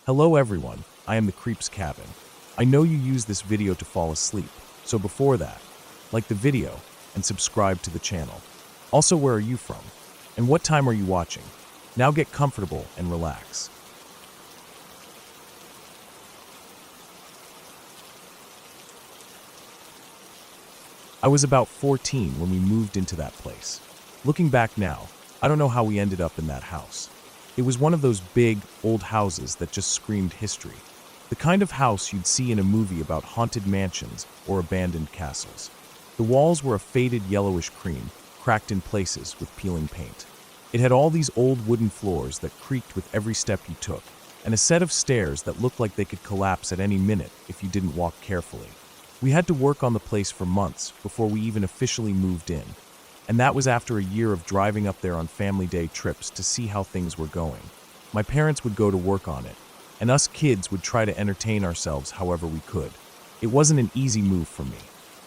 Hello everyone, I am the Creep's Cabin. I know you use this video to fall asleep, so before that, like the video and subscribe to the channel. Also, where are you from? And what time are you watching? Now get comfortable and relax. I was about 14 when we moved into that place. Looking back now, I don't know how we ended up in that house. It was one of those big, old houses that just screamed history. The kind of house you'd see in a movie about haunted mansions or abandoned castles. The walls were a faded yellowish cream, cracked in places with peeling paint. It had all these old wooden floors that creaked with every step you took, and a set of stairs that looked like they could collapse at any minute if you didn't walk carefully. We had to work on the place for months before we even officially moved in, and that was after a year of driving up there on family day trips to see how things were going. My parents would go to work on it, and us kids would try to entertain ourselves however we could. It wasn't an easy move for me.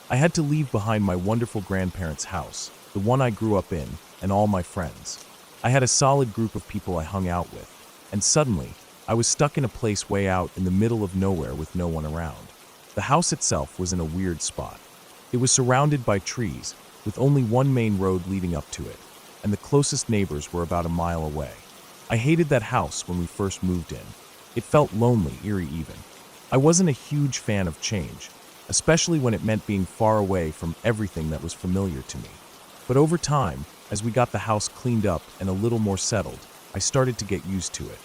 I had to leave behind my wonderful grandparents' house, the one I grew up in, and all my friends. I had a solid group of people I hung out with, and suddenly, I was stuck in a place way out in the middle of nowhere with no one around. The house itself was in a weird spot. It was surrounded by trees, with only one main road leading up to it, and the closest neighbors were about a mile away. I hated that house when we first moved in. It felt lonely, eerie even. I wasn't a huge fan of change, especially when it meant being far away from everything that was familiar to me. But over time, as we got the house cleaned up and a little more settled, I started to get used to it.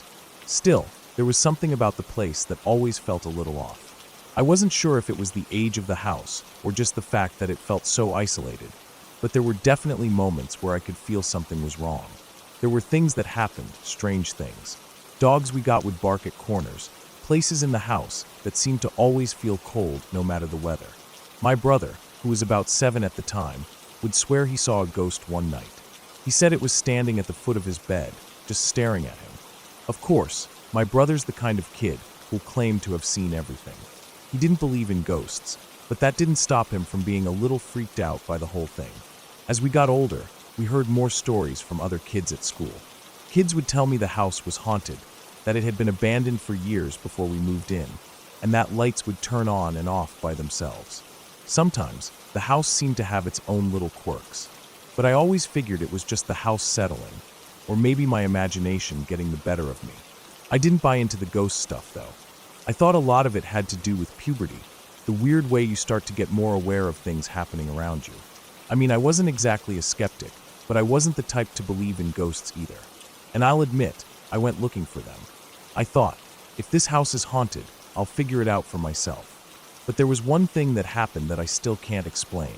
Still, there was something about the place that always felt a little off. I wasn't sure if it was the age of the house or just the fact that it felt so isolated, but there were definitely moments where I could feel something was wrong. There were things that happened, strange things. Dogs we got would bark at corners, places in the house that seemed to always feel cold no matter the weather. My brother, who was about 7 at the time, would swear he saw a ghost one night. He said it was standing at the foot of his bed, just staring at him. Of course, my brother's the kind of kid who'll claim to have seen everything. He didn't believe in ghosts, but that didn't stop him from being a little freaked out by the whole thing. As we got older, we heard more stories from other kids at school. Kids would tell me the house was haunted, that it had been abandoned for years before we moved in, and that lights would turn on and off by themselves. Sometimes, the house seemed to have its own little quirks, but I always figured it was just the house settling, or maybe my imagination getting the better of me. I didn't buy into the ghost stuff, though. I thought a lot of it had to do with puberty, the weird way you start to get more aware of things happening around you. I mean, I wasn't exactly a skeptic, but I wasn't the type to believe in ghosts either. And I'll admit, I went looking for them. I thought, if this house is haunted, I'll figure it out for myself. But there was one thing that happened that I still can't explain,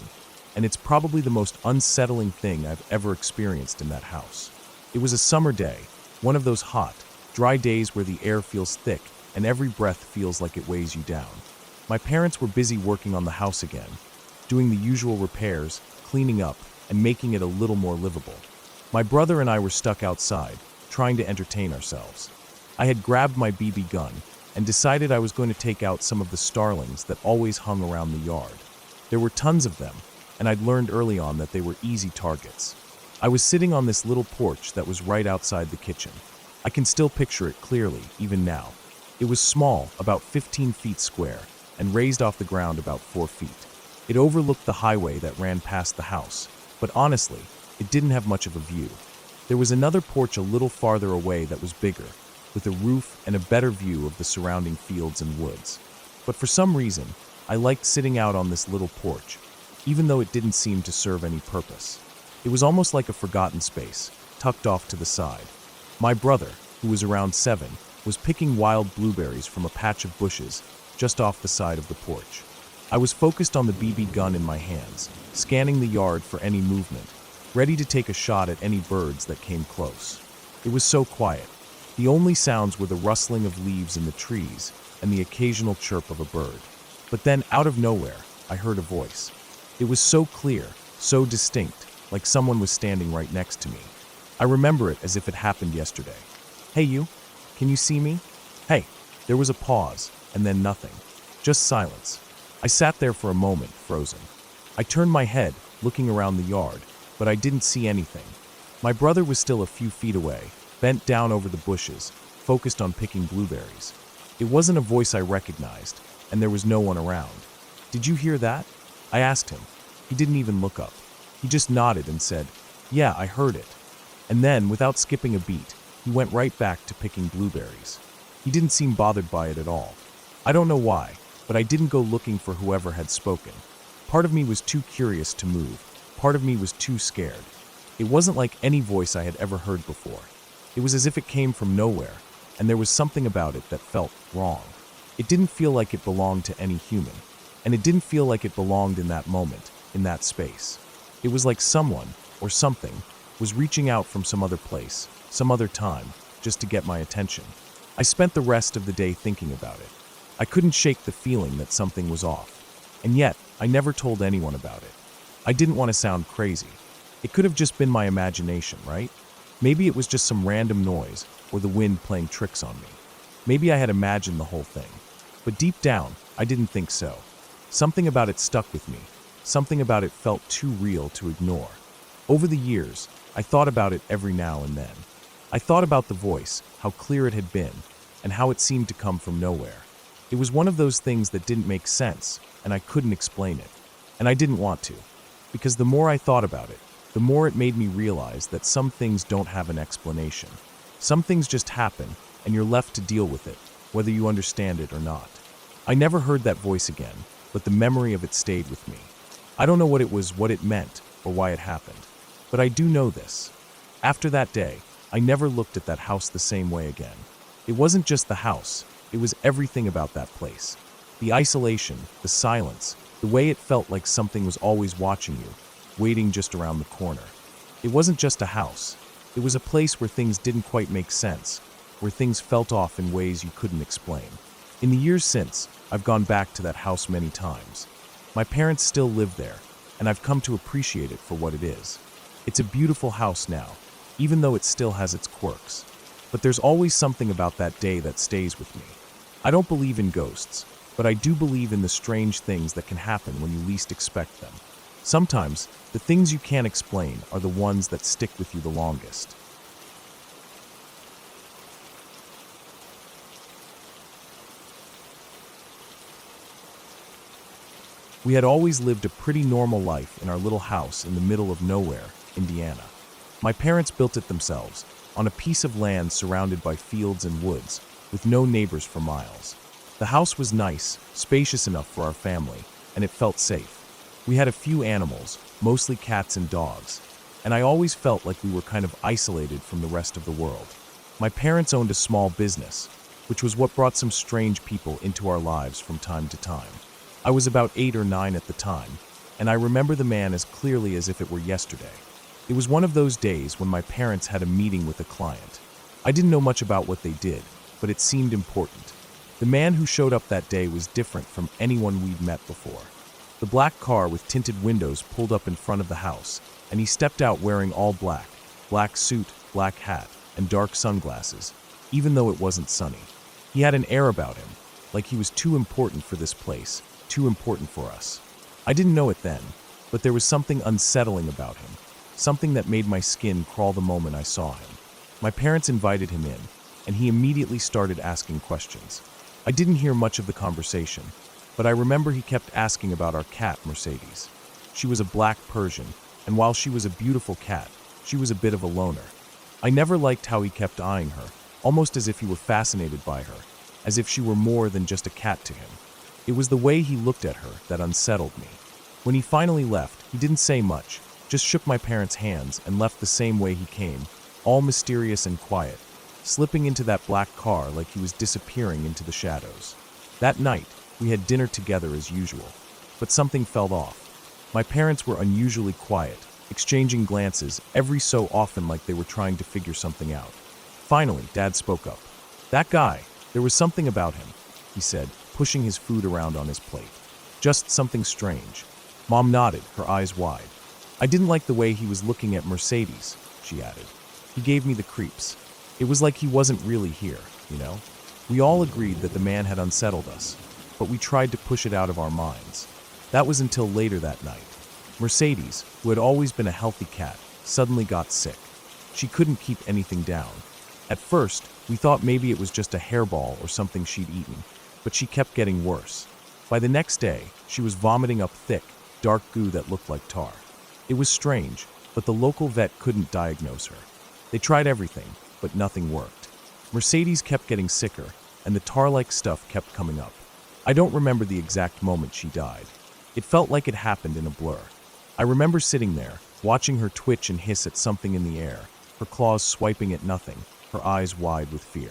and it's probably the most unsettling thing I've ever experienced in that house. It was a summer day, one of those hot, dry days where the air feels thick and every breath feels like it weighs you down. My parents were busy working on the house again, doing the usual repairs, cleaning up, and making it a little more livable. My brother and I were stuck outside, trying to entertain ourselves. I had grabbed my BB gun and decided I was going to take out some of the starlings that always hung around the yard. There were tons of them, and I'd learned early on that they were easy targets. I was sitting on this little porch that was right outside the kitchen. I can still picture it clearly, even now. It was small, about 15 feet square, and raised off the ground about 4 feet. It overlooked the highway that ran past the house, but honestly, it didn't have much of a view. There was another porch a little farther away that was bigger, with a roof and a better view of the surrounding fields and woods. But for some reason, I liked sitting out on this little porch, even though it didn't seem to serve any purpose. It was almost like a forgotten space, tucked off to the side. My brother, who was around 7, was picking wild blueberries from a patch of bushes just off the side of the porch. I was focused on the BB gun in my hands, scanning the yard for any movement, ready to take a shot at any birds that came close. It was so quiet. The only sounds were the rustling of leaves in the trees and the occasional chirp of a bird. But then, out of nowhere, I heard a voice. It was so clear, so distinct, like someone was standing right next to me. I remember it as if it happened yesterday. "Hey you, can you see me?" "Hey." There was a pause, and then nothing. Just silence. I sat there for a moment, frozen. I turned my head, looking around the yard, but I didn't see anything. My brother was still a few feet away, bent down over the bushes, focused on picking blueberries. It wasn't a voice I recognized, and there was no one around. "Did you hear that?" I asked him. He didn't even look up. He just nodded and said, "Yeah, I heard it." And then, without skipping a beat, he went right back to picking blueberries. He didn't seem bothered by it at all. I don't know why, but I didn't go looking for whoever had spoken. Part of me was too curious to move. Part of me was too scared. It wasn't like any voice I had ever heard before. It was as if it came from nowhere, and there was something about it that felt wrong. It didn't feel like it belonged to any human, and it didn't feel like it belonged in that moment, in that space. It was like someone, or something, was reaching out from some other place, some other time, just to get my attention. I spent the rest of the day thinking about it. I couldn't shake the feeling that something was off. And yet, I never told anyone about it. I didn't want to sound crazy. It could have just been my imagination, right? Maybe it was just some random noise, or the wind playing tricks on me. Maybe I had imagined the whole thing. But deep down, I didn't think so. Something about it stuck with me. Something about it felt too real to ignore. Over the years, I thought about it every now and then. I thought about the voice, how clear it had been, and how it seemed to come from nowhere. It was one of those things that didn't make sense, and I couldn't explain it. And I didn't want to. Because the more I thought about it, the more it made me realize that some things don't have an explanation. Some things just happen, and you're left to deal with it, whether you understand it or not. I never heard that voice again, but the memory of it stayed with me. I don't know what it was, what it meant, or why it happened. But I do know this. After that day, I never looked at that house the same way again. It wasn't just the house, it was everything about that place. The isolation, the silence, the way it felt like something was always watching you, waiting just around the corner. It wasn't just a house. It was a place where things didn't quite make sense, where things felt off in ways you couldn't explain. In the years since, I've gone back to that house many times. My parents still live there, and I've come to appreciate it for what it is. It's a beautiful house now, even though it still has its quirks. But there's always something about that day that stays with me. I don't believe in ghosts, but I do believe in the strange things that can happen when you least expect them. Sometimes, the things you can't explain are the ones that stick with you the longest. We had always lived a pretty normal life in our little house in the middle of nowhere, Indiana. My parents built it themselves, on a piece of land surrounded by fields and woods, with no neighbors for miles. The house was nice, spacious enough for our family, and it felt safe. We had a few animals, mostly cats and dogs, and I always felt like we were kind of isolated from the rest of the world. My parents owned a small business, which was what brought some strange people into our lives from time to time. I was about 8 or 9 at the time, and I remember the man as clearly as if it were yesterday. It was one of those days when my parents had a meeting with a client. I didn't know much about what they did, but it seemed important. The man who showed up that day was different from anyone we'd met before. The black car with tinted windows pulled up in front of the house, and he stepped out wearing all black, black suit, black hat, and dark sunglasses, even though it wasn't sunny. He had an air about him, like he was too important for this place, too important for us. I didn't know it then, but there was something unsettling about him, something that made my skin crawl the moment I saw him. My parents invited him in, and he immediately started asking questions. I didn't hear much of the conversation, but I remember he kept asking about our cat, Mercedes. She was a black Persian, and while she was a beautiful cat, she was a bit of a loner. I never liked how he kept eyeing her, almost as if he were fascinated by her, as if she were more than just a cat to him. It was the way he looked at her that unsettled me. When he finally left, he didn't say much, just shook my parents' hands and left the same way he came, all mysterious and quiet, slipping into that black car like he was disappearing into the shadows. That night, we had dinner together as usual, but something felt off. My parents were unusually quiet, exchanging glances every so often like they were trying to figure something out. Finally, Dad spoke up. "That guy, there was something about him," he said, pushing his food around on his plate. "Just something strange." Mom nodded, her eyes wide. "I didn't like the way he was looking at Mercedes," she added. "He gave me the creeps. It was like he wasn't really here, you know?" We all agreed that the man had unsettled us, but we tried to push it out of our minds. That was until later that night. Mercedes, who had always been a healthy cat, suddenly got sick. She couldn't keep anything down. At first, we thought maybe it was just a hairball or something she'd eaten, but she kept getting worse. By the next day, she was vomiting up thick, dark goo that looked like tar. It was strange, but the local vet couldn't diagnose her. They tried everything, but nothing worked. Mercedes kept getting sicker, and the tar-like stuff kept coming up. I don't remember the exact moment she died. It felt like it happened in a blur. I remember sitting there, watching her twitch and hiss at something in the air, her claws swiping at nothing, her eyes wide with fear.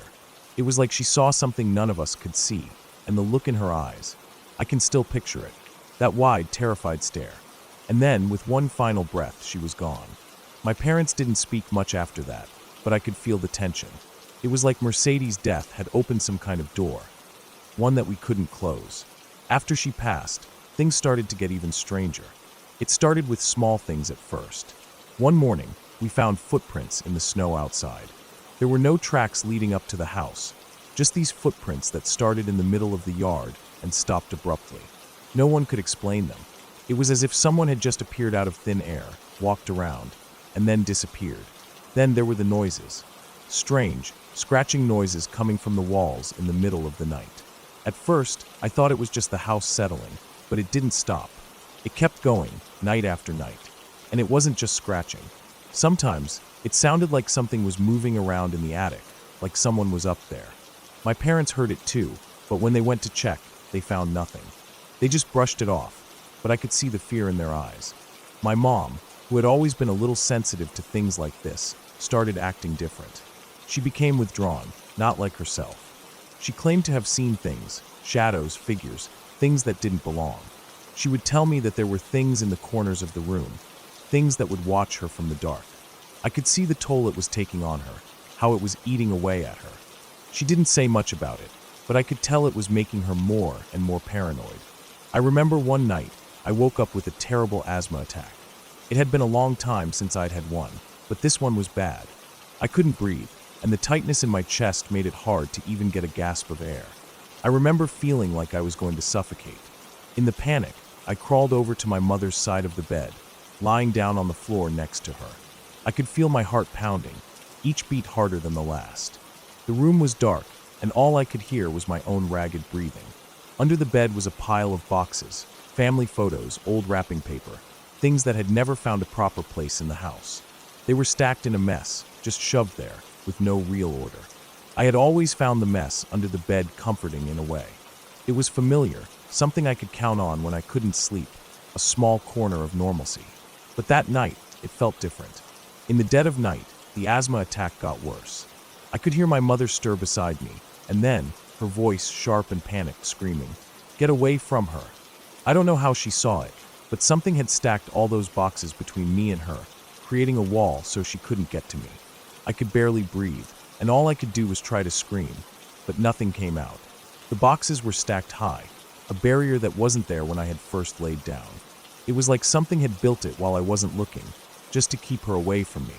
It was like she saw something none of us could see, and the look in her eyes. I can still picture it, that wide, terrified stare. And then, with one final breath, she was gone. My parents didn't speak much after that, but I could feel the tension. It was like Mercedes' death had opened some kind of door, one that we couldn't close. After she passed, things started to get even stranger. It started with small things at first. One morning, we found footprints in the snow outside. There were no tracks leading up to the house, just these footprints that started in the middle of the yard and stopped abruptly. No one could explain them. It was as if someone had just appeared out of thin air, walked around, and then disappeared. Then there were the noises. Strange, scratching noises coming from the walls in the middle of the night. At first, I thought it was just the house settling, but it didn't stop. It kept going, night after night. And it wasn't just scratching. Sometimes, it sounded like something was moving around in the attic, like someone was up there. My parents heard it too, but when they went to check, they found nothing. They just brushed it off, but I could see the fear in their eyes. My mom, who had always been a little sensitive to things like this, started acting different. She became withdrawn, not like herself. She claimed to have seen things, shadows, figures, things that didn't belong. She would tell me that there were things in the corners of the room, things that would watch her from the dark. I could see the toll it was taking on her, how it was eating away at her. She didn't say much about it, but I could tell it was making her more and more paranoid. I remember one night, I woke up with a terrible asthma attack. It had been a long time since I'd had one, but this one was bad. I couldn't breathe, and the tightness in my chest made it hard to even get a gasp of air. I remember feeling like I was going to suffocate. In the panic, I crawled over to my mother's side of the bed, lying down on the floor next to her. I could feel my heart pounding, each beat harder than the last. The room was dark, and all I could hear was my own ragged breathing. Under the bed was a pile of boxes, family photos, old wrapping paper, things that had never found a proper place in the house. They were stacked in a mess, just shoved there, with no real order. I had always found the mess under the bed comforting in a way. It was familiar, something I could count on when I couldn't sleep, a small corner of normalcy. But that night, it felt different. In the dead of night, the asthma attack got worse. I could hear my mother stir beside me, and then, her voice sharp and panicked, screaming, "Get away from her." I don't know how she saw it, but something had stacked all those boxes between me and her, creating a wall so she couldn't get to me. I could barely breathe, and all I could do was try to scream, but nothing came out. The boxes were stacked high, a barrier that wasn't there when I had first laid down. It was like something had built it while I wasn't looking, just to keep her away from me.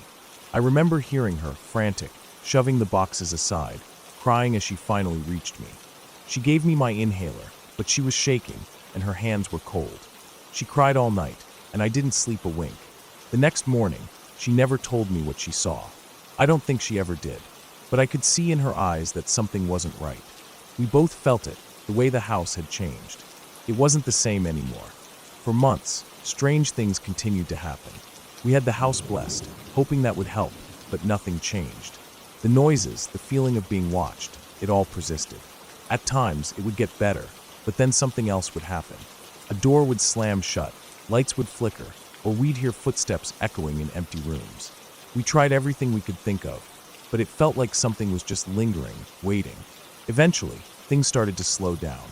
I remember hearing her, frantic, shoving the boxes aside, crying as she finally reached me. She gave me my inhaler, but she was shaking, and her hands were cold. She cried all night, and I didn't sleep a wink. The next morning, she never told me what she saw. I don't think she ever did, but I could see in her eyes that something wasn't right. We both felt it, the way the house had changed. It wasn't the same anymore. For months, strange things continued to happen. We had the house blessed, hoping that would help, but nothing changed. The noises, the feeling of being watched, it all persisted. At times, it would get better, but then something else would happen. A door would slam shut, lights would flicker, or we'd hear footsteps echoing in empty rooms. We tried everything we could think of, but it felt like something was just lingering, waiting. Eventually, things started to slow down.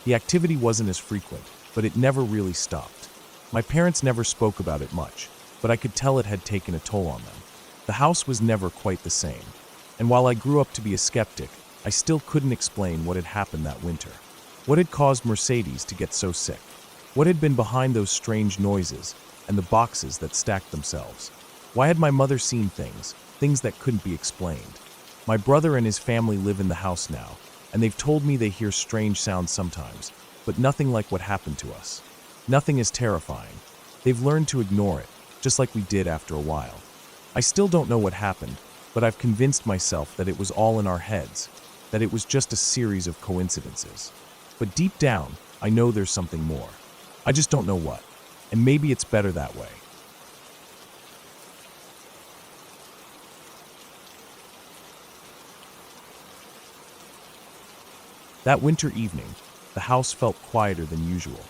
The activity wasn't as frequent, but it never really stopped. My parents never spoke about it much, but I could tell it had taken a toll on them. The house was never quite the same, and while I grew up to be a skeptic, I still couldn't explain what had happened that winter. What had caused Mercedes to get so sick? What had been behind those strange noises and the boxes that stacked themselves? Why had my mother seen things that couldn't be explained? My brother and his family live in the house now, and they've told me they hear strange sounds sometimes, but nothing like what happened to us. Nothing is terrifying. They've learned to ignore it, just like we did after a while. I still don't know what happened, but but I've convinced myself that it was all in our heads, that it was just a series of coincidences. But deep down, I know there's something more. I just don't know what, and maybe it's better that way. That winter evening, the house felt quieter than usual.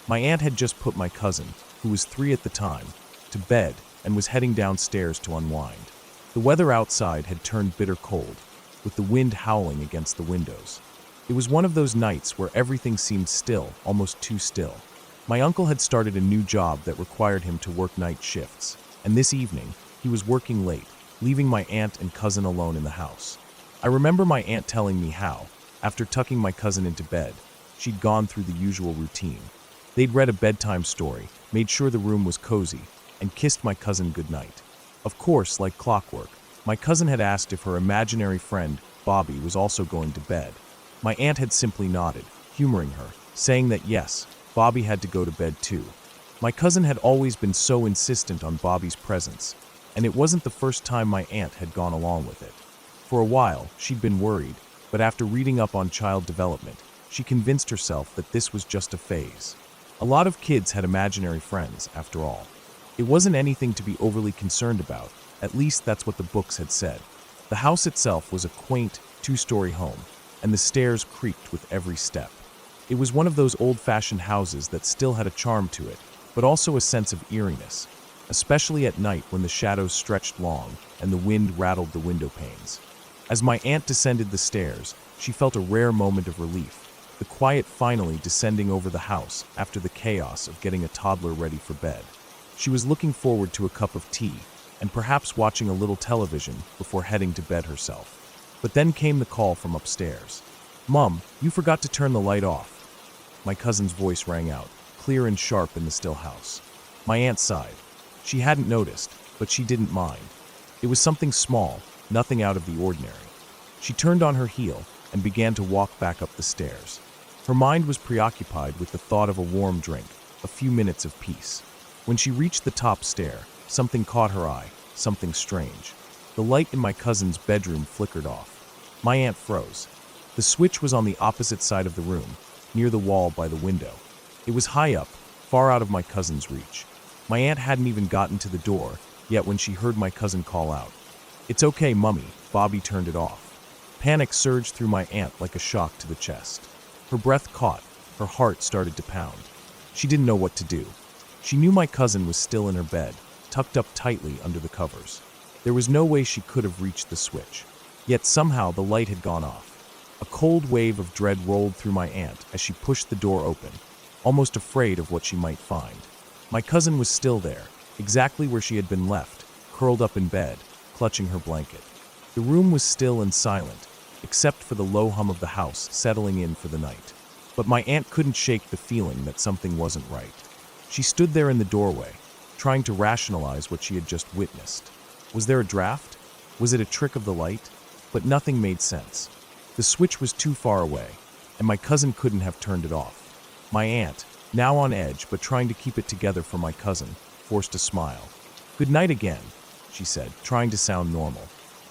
My aunt had just put my cousin, who was 3 at the time, to bed and was heading downstairs to unwind. The weather outside had turned bitter cold, with the wind howling against the windows. It was one of those nights where everything seemed still, almost too still. My uncle had started a new job that required him to work night shifts, and this evening, he was working late, leaving my aunt and cousin alone in the house. I remember my aunt telling me how, after tucking my cousin into bed, she'd gone through the usual routine. They'd read a bedtime story, made sure the room was cozy, and kissed my cousin goodnight. Of course, like clockwork, my cousin had asked if her imaginary friend, Bobby, was also going to bed. My aunt had simply nodded, humoring her, saying that yes, Bobby had to go to bed too. My cousin had always been so insistent on Bobby's presence, and it wasn't the first time my aunt had gone along with it. For a while, she'd been worried, but after reading up on child development, she convinced herself that this was just a phase. A lot of kids had imaginary friends, after all. It wasn't anything to be overly concerned about, at least that's what the books had said. The house itself was a quaint, 2-story home, and the stairs creaked with every step. It was one of those old-fashioned houses that still had a charm to it, but also a sense of eeriness, especially at night when the shadows stretched long and the wind rattled the window panes. As my aunt descended the stairs, she felt a rare moment of relief, the quiet finally descending over the house after the chaos of getting a toddler ready for bed. She was looking forward to a cup of tea and perhaps watching a little television before heading to bed herself. But then came the call from upstairs. "Mom, you forgot to turn the light off." My cousin's voice rang out, clear and sharp in the still house. My aunt sighed. She hadn't noticed, but she didn't mind. It was something small, nothing out of the ordinary. She turned on her heel and began to walk back up the stairs. Her mind was preoccupied with the thought of a warm drink, a few minutes of peace. When she reached the top stair, something caught her eye, something strange. The light in my cousin's bedroom flickered off. My aunt froze. The switch was on the opposite side of the room, near the wall by the window. It was high up, far out of my cousin's reach. My aunt hadn't even gotten to the door, yet when she heard my cousin call out, "It's okay, Mummy," Bobby turned it off. Panic surged through my aunt like a shock to the chest. Her breath caught, her heart started to pound. She didn't know what to do. She knew my cousin was still in her bed, tucked up tightly under the covers. There was no way she could have reached the switch. Yet somehow the light had gone off. A cold wave of dread rolled through my aunt as she pushed the door open, almost afraid of what she might find. My cousin was still there, exactly where she had been left, curled up in bed, clutching her blanket. The room was still and silent, except for the low hum of the house settling in for the night. But my aunt couldn't shake the feeling that something wasn't right. She stood there in the doorway, trying to rationalize what she had just witnessed. Was there a draft? Was it a trick of the light? But nothing made sense. The switch was too far away, and my cousin couldn't have turned it off. My aunt, now on edge but trying to keep it together for my cousin, forced a smile. "Good night again," she said, trying to sound normal.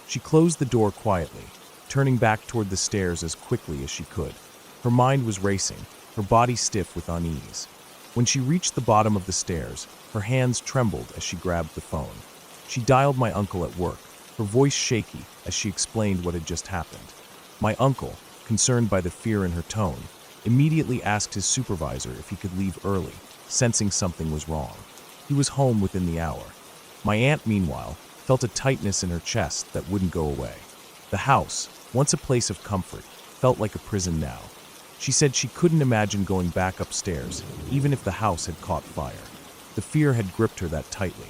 She closed the door quietly, turning back toward the stairs as quickly as she could. Her mind was racing, her body stiff with unease. When she reached the bottom of the stairs, her hands trembled as she grabbed the phone. She dialed my uncle at work, her voice shaky as she explained what had just happened. My uncle, concerned by the fear in her tone, immediately asked his supervisor if he could leave early, sensing something was wrong. He was home within the hour. My aunt, meanwhile, felt a tightness in her chest that wouldn't go away. The house, once a place of comfort, felt like a prison now. She said she couldn't imagine going back upstairs, even if the house had caught fire. The fear had gripped her that tightly.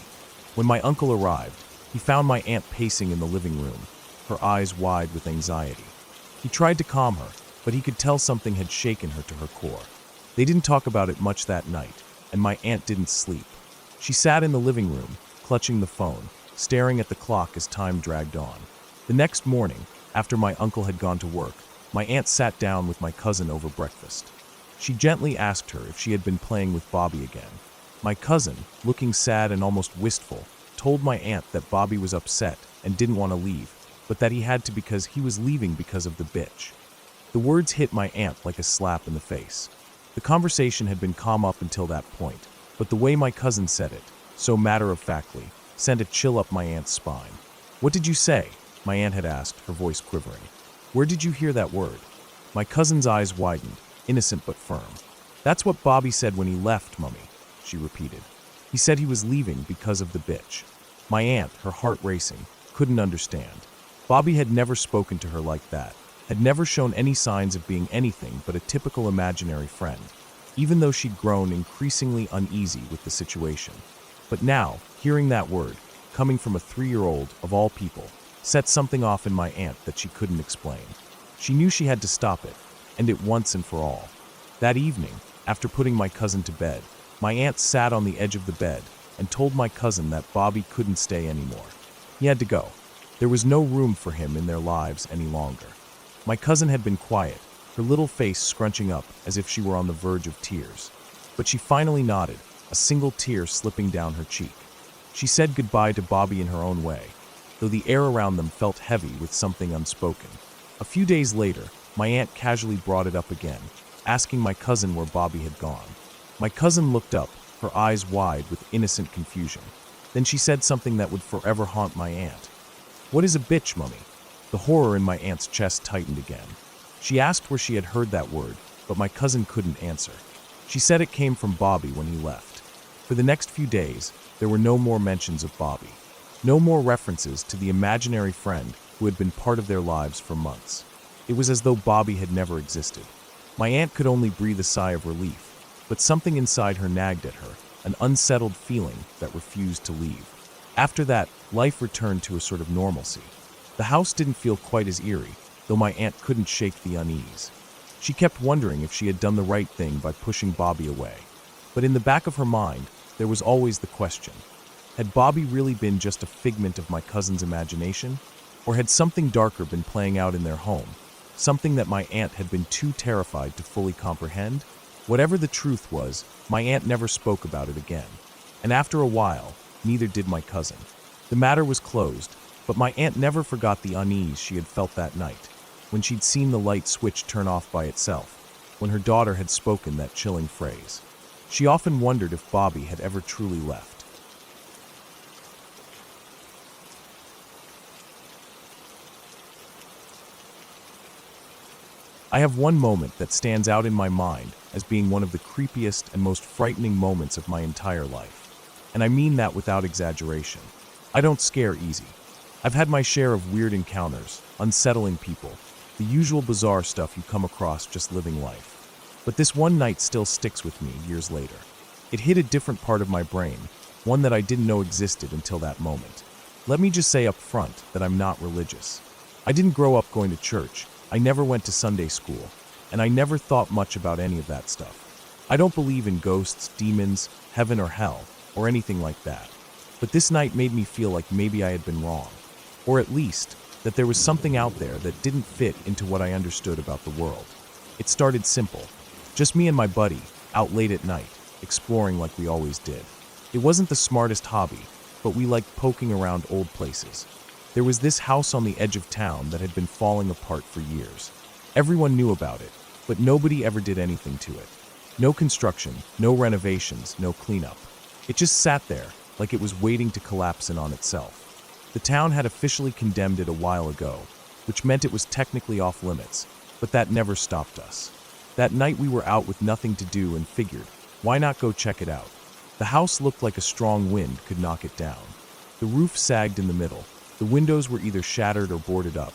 When my uncle arrived, he found my aunt pacing in the living room, her eyes wide with anxiety. He tried to calm her, but he could tell something had shaken her to her core. They didn't talk about it much that night, and my aunt didn't sleep. She sat in the living room, clutching the phone, staring at the clock as time dragged on. The next morning, after my uncle had gone to work, my aunt sat down with my cousin over breakfast. She gently asked her if she had been playing with Bobby again. My cousin, looking sad and almost wistful, told my aunt that Bobby was upset and didn't want to leave, but that he had to because he was leaving because of the bitch. The words hit my aunt like a slap in the face. The conversation had been calm up until that point, but the way my cousin said it, so matter-of-factly, sent a chill up my aunt's spine. "What did you say?" my aunt had asked, her voice quivering. "Where did you hear that word?" My cousin's eyes widened, innocent but firm. "That's what Bobby said when he left, Mummy," she repeated. "He said he was leaving because of the bitch." My aunt, her heart racing, couldn't understand. Bobby had never spoken to her like that, had never shown any signs of being anything but a typical imaginary friend, even though she'd grown increasingly uneasy with the situation. But now, hearing that word, coming from a 3-year-old of all people, set something off in my aunt that she couldn't explain. She knew she had to stop it, end it once and for all. That evening, after putting my cousin to bed, my aunt sat on the edge of the bed and told my cousin that Bobby couldn't stay anymore. He had to go. There was no room for him in their lives any longer. My cousin had been quiet, her little face scrunching up as if she were on the verge of tears. But she finally nodded, a single tear slipping down her cheek. She said goodbye to Bobby in her own way, though the air around them felt heavy with something unspoken. A few days later, my aunt casually brought it up again, asking my cousin where Bobby had gone. My cousin looked up, her eyes wide with innocent confusion. Then she said something that would forever haunt my aunt. "What is a bitch, Mummy?" The horror in my aunt's chest tightened again. She asked where she had heard that word, but my cousin couldn't answer. She said it came from Bobby when he left. For the next few days, there were no more mentions of Bobby. No more references to the imaginary friend who had been part of their lives for months. It was as though Bobby had never existed. My aunt could only breathe a sigh of relief, but something inside her nagged at her, an unsettled feeling that refused to leave. After that, life returned to a sort of normalcy. The house didn't feel quite as eerie, though my aunt couldn't shake the unease. She kept wondering if she had done the right thing by pushing Bobby away. But in the back of her mind, there was always the question. Had Bobby really been just a figment of my cousin's imagination? Or had something darker been playing out in their home? Something that my aunt had been too terrified to fully comprehend? Whatever the truth was, my aunt never spoke about it again. And after a while, neither did my cousin. The matter was closed, but my aunt never forgot the unease she had felt that night, when she'd seen the light switch turn off by itself, when her daughter had spoken that chilling phrase. She often wondered if Bobby had ever truly left. I have one moment that stands out in my mind as being one of the creepiest and most frightening moments of my entire life. And I mean that without exaggeration. I don't scare easy. I've had my share of weird encounters, unsettling people, the usual bizarre stuff you come across just living life. But this one night still sticks with me years later. It hit a different part of my brain, one that I didn't know existed until that moment. Let me just say up front that I'm not religious. I didn't grow up going to church, I never went to Sunday school, and I never thought much about any of that stuff. I don't believe in ghosts, demons, heaven or hell, or anything like that. But this night made me feel like maybe I had been wrong. Or at least, that there was something out there that didn't fit into what I understood about the world. It started simple. Just me and my buddy, out late at night, exploring like we always did. It wasn't the smartest hobby, but we liked poking around old places. There was this house on the edge of town that had been falling apart for years. Everyone knew about it, but nobody ever did anything to it. No construction, no renovations, no cleanup. It just sat there, like it was waiting to collapse in on itself. The town had officially condemned it a while ago, which meant it was technically off limits, but that never stopped us. That night we were out with nothing to do and figured, why not go check it out? The house looked like a strong wind could knock it down. The roof sagged in the middle, the windows were either shattered or boarded up,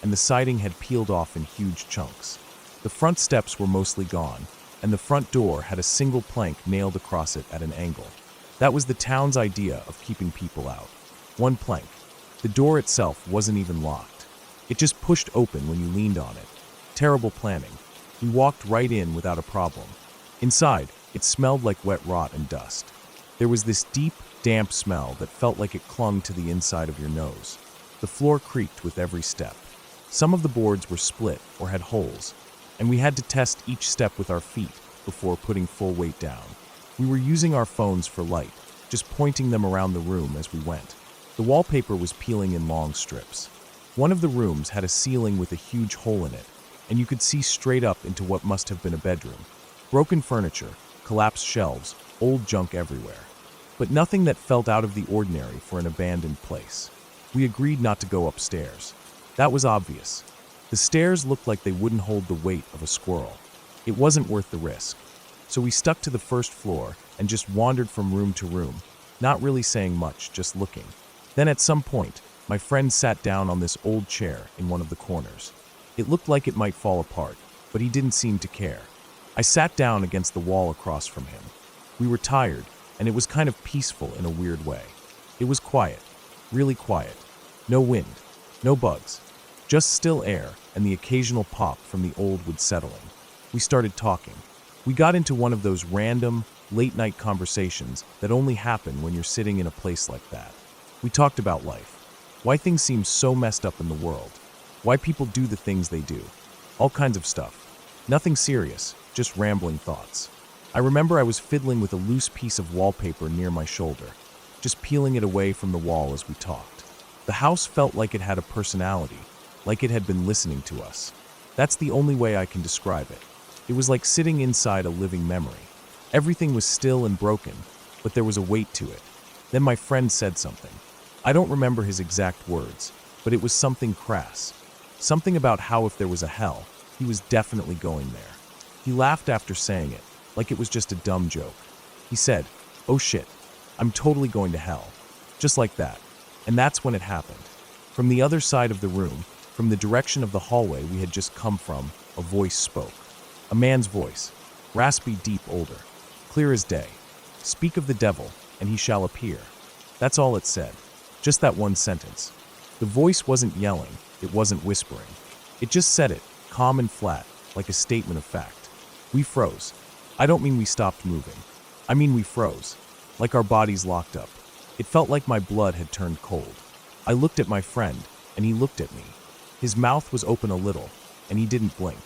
and the siding had peeled off in huge chunks. The front steps were mostly gone, and the front door had a single plank nailed across it at an angle. That was the town's idea of keeping people out. One plank. The door itself wasn't even locked. It just pushed open when you leaned on it. Terrible planning. We walked right in without a problem. Inside, it smelled like wet rot and dust. There was this deep, damp smell that felt like it clung to the inside of your nose. The floor creaked with every step. Some of the boards were split or had holes, and we had to test each step with our feet before putting full weight down. We were using our phones for light, just pointing them around the room as we went. The wallpaper was peeling in long strips. One of the rooms had a ceiling with a huge hole in it, and you could see straight up into what must have been a bedroom. Broken furniture, collapsed shelves, old junk everywhere. But nothing that felt out of the ordinary for an abandoned place. We agreed not to go upstairs. That was obvious. The stairs looked like they wouldn't hold the weight of a squirrel. It wasn't worth the risk. So we stuck to the first floor and just wandered from room to room, not really saying much, just looking. Then at some point, my friend sat down on this old chair in one of the corners. It looked like it might fall apart, but he didn't seem to care. I sat down against the wall across from him. We were tired, and it was kind of peaceful in a weird way. It was quiet, really quiet. No wind, no bugs, just still air and the occasional pop from the old wood settling. We started talking. We got into one of those random, late-night conversations that only happen when you're sitting in a place like that. We talked about life, why things seem so messed up in the world, why people do the things they do, all kinds of stuff. Nothing serious, just rambling thoughts. I remember I was fiddling with a loose piece of wallpaper near my shoulder, just peeling it away from the wall as we talked. The house felt like it had a personality, like it had been listening to us. That's the only way I can describe it. It was like sitting inside a living memory. Everything was still and broken, but there was a weight to it. Then my friend said something. I don't remember his exact words, but it was something crass. Something about how if there was a hell, he was definitely going there. He laughed after saying it, like it was just a dumb joke. He said, "Oh shit, I'm totally going to hell." Just like that. And that's when it happened. From the other side of the room, from the direction of the hallway we had just come from, a voice spoke. A man's voice, raspy, deep, older, clear as day. "Speak of the devil, and he shall appear." That's all it said. Just that one sentence. The voice wasn't yelling, it wasn't whispering. It just said it, calm and flat, like a statement of fact. We froze. I don't mean we stopped moving. I mean we froze, like our bodies locked up. It felt like my blood had turned cold. I looked at my friend, and he looked at me. His mouth was open a little, and he didn't blink.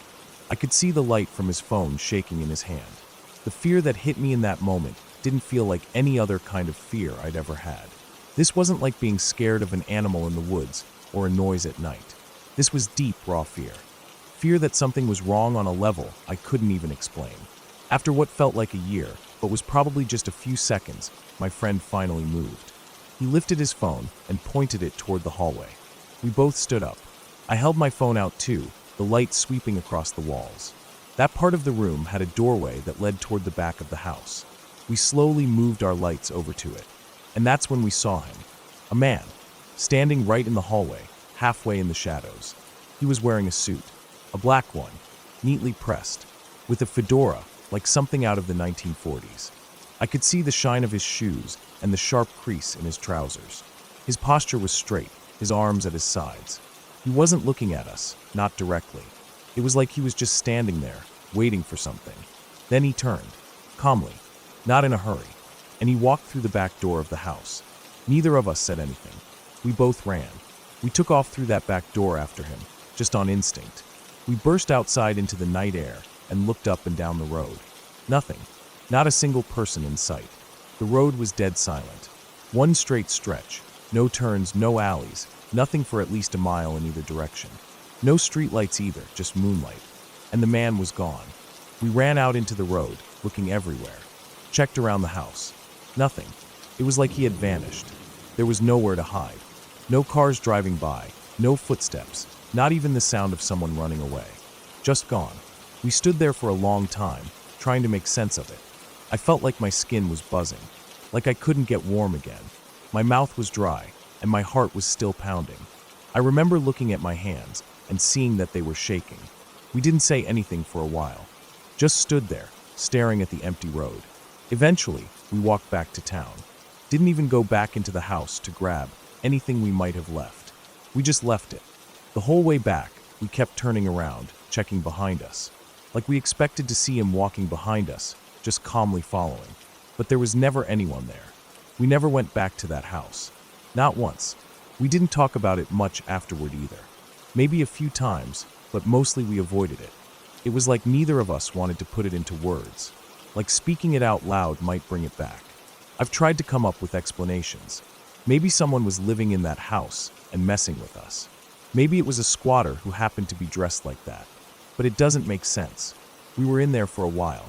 I could see the light from his phone shaking in his hand. The fear that hit me in that moment didn't feel like any other kind of fear I'd ever had. This wasn't like being scared of an animal in the woods or a noise at night. This was deep, raw fear. Fear that something was wrong on a level I couldn't even explain. After what felt like a year, but was probably just a few seconds, my friend finally moved. He lifted his phone and pointed it toward the hallway. We both stood up. I held my phone out too, the light sweeping across the walls. That part of the room had a doorway that led toward the back of the house. We slowly moved our lights over to it. And that's when we saw him. A man, standing right in the hallway, halfway in the shadows. He was wearing a suit, a black one, neatly pressed, with a fedora like something out of the 1940s. I could see the shine of his shoes and the sharp crease in his trousers. His posture was straight, his arms at his sides. He wasn't looking at us, not directly. It was like he was just standing there, waiting for something. Then he turned, calmly, not in a hurry, and he walked through the back door of the house. Neither of us said anything. We both ran. We took off through that back door after him, just on instinct. We burst outside into the night air and looked up and down the road. Nothing. Not a single person in sight. The road was dead silent. One straight stretch. No turns, no alleys. Nothing for at least a mile in either direction. No streetlights either, just moonlight. And the man was gone. We ran out into the road, looking everywhere. Checked around the house. Nothing. It was like he had vanished. There was nowhere to hide. No cars driving by. No footsteps. Not even the sound of someone running away. Just gone. We stood there for a long time, trying to make sense of it. I felt like my skin was buzzing, like I couldn't get warm again. My mouth was dry, and my heart was still pounding. I remember looking at my hands and seeing that they were shaking. We didn't say anything for a while, just stood there, staring at the empty road. Eventually, we walked back to town. Didn't even go back into the house to grab anything we might have left. We just left it. The whole way back, we kept turning around, checking behind us. Like we expected to see him walking behind us, just calmly following. But there was never anyone there. We never went back to that house. Not once. We didn't talk about it much afterward either. Maybe a few times, but mostly we avoided it. It was like neither of us wanted to put it into words. Like speaking it out loud might bring it back. I've tried to come up with explanations. Maybe someone was living in that house and messing with us. Maybe it was a squatter who happened to be dressed like that. But it doesn't make sense. We were in there for a while.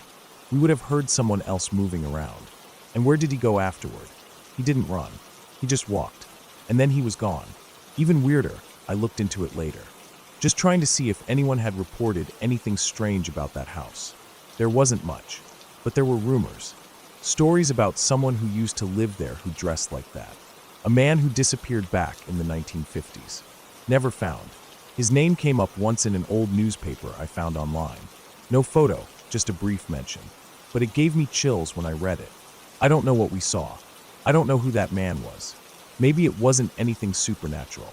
We would have heard someone else moving around. And where did he go afterward? He didn't run. He just walked. And then he was gone. Even weirder, I looked into it later, just trying to see if anyone had reported anything strange about that house. There wasn't much, but there were rumors. Stories about someone who used to live there who dressed like that. A man who disappeared back in the 1950s. Never found. His name came up once in an old newspaper I found online. No photo, just a brief mention. But it gave me chills when I read it. I don't know what we saw. I don't know who that man was. Maybe it wasn't anything supernatural.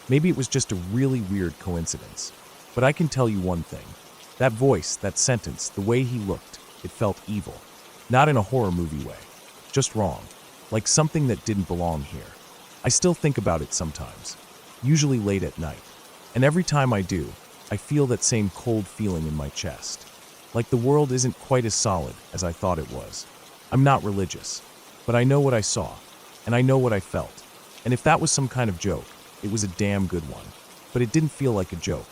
Maybe it was just a really weird coincidence. But I can tell you one thing. That voice, that sentence, the way he looked, it felt evil. Not in a horror movie way. Just wrong. Like something that didn't belong here. I still think about it sometimes. Usually late at night. And every time I do, I feel that same cold feeling in my chest. Like the world isn't quite as solid as I thought it was. I'm not religious, but I know what I saw, and I know what I felt. And if that was some kind of joke, it was a damn good one. But it didn't feel like a joke.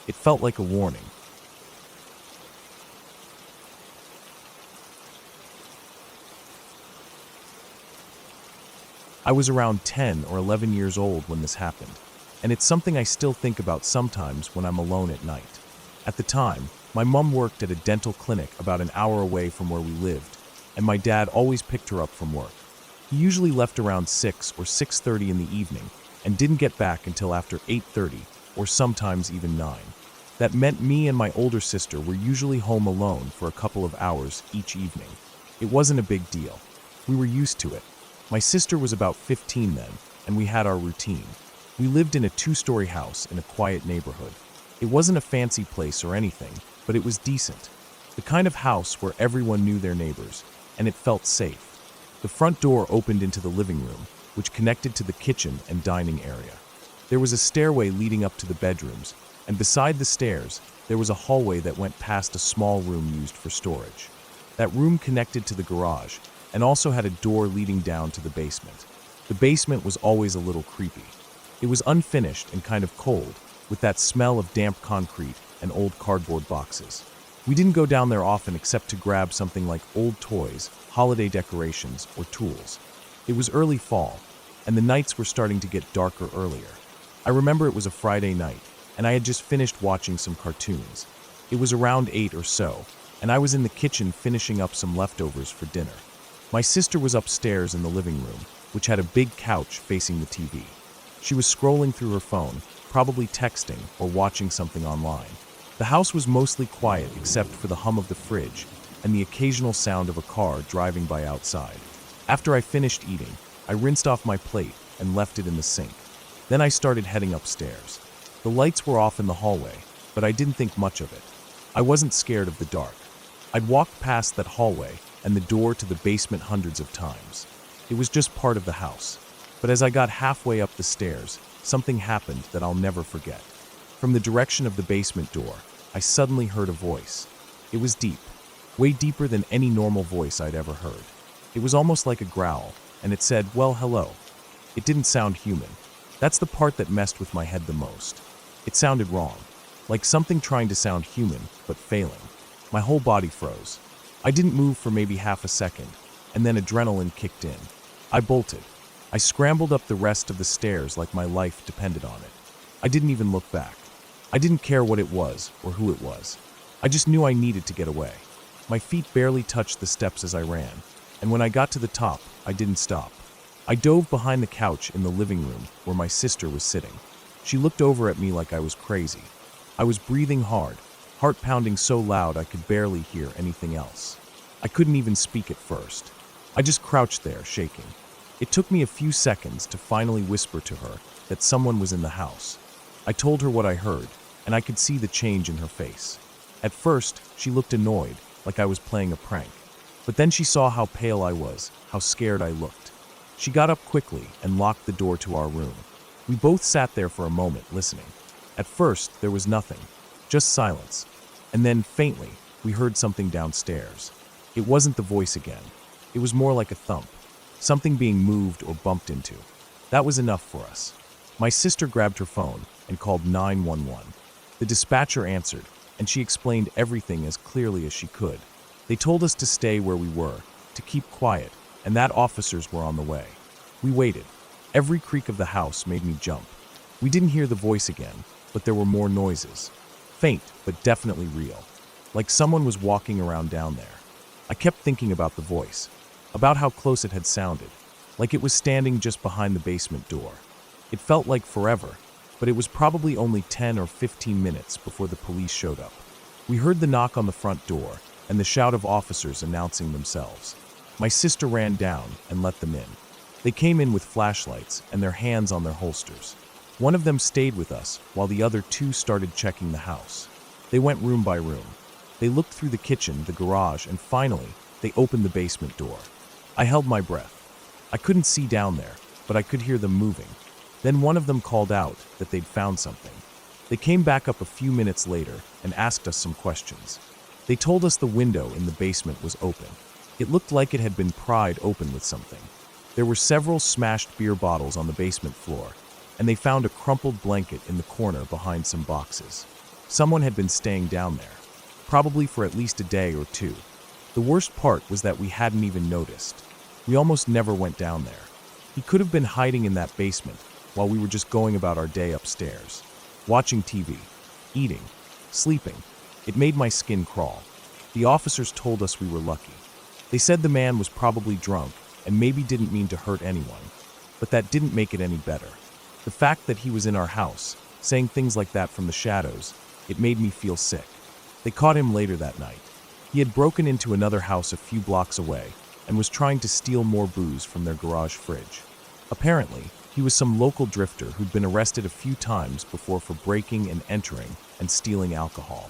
It felt like a warning. I was around 10 or 11 years old when this happened, and it's something I still think about sometimes when I'm alone at night. At the time, my mom worked at a dental clinic about an hour away from where we lived, and my dad always picked her up from work. He usually left around 6 or 6:30 in the evening and didn't get back until after 8:30 or sometimes even 9. That meant me and my older sister were usually home alone for a couple of hours each evening. It wasn't a big deal. We were used to it. My sister was about 15 then, and we had our routine. We lived in a 2-story house in a quiet neighborhood. It wasn't a fancy place or anything, but it was decent. The kind of house where everyone knew their neighbors, and it felt safe. The front door opened into the living room, which connected to the kitchen and dining area. There was a stairway leading up to the bedrooms, and beside the stairs, there was a hallway that went past a small room used for storage. That room connected to the garage, and also had a door leading down to the basement. The basement was always a little creepy. It was unfinished and kind of cold, with that smell of damp concrete and old cardboard boxes. We didn't go down there often except to grab something like old toys, holiday decorations, or tools. It was early fall, and the nights were starting to get darker earlier. I remember it was a Friday night, and I had just finished watching some cartoons. It was around 8 or so, and I was in the kitchen finishing up some leftovers for dinner. My sister was upstairs in the living room, which had a big couch facing the TV. She was scrolling through her phone, probably texting or watching something online. The house was mostly quiet except for the hum of the fridge and the occasional sound of a car driving by outside. After I finished eating, I rinsed off my plate and left it in the sink. Then I started heading upstairs. The lights were off in the hallway, but I didn't think much of it. I wasn't scared of the dark. I'd walked past that hallway and the door to the basement hundreds of times. It was just part of the house. But as I got halfway up the stairs, something happened that I'll never forget. From the direction of the basement door, I suddenly heard a voice. It was deep, way deeper than any normal voice I'd ever heard. It was almost like a growl, and it said, "Well, hello." It didn't sound human. That's the part that messed with my head the most. It sounded wrong, like something trying to sound human, but failing. My whole body froze. I didn't move for maybe half a second, and then adrenaline kicked in. I bolted. I scrambled up the rest of the stairs like my life depended on it. I didn't even look back. I didn't care what it was or who it was. I just knew I needed to get away. My feet barely touched the steps as I ran, and when I got to the top, I didn't stop. I dove behind the couch in the living room where my sister was sitting. She looked over at me like I was crazy. I was breathing hard, heart pounding so loud I could barely hear anything else. I couldn't even speak at first. I just crouched there, shaking. It took me a few seconds to finally whisper to her that someone was in the house. I told her what I heard, and I could see the change in her face. At first, she looked annoyed, like I was playing a prank. But then she saw how pale I was, how scared I looked. She got up quickly and locked the door to our room. We both sat there for a moment, listening. At first, there was nothing, just silence. And then, faintly, we heard something downstairs. It wasn't the voice again. It was more like a thump, something being moved or bumped into. That was enough for us. My sister grabbed her phone, and called 911. The dispatcher answered, and she explained everything as clearly as she could. They told us to stay where we were, to keep quiet, and that officers were on the way. We waited. Every creak of the house made me jump. We didn't hear the voice again, but there were more noises. Faint, but definitely real. Like someone was walking around down there. I kept thinking about the voice, about how close it had sounded, like it was standing just behind the basement door. It felt like forever, but it was probably only 10 or 15 minutes before the police showed up. We heard the knock on the front door and the shout of officers announcing themselves. My sister ran down and let them in. They came in with flashlights and their hands on their holsters. One of them stayed with us while the other two started checking the house. They went room by room. They looked through the kitchen, the garage, and finally, they opened the basement door. I held my breath. I couldn't see down there, but I could hear them moving. Then one of them called out that they'd found something. They came back up a few minutes later and asked us some questions. They told us the window in the basement was open. It looked like it had been pried open with something. There were several smashed beer bottles on the basement floor, and they found a crumpled blanket in the corner behind some boxes. Someone had been staying down there, probably for at least a day or two. The worst part was that we hadn't even noticed. We almost never went down there. He could have been hiding in that basement while we were just going about our day upstairs, watching TV, eating, sleeping. It made my skin crawl. The officers told us we were lucky. They said the man was probably drunk and maybe didn't mean to hurt anyone, but that didn't make it any better. The fact that he was in our house, saying things like that from the shadows, it made me feel sick. They caught him later that night. He had broken into another house a few blocks away and was trying to steal more booze from their garage fridge. Apparently, he was some local drifter who'd been arrested a few times before for breaking and entering and stealing alcohol.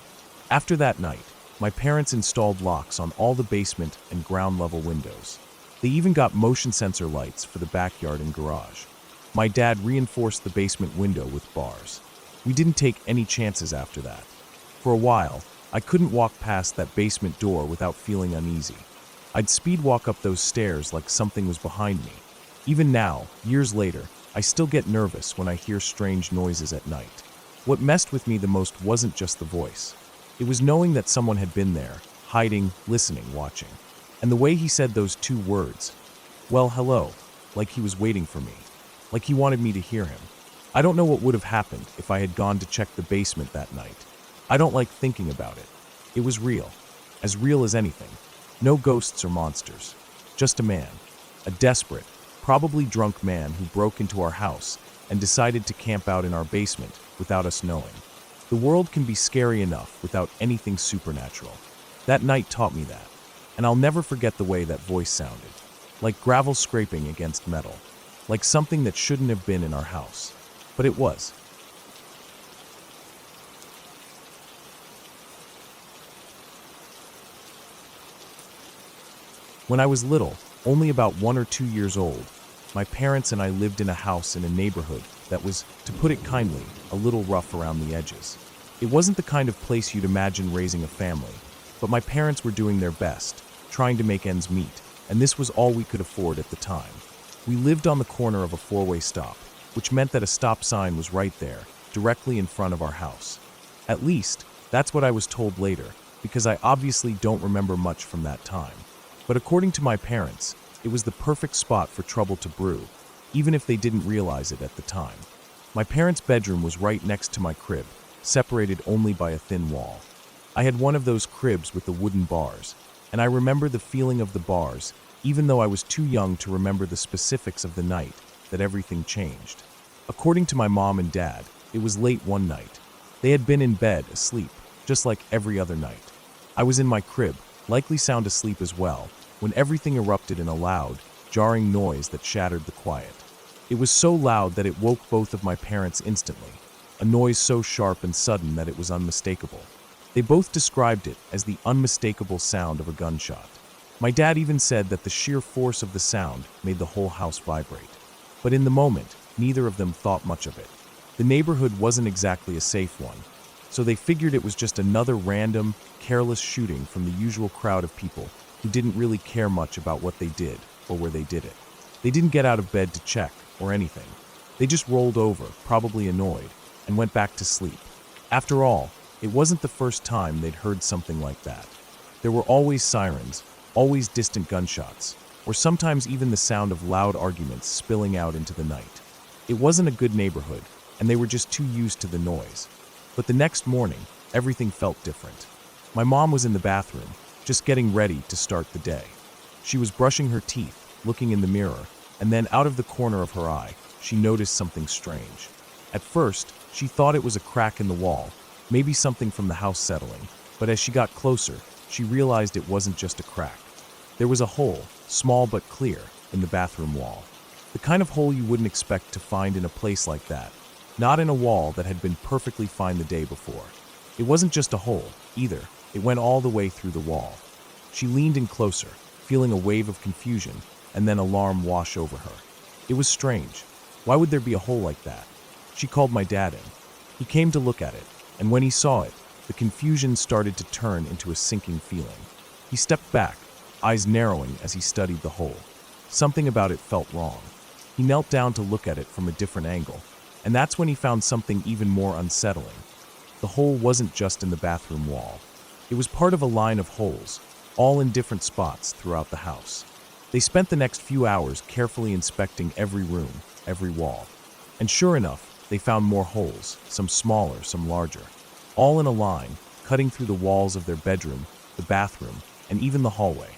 After that night, my parents installed locks on all the basement and ground level windows. They even got motion sensor lights for the backyard and garage. My dad reinforced the basement window with bars. We didn't take any chances after that. For a while, I couldn't walk past that basement door without feeling uneasy. I'd speed walk up those stairs like something was behind me. Even now, years later, I still get nervous when I hear strange noises at night. What messed with me the most wasn't just the voice. It was knowing that someone had been there, hiding, listening, watching. And the way he said those two words, well, hello, like he was waiting for me, like he wanted me to hear him. I don't know what would have happened if I had gone to check the basement that night. I don't like thinking about it. It was real as anything. No ghosts or monsters, just a man, a desperate, probably drunk man who broke into our house and decided to camp out in our basement without us knowing. The world can be scary enough without anything supernatural. That night taught me that, and I'll never forget the way that voice sounded, like gravel scraping against metal, like something that shouldn't have been in our house, but it was. When I was little, only about 1 or 2 years old, my parents and I lived in a house in a neighborhood that was, to put it kindly, a little rough around the edges. It wasn't the kind of place you'd imagine raising a family, but my parents were doing their best, trying to make ends meet, and this was all we could afford at the time. We lived on the corner of a four-way stop, which meant that a stop sign was right there, directly in front of our house. At least, that's what I was told later, because I obviously don't remember much from that time. But according to my parents, it was the perfect spot for trouble to brew, even if they didn't realize it at the time. My parents' bedroom was right next to my crib, separated only by a thin wall. I had one of those cribs with the wooden bars, and I remember the feeling of the bars, even though I was too young to remember the specifics of the night that everything changed. According to my mom and dad, it was late one night. They had been in bed, asleep, just like every other night. I was in my crib, likely sound asleep as well, when everything erupted in a loud, jarring noise that shattered the quiet. It was so loud that it woke both of my parents instantly, a noise so sharp and sudden that it was unmistakable. They both described it as the unmistakable sound of a gunshot. My dad even said that the sheer force of the sound made the whole house vibrate. But in the moment, neither of them thought much of it. The neighborhood wasn't exactly a safe one, so they figured it was just another random, careless shooting from the usual crowd of people who didn't really care much about what they did or where they did it. They didn't get out of bed to check or anything. They just rolled over, probably annoyed, and went back to sleep. After all, it wasn't the first time they'd heard something like that. There were always sirens, always distant gunshots, or sometimes even the sound of loud arguments spilling out into the night. It wasn't a good neighborhood, and they were just too used to the noise. But the next morning, everything felt different. My mom was in the bathroom, just getting ready to start the day. She was brushing her teeth, looking in the mirror, and then out of the corner of her eye, she noticed something strange. At first, she thought it was a crack in the wall, maybe something from the house settling, but as she got closer, she realized it wasn't just a crack. There was a hole, small but clear, in the bathroom wall. The kind of hole you wouldn't expect to find in a place like that, not in a wall that had been perfectly fine the day before. It wasn't just a hole, either. It went all the way through the wall. She leaned in closer, feeling a wave of confusion, and then alarm wash over her. It was strange. Why would there be a hole like that? She called my dad in. He came to look at it, and when he saw it, the confusion started to turn into a sinking feeling. He stepped back, eyes narrowing as he studied the hole. Something about it felt wrong. He knelt down to look at it from a different angle, and that's when he found something even more unsettling. The hole wasn't just in the bathroom wall. It was part of a line of holes, all in different spots throughout the house. They spent the next few hours carefully inspecting every room, every wall. And sure enough, they found more holes, some smaller, some larger, all in a line, cutting through the walls of their bedroom, the bathroom, and even the hallway.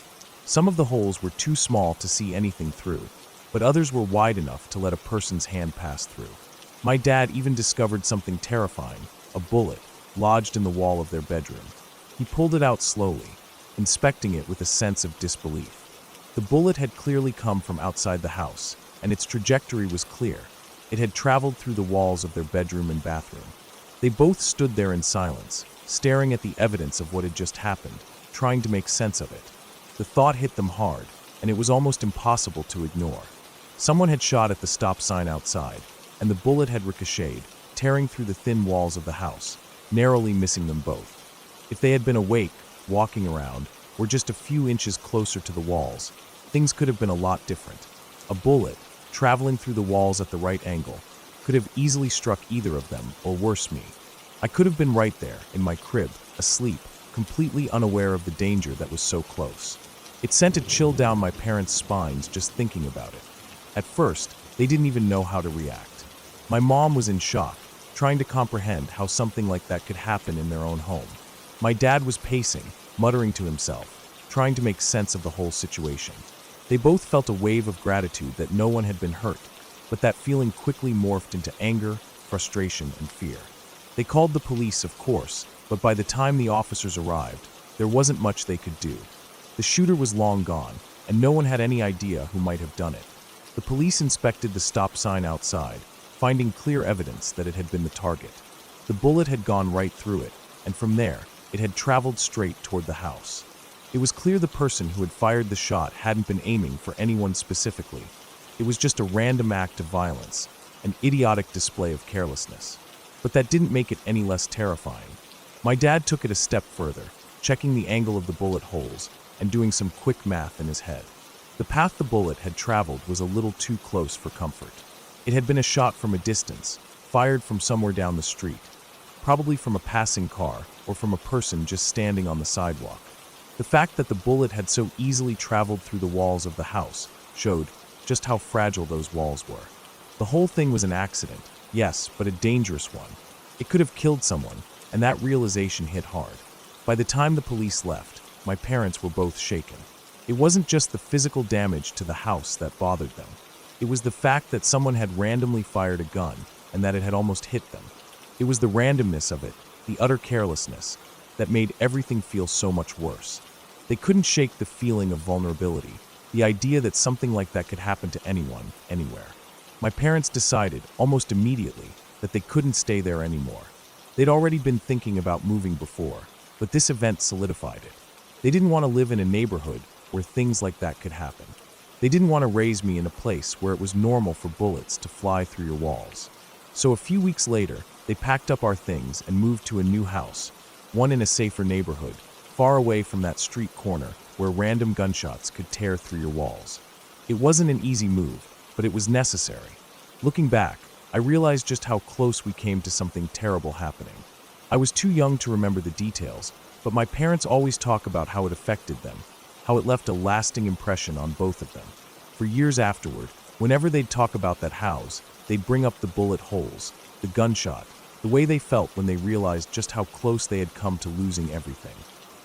Some of the holes were too small to see anything through, but others were wide enough to let a person's hand pass through. My dad even discovered something terrifying, a bullet, lodged in the wall of their bedroom. He pulled it out slowly, inspecting it with a sense of disbelief. The bullet had clearly come from outside the house, and its trajectory was clear. It had traveled through the walls of their bedroom and bathroom. They both stood there in silence, staring at the evidence of what had just happened, trying to make sense of it. The thought hit them hard, and it was almost impossible to ignore. Someone had shot at the stop sign outside, and the bullet had ricocheted, tearing through the thin walls of the house, narrowly missing them both. If they had been awake, walking around, or just a few inches closer to the walls, things could have been a lot different. A bullet, traveling through the walls at the right angle, could have easily struck either of them, or worse me. I could have been right there, in my crib, asleep, completely unaware of the danger that was so close. It sent a chill down my parents' spines just thinking about it. At first, they didn't even know how to react. My mom was in shock, trying to comprehend how something like that could happen in their own home. My dad was pacing, muttering to himself, trying to make sense of the whole situation. They both felt a wave of gratitude that no one had been hurt, but that feeling quickly morphed into anger, frustration, and fear. They called the police, of course, but by the time the officers arrived, there wasn't much they could do. The shooter was long gone, and no one had any idea who might have done it. The police inspected the stop sign outside, finding clear evidence that it had been the target. The bullet had gone right through it, and from there, it had traveled straight toward the house. It was clear the person who had fired the shot hadn't been aiming for anyone specifically. It was just a random act of violence, an idiotic display of carelessness. But that didn't make it any less terrifying. My dad took it a step further, checking the angle of the bullet holes and doing some quick math in his head. The path the bullet had traveled was a little too close for comfort. It had been a shot from a distance, fired from somewhere down the street, probably from a passing car or from a person just standing on the sidewalk. The fact that the bullet had so easily traveled through the walls of the house showed just how fragile those walls were. The whole thing was an accident, yes, but a dangerous one. It could have killed someone, and that realization hit hard. By the time the police left, my parents were both shaken. It wasn't just the physical damage to the house that bothered them. It was the fact that someone had randomly fired a gun and that it had almost hit them. It was the randomness of it, the utter carelessness, that made everything feel so much worse. They couldn't shake the feeling of vulnerability, the idea that something like that could happen to anyone, anywhere. My parents decided, almost immediately, that they couldn't stay there anymore. They'd already been thinking about moving before, but this event solidified it. They didn't want to live in a neighborhood where things like that could happen. They didn't want to raise me in a place where it was normal for bullets to fly through your walls. So a few weeks later, they packed up our things and moved to a new house, one in a safer neighborhood, far away from that street corner where random gunshots could tear through your walls. It wasn't an easy move, but it was necessary. Looking back, I realized just how close we came to something terrible happening. I was too young to remember the details, but my parents always talk about how it affected them, how it left a lasting impression on both of them. For years afterward, whenever they'd talk about that house, they'd bring up the bullet holes, the gunshot, the way they felt when they realized just how close they had come to losing everything.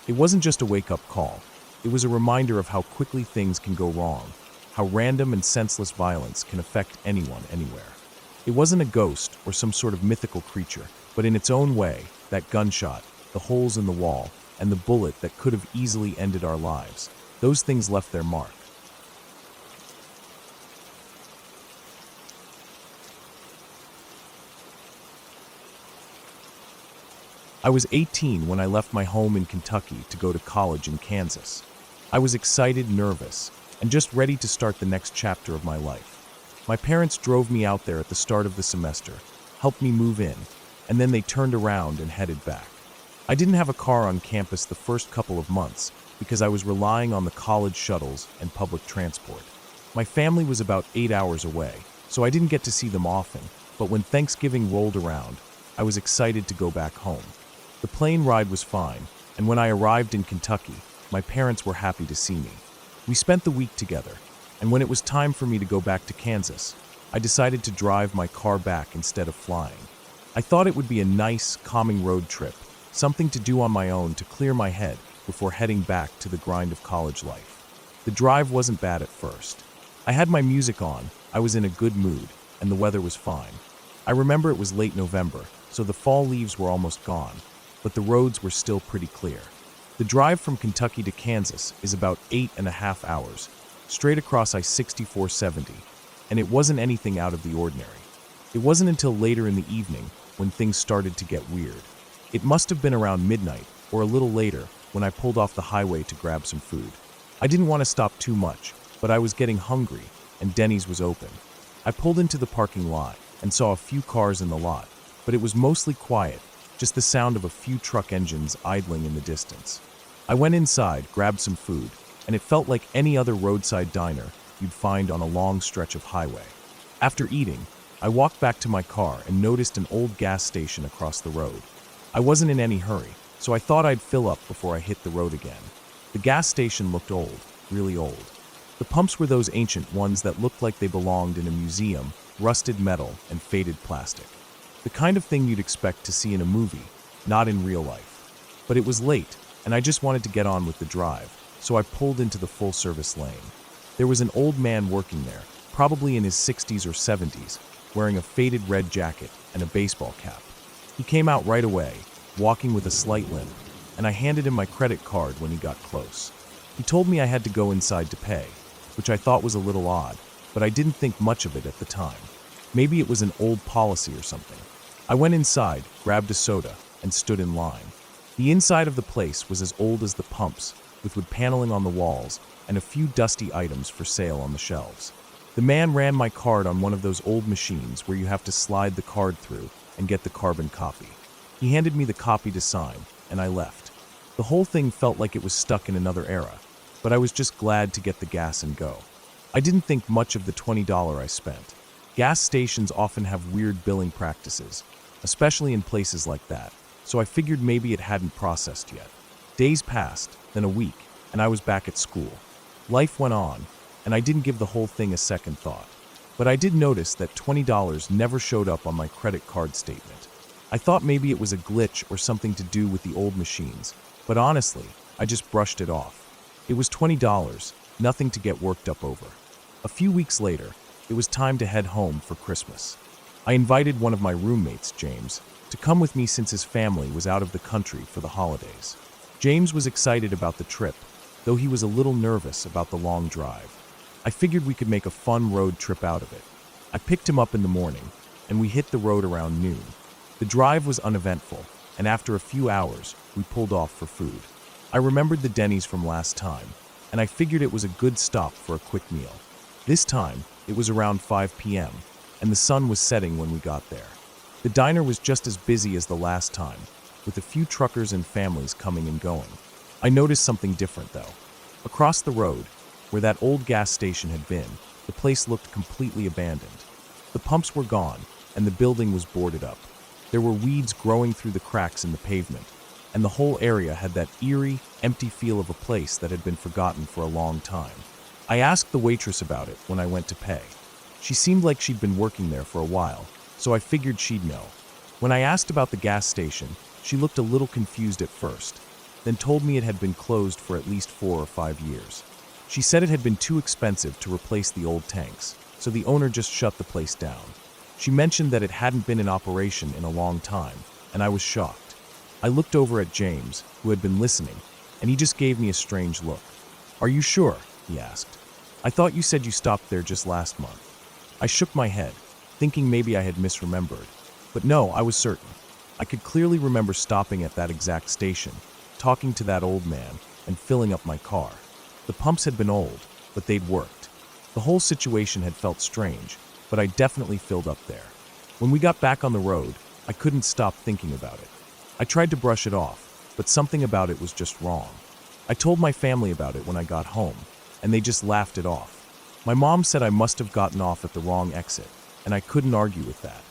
It wasn't just a wake-up call. It was a reminder of how quickly things can go wrong, how random and senseless violence can affect anyone, anywhere. It wasn't a ghost or some sort of mythical creature, but in its own way, that gunshot, the holes in the wall, and the bullet that could have easily ended our lives, those things left their mark. I was 18 when I left my home in Kentucky to go to college in Kansas. I was excited, nervous, and just ready to start the next chapter of my life. My parents drove me out there at the start of the semester, helped me move in, and then they turned around and headed back. I didn't have a car on campus the first couple of months because I was relying on the college shuttles and public transport. My family was about 8 hours away, so I didn't get to see them often, but when Thanksgiving rolled around, I was excited to go back home. The plane ride was fine, and when I arrived in Kentucky, my parents were happy to see me. We spent the week together, and when it was time for me to go back to Kansas, I decided to drive my car back instead of flying. I thought it would be a nice, calming road trip, something to do on my own to clear my head before heading back to the grind of college life. The drive wasn't bad at first. I had my music on, I was in a good mood, and the weather was fine. I remember it was late November, so the fall leaves were almost gone, but the roads were still pretty clear. The drive from Kentucky to Kansas is about 8.5 hours, straight across I-6470, and it wasn't anything out of the ordinary. It wasn't until later in the evening when things started to get weird. It must have been around midnight, or a little later, when I pulled off the highway to grab some food. I didn't want to stop too much, but I was getting hungry, and Denny's was open. I pulled into the parking lot and saw a few cars in the lot, but it was mostly quiet, just the sound of a few truck engines idling in the distance. I went inside, grabbed some food, and it felt like any other roadside diner you'd find on a long stretch of highway. After eating, I walked back to my car and noticed an old gas station across the road. I wasn't in any hurry, so I thought I'd fill up before I hit the road again. The gas station looked old, really old. The pumps were those ancient ones that looked like they belonged in a museum, rusted metal and faded plastic. The kind of thing you'd expect to see in a movie, not in real life. But it was late, and I just wanted to get on with the drive, so I pulled into the full-service lane. There was an old man working there, probably in his 60s or 70s, wearing a faded red jacket and a baseball cap. He came out right away, walking with a slight limp, and I handed him my credit card when he got close. He told me I had to go inside to pay, which I thought was a little odd, but I didn't think much of it at the time. Maybe it was an old policy or something. I went inside, grabbed a soda, and stood in line. The inside of the place was as old as the pumps, with wood paneling on the walls and a few dusty items for sale on the shelves. The man ran my card on one of those old machines where you have to slide the card through and get the carbon copy. He handed me the copy to sign, and I left. The whole thing felt like it was stuck in another era, but I was just glad to get the gas and go. I didn't think much of the $20 I spent. Gas stations often have weird billing practices, especially in places like that, so I figured maybe it hadn't processed yet. Days passed, then a week, and I was back at school. Life went on, and I didn't give the whole thing a second thought. But I did notice that $20 never showed up on my credit card statement. I thought maybe it was a glitch or something to do with the old machines, but honestly, I just brushed it off. It was $20, nothing to get worked up over. A few weeks later, it was time to head home for Christmas. I invited one of my roommates, James, to come with me since his family was out of the country for the holidays. James was excited about the trip, though he was a little nervous about the long drive. I figured we could make a fun road trip out of it. I picked him up in the morning, and we hit the road around noon. The drive was uneventful, and after a few hours, we pulled off for food. I remembered the Denny's from last time, and I figured it was a good stop for a quick meal. This time, it was around 5 p.m., and the sun was setting when we got there. The diner was just as busy as the last time, with a few truckers and families coming and going. I noticed something different, though. Across the road, where that old gas station had been, the place looked completely abandoned. The pumps were gone, and the building was boarded up. There were weeds growing through the cracks in the pavement, and the whole area had that eerie, empty feel of a place that had been forgotten for a long time. I asked the waitress about it when I went to pay. She seemed like she'd been working there for a while, so I figured she'd know. When I asked about the gas station, she looked a little confused at first, then told me it had been closed for at least 4 or 5 years. She said it had been too expensive to replace the old tanks, so the owner just shut the place down. She mentioned that it hadn't been in operation in a long time, and I was shocked. I looked over at James, who had been listening, and he just gave me a strange look. "Are you sure?" he asked. "I thought you said you stopped there just last month." I shook my head, thinking maybe I had misremembered. But no, I was certain. I could clearly remember stopping at that exact station, talking to that old man, and filling up my car. The pumps had been old, but they'd worked. The whole situation had felt strange, but I definitely filled up there. When we got back on the road, I couldn't stop thinking about it. I tried to brush it off, but something about it was just wrong. I told my family about it when I got home, and they just laughed it off. My mom said I must have gotten off at the wrong exit, and I couldn't argue with that.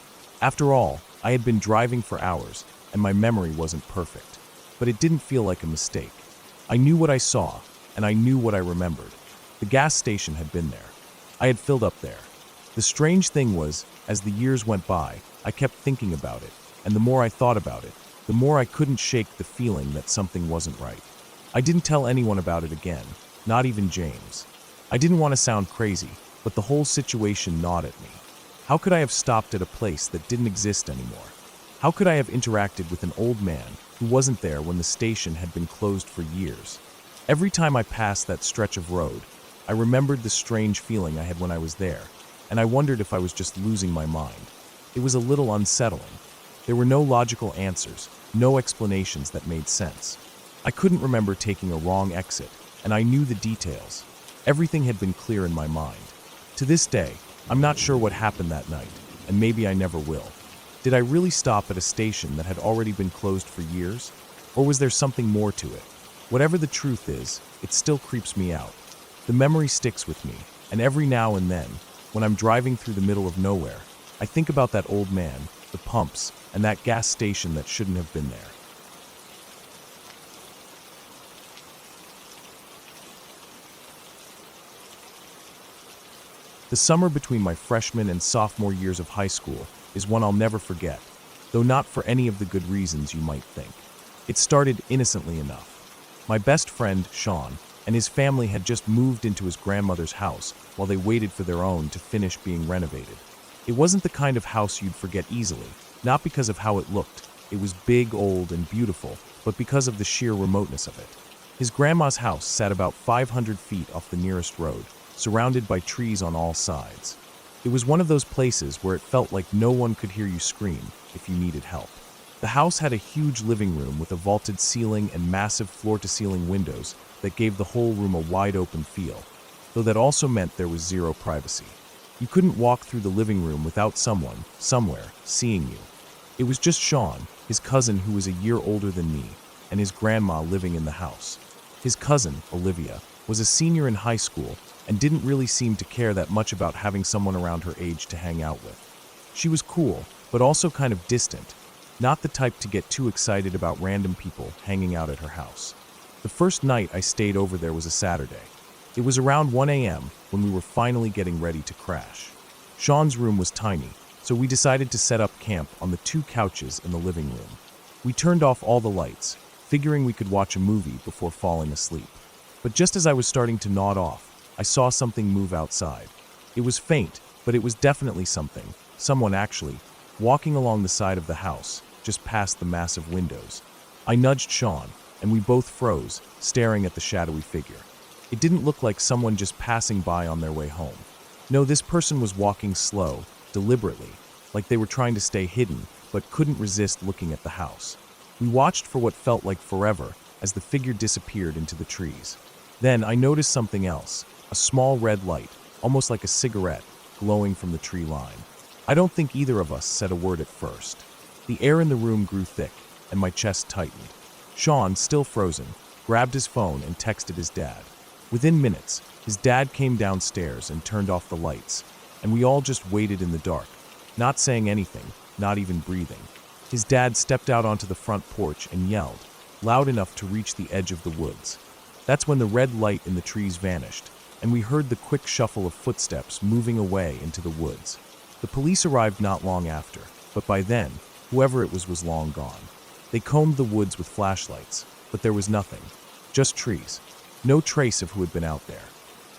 After all, I had been driving for hours, and my memory wasn't perfect. But it didn't feel like a mistake. I knew what I saw, and I knew what I remembered. The gas station had been there. I had filled up there. The strange thing was, as the years went by, I kept thinking about it, and the more I thought about it, the more I couldn't shake the feeling that something wasn't right. I didn't tell anyone about it again, not even James. I didn't want to sound crazy, but the whole situation gnawed at me. How could I have stopped at a place that didn't exist anymore? How could I have interacted with an old man who wasn't there when the station had been closed for years? Every time I passed that stretch of road, I remembered the strange feeling I had when I was there, and I wondered if I was just losing my mind. It was a little unsettling. There were no logical answers, no explanations that made sense. I couldn't remember taking a wrong exit, and I knew the details. Everything had been clear in my mind. To this day, I'm not sure what happened that night, and maybe I never will. Did I really stop at a station that had already been closed for years? Or was there something more to it? Whatever the truth is, it still creeps me out. The memory sticks with me, and every now and then, when I'm driving through the middle of nowhere, I think about that old man, the pumps, and that gas station that shouldn't have been there. The summer between my freshman and sophomore years of high school is one I'll never forget, though not for any of the good reasons you might think. It started innocently enough. My best friend, Sean, and his family had just moved into his grandmother's house while they waited for their own to finish being renovated. It wasn't the kind of house you'd forget easily, not because of how it looked. It was big, old, and beautiful, but because of the sheer remoteness of it. His grandma's house sat about 500 feet off the nearest road, surrounded by trees on all sides. It was one of those places where it felt like no one could hear you scream if you needed help. The house had a huge living room with a vaulted ceiling and massive floor-to-ceiling windows that gave the whole room a wide-open feel, though that also meant there was zero privacy. You couldn't walk through the living room without someone, somewhere, seeing you. It was just Sean, his cousin who was a year older than me, and his grandma living in the house. His cousin, Olivia, was a senior in high school and didn't really seem to care that much about having someone around her age to hang out with. She was cool, but also kind of distant, not the type to get too excited about random people hanging out at her house. The first night I stayed over there was a Saturday. It was around 1 a.m. when we were finally getting ready to crash. Sean's room was tiny, so we decided to set up camp on the 2 couches in the living room. We turned off all the lights, figuring we could watch a movie before falling asleep. But just as I was starting to nod off, I saw something move outside. It was faint, but it was definitely something, someone actually, walking along the side of the house, just past the massive windows. I nudged Sean, and we both froze, staring at the shadowy figure. It didn't look like someone just passing by on their way home. No, this person was walking slow, deliberately, like they were trying to stay hidden, but couldn't resist looking at the house. We watched for what felt like forever as the figure disappeared into the trees. Then I noticed something else, a small red light, almost like a cigarette, glowing from the tree line. I don't think either of us said a word at first. The air in the room grew thick, and my chest tightened. Sean, still frozen, grabbed his phone and texted his dad. Within minutes, his dad came downstairs and turned off the lights, and we all just waited in the dark, not saying anything, not even breathing. His dad stepped out onto the front porch and yelled, loud enough to reach the edge of the woods. That's when the red light in the trees vanished, and we heard the quick shuffle of footsteps moving away into the woods. The police arrived not long after, but by then, whoever it was long gone. They combed the woods with flashlights, but there was nothing. Just trees. No trace of who had been out there.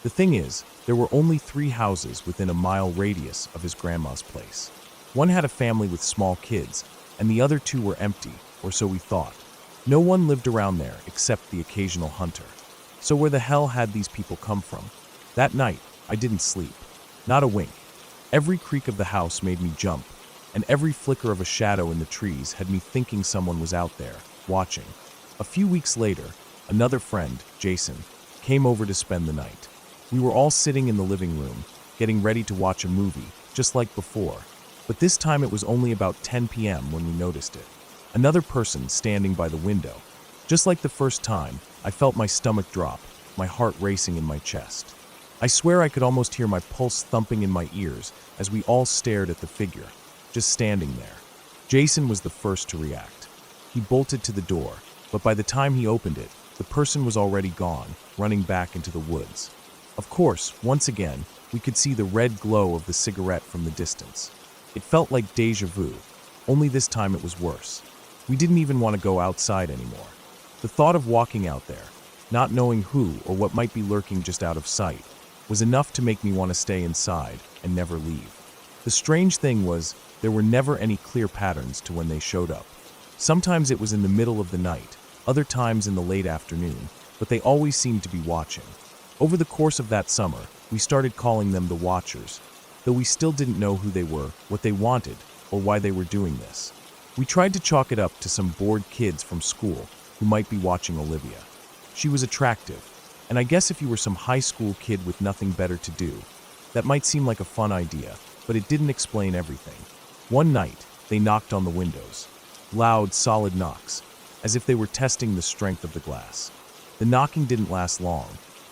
The thing is, there were only 3 houses within a mile radius of his grandma's place. One had a family with small kids, and the other 2 were empty, or so we thought. No one lived around there except the occasional hunter. So where the hell had these people come from? That night, I didn't sleep. Not a wink. Every creak of the house made me jump, and every flicker of a shadow in the trees had me thinking someone was out there, watching. A few weeks later, another friend, Jason, came over to spend the night. We were all sitting in the living room, getting ready to watch a movie, just like before. But this time it was only about 10 p.m. when we noticed it. Another person standing by the window. Just like the first time, I felt my stomach drop, my heart racing in my chest. I swear I could almost hear my pulse thumping in my ears as we all stared at the figure, just standing there. Jason was the first to react. He bolted to the door, but by the time he opened it, the person was already gone, running back into the woods. Of course, once again, we could see the red glow of the cigarette from the distance. It felt like déjà vu, only this time it was worse. We didn't even want to go outside anymore. The thought of walking out there, not knowing who or what might be lurking just out of sight, was enough to make me want to stay inside and never leave. The strange thing was, there were never any clear patterns to when they showed up. Sometimes it was in the middle of the night, other times in the late afternoon, but they always seemed to be watching. Over the course of that summer, we started calling them the Watchers, though we still didn't know who they were, what they wanted, or why they were doing this. We tried to chalk it up to some bored kids from school who might be watching Olivia. She was attractive, and I guess if you were some high school kid with nothing better to do, that might seem like a fun idea, but it didn't explain everything. One night, they knocked on the windows. Loud, solid knocks, as if they were testing the strength of the glass. The knocking didn't last long,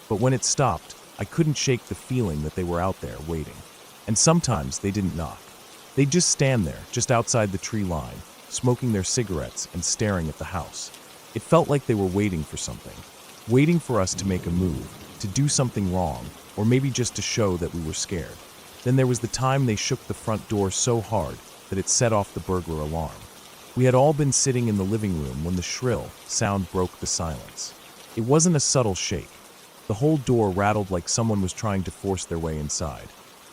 but when it stopped, I couldn't shake the feeling that they were out there waiting. And sometimes they didn't knock. They'd just stand there, just outside the tree line, smoking their cigarettes and staring at the house. It felt like they were waiting for something. Waiting for us to make a move, to do something wrong, or maybe just to show that we were scared. Then there was the time they shook the front door so hard that it set off the burglar alarm. We had all been sitting in the living room when the shrill sound broke the silence. It wasn't a subtle shake. The whole door rattled like someone was trying to force their way inside.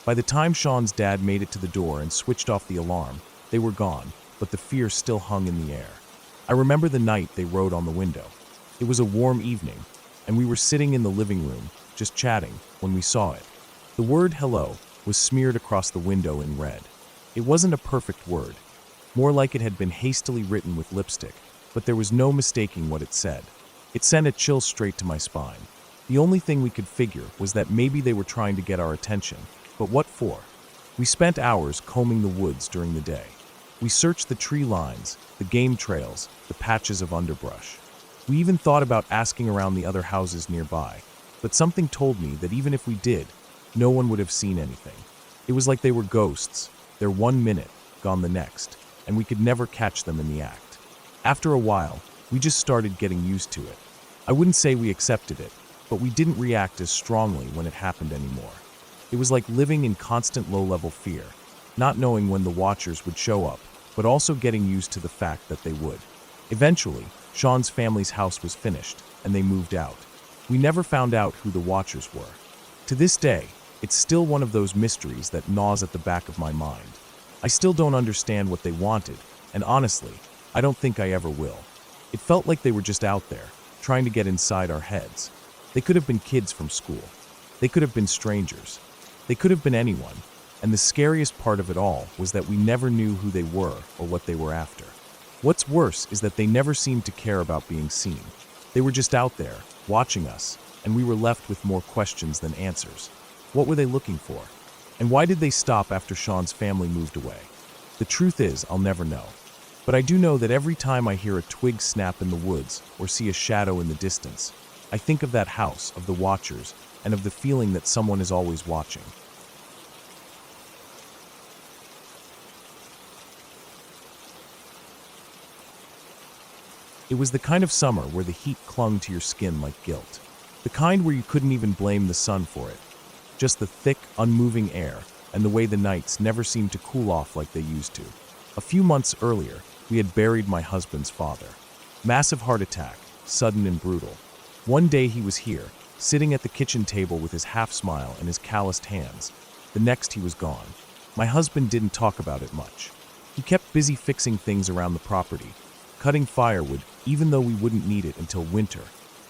By the time Sean's dad made it to the door and switched off the alarm, they were gone, but the fear still hung in the air. I remember the night they wrote on the window. It was a warm evening, and we were sitting in the living room, just chatting, when we saw it. The word hello was smeared across the window in red. It wasn't a perfect word, more like it had been hastily written with lipstick, but there was no mistaking what it said. It sent a chill straight to my spine. The only thing we could figure was that maybe they were trying to get our attention, but what for? We spent hours combing the woods during the day. We searched the tree lines, the game trails, the patches of underbrush. We even thought about asking around the other houses nearby, but something told me that even if we did, no one would have seen anything. It was like they were ghosts, they're 1 minute, gone the next, and we could never catch them in the act. After a while, we just started getting used to it. I wouldn't say we accepted it, but we didn't react as strongly when it happened anymore. It was like living in constant low-level fear, not knowing when the Watchers would show up, but also getting used to the fact that they would. Eventually, Sean's family's house was finished, and they moved out. We never found out who the Watchers were. To this day, it's still one of those mysteries that gnaws at the back of my mind. I still don't understand what they wanted, and honestly, I don't think I ever will. It felt like they were just out there, trying to get inside our heads. They could have been kids from school. They could have been strangers. They could have been anyone, and the scariest part of it all was that we never knew who they were or what they were after. What's worse is that they never seemed to care about being seen. They were just out there, watching us, and we were left with more questions than answers. What were they looking for? And why did they stop after Sean's family moved away? The truth is, I'll never know. But I do know that every time I hear a twig snap in the woods or see a shadow in the distance, I think of that house, of the Watchers, and of the feeling that someone is always watching. It was the kind of summer where the heat clung to your skin like guilt. The kind where you couldn't even blame the sun for it. Just the thick, unmoving air and the way the nights never seemed to cool off like they used to. A few months earlier, we had buried my husband's father. Massive heart attack, sudden and brutal. One day he was here, sitting at the kitchen table with his half smile and his calloused hands. The next he was gone. My husband didn't talk about it much. He kept busy fixing things around the property, cutting firewood even though we wouldn't need it until winter,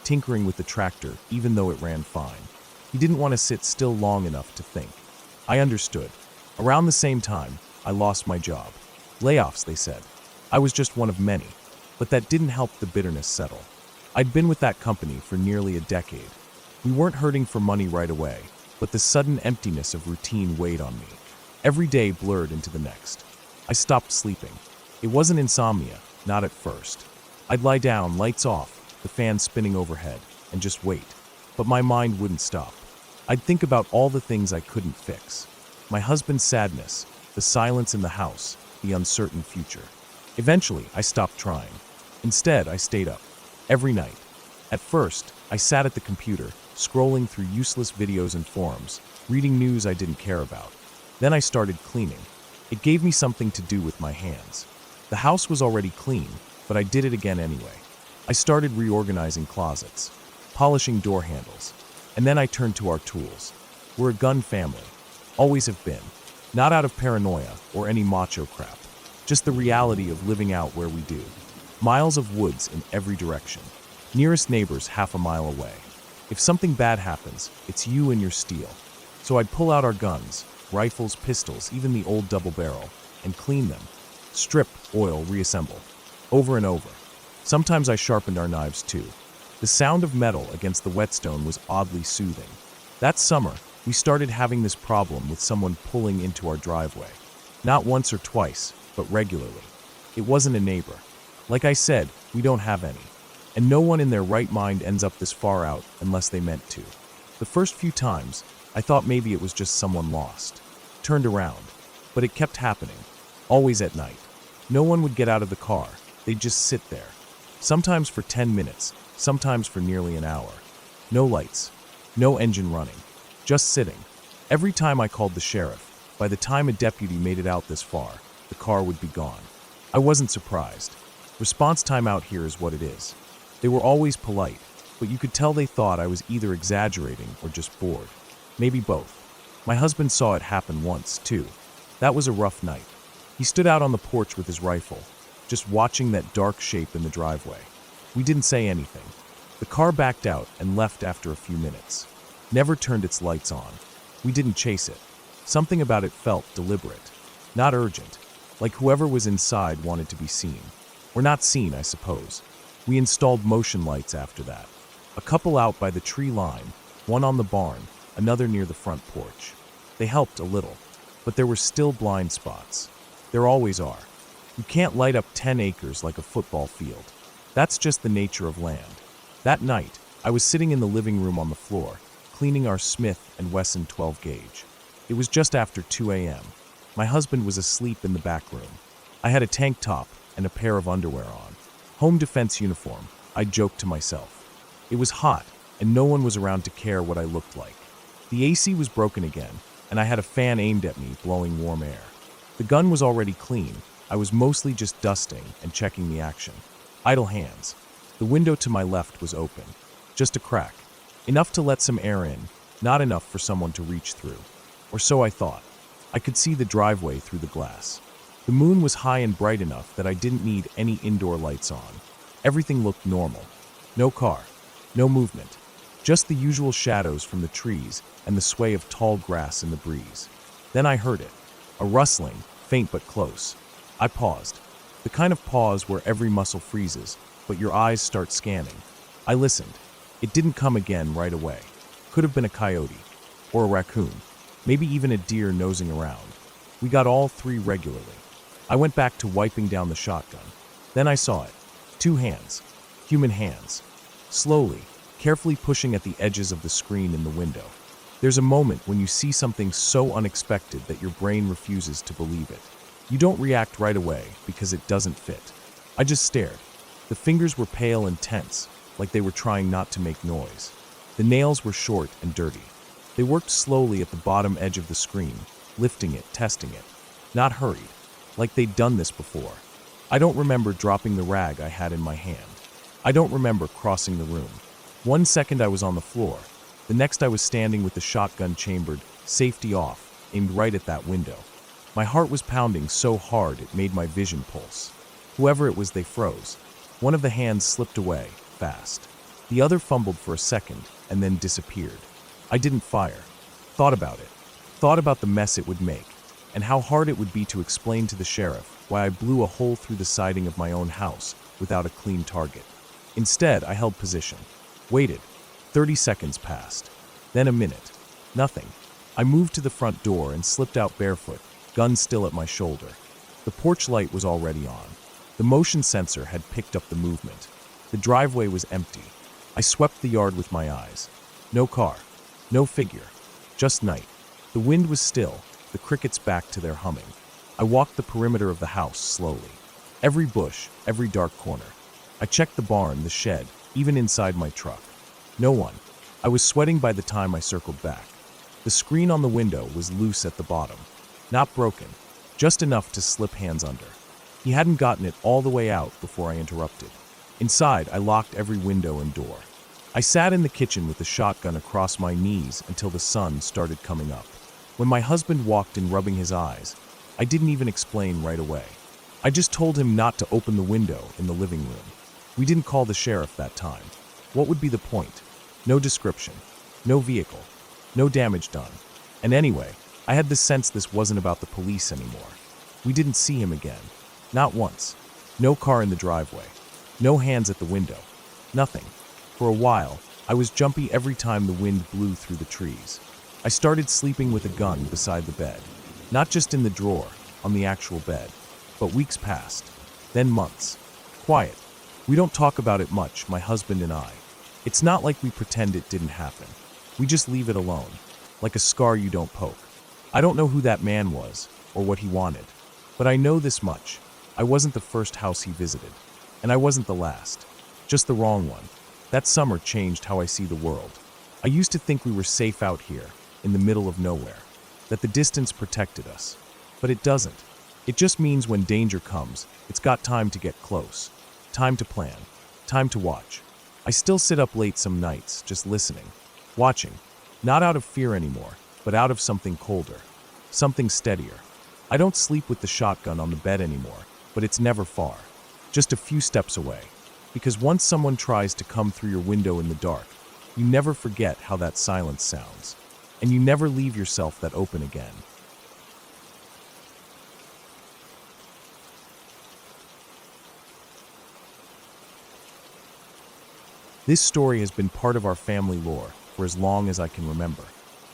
tinkering with the tractor even though it ran fine. He didn't want to sit still long enough to think. I understood. Around the same time, I lost my job. Layoffs, they said. I was just one of many, but that didn't help the bitterness settle. I'd been with that company for nearly a decade. We weren't hurting for money right away, but the sudden emptiness of routine weighed on me. Every day blurred into the next. I stopped sleeping. It wasn't insomnia, not at first. I'd lie down, lights off, the fan spinning overhead, and just wait. But my mind wouldn't stop. I'd think about all the things I couldn't fix. My husband's sadness, the silence in the house, the uncertain future. Eventually, I stopped trying. Instead, I stayed up. Every night. At first, I sat at the computer, scrolling through useless videos and forums, reading news I didn't care about. Then I started cleaning. It gave me something to do with my hands. The house was already clean, but I did it again anyway. I started reorganizing closets, polishing door handles, and then I turned to our tools. We're a gun family. Always have been. Not out of paranoia or any macho crap. Just the reality of living out where we do. Miles of woods in every direction. Nearest neighbors half a mile away. If something bad happens, it's you and your steel. So I'd pull out our guns, rifles, pistols, even the old double barrel, and clean them. Strip, oil, reassemble. Over and over. Sometimes I sharpened our knives too. The sound of metal against the whetstone was oddly soothing. That summer, we started having this problem with someone pulling into our driveway. Not once or twice, but regularly. It wasn't a neighbor. Like I said, we don't have any. And no one in their right mind ends up this far out unless they meant to. The first few times, I thought maybe it was just someone lost. Turned around. But it kept happening. Always at night. No one would get out of the car. They'd just sit there. Sometimes for 10 minutes, sometimes for nearly an hour. No lights. No engine running. Just sitting. Every time I called the sheriff, by the time a deputy made it out this far, the car would be gone. I wasn't surprised. Response time out here is what it is. They were always polite, but you could tell they thought I was either exaggerating or just bored. Maybe both. My husband saw it happen once, too. That was a rough night. He stood out on the porch with his rifle, just watching that dark shape in the driveway. We didn't say anything. The car backed out and left after a few minutes. Never turned its lights on. We didn't chase it. Something about it felt deliberate. Not urgent. Like whoever was inside wanted to be seen. Or not seen, I suppose. We installed motion lights after that. A couple out by the tree line, one on the barn, another near the front porch. They helped a little, but there were still blind spots. There always are. You can't light up 10 acres like a football field. That's just the nature of land. That night, I was sitting in the living room on the floor, cleaning our Smith & Wesson 12 gauge. It was just after 2 a.m. My husband was asleep in the back room. I had a tank top and a pair of underwear on. Home defense uniform, I joked to myself. It was hot, and no one was around to care what I looked like. The AC was broken again, and I had a fan aimed at me, blowing warm air. The gun was already clean. I was mostly just dusting and checking the action. Idle hands. The window to my left was open. Just a crack. Enough to let some air in, not enough for someone to reach through. Or so I thought. I could see the driveway through the glass. The moon was high and bright enough that I didn't need any indoor lights on. Everything looked normal. No car. No movement. Just the usual shadows from the trees and the sway of tall grass in the breeze. Then I heard it. A rustling, faint but close. I paused. The kind of pause where every muscle freezes, but your eyes start scanning. I listened. It didn't come again right away. Could have been a coyote. Or a raccoon. Maybe even a deer nosing around. We got all three regularly. I went back to wiping down the shotgun. Then I saw it. 2 hands. Human hands. Slowly, carefully pushing at the edges of the screen in the window. There's a moment when you see something so unexpected that your brain refuses to believe it. You don't react right away because it doesn't fit. I just stared. The fingers were pale and tense, like they were trying not to make noise. The nails were short and dirty. They worked slowly at the bottom edge of the screen, lifting it, testing it. Not hurried, like they'd done this before. I don't remember dropping the rag I had in my hand. I don't remember crossing the room. 1 second I was on the floor. The next I was standing with the shotgun chambered, safety off, aimed right at that window. My heart was pounding so hard it made my vision pulse. Whoever it was, they froze. One of the hands slipped away, fast. The other fumbled for a second, and then disappeared. I didn't fire. Thought about it. Thought about the mess it would make, and how hard it would be to explain to the sheriff why I blew a hole through the siding of my own house without a clean target. Instead, I held position. Waited. 30 seconds passed. Then a minute. Nothing. I moved to the front door and slipped out barefoot, gun still at my shoulder. The porch light was already on. The motion sensor had picked up the movement. The driveway was empty. I swept the yard with my eyes. No car. No figure. Just night. The wind was still, the crickets back to their humming. I walked the perimeter of the house slowly. Every bush, every dark corner. I checked the barn, the shed, even inside my truck. No one. I was sweating by the time I circled back. The screen on the window was loose at the bottom. Not broken, just enough to slip hands under. He hadn't gotten it all the way out before I interrupted. Inside, I locked every window and door. I sat in the kitchen with the shotgun across my knees until the sun started coming up. When my husband walked in rubbing his eyes, I didn't even explain right away. I just told him not to open the window in the living room. We didn't call the sheriff that time. What would be the point? No description, no vehicle, no damage done. And anyway, I had the sense this wasn't about the police anymore. We didn't see him again. Not once. No car in the driveway. No hands at the window. Nothing. For a while, I was jumpy every time the wind blew through the trees. I started sleeping with a gun beside the bed. Not just in the drawer, on the actual bed. But weeks passed. Then months. Quiet. We don't talk about it much, my husband and I. It's not like we pretend it didn't happen. We just leave it alone. Like a scar you don't poke. I don't know who that man was, or what he wanted. But I know this much. I wasn't the first house he visited. And I wasn't the last. Just the wrong one. That summer changed how I see the world. I used to think we were safe out here, in the middle of nowhere. That the distance protected us. But it doesn't. It just means when danger comes, it's got time to get close. Time to plan. Time to watch. I still sit up late some nights, just listening. Watching. Not out of fear anymore, but out of something colder. Something steadier. I don't sleep with the shotgun on the bed anymore, but it's never far. Just a few steps away. Because once someone tries to come through your window in the dark, you never forget how that silence sounds. And you never leave yourself that open again. This story has been part of our family lore for as long as I can remember.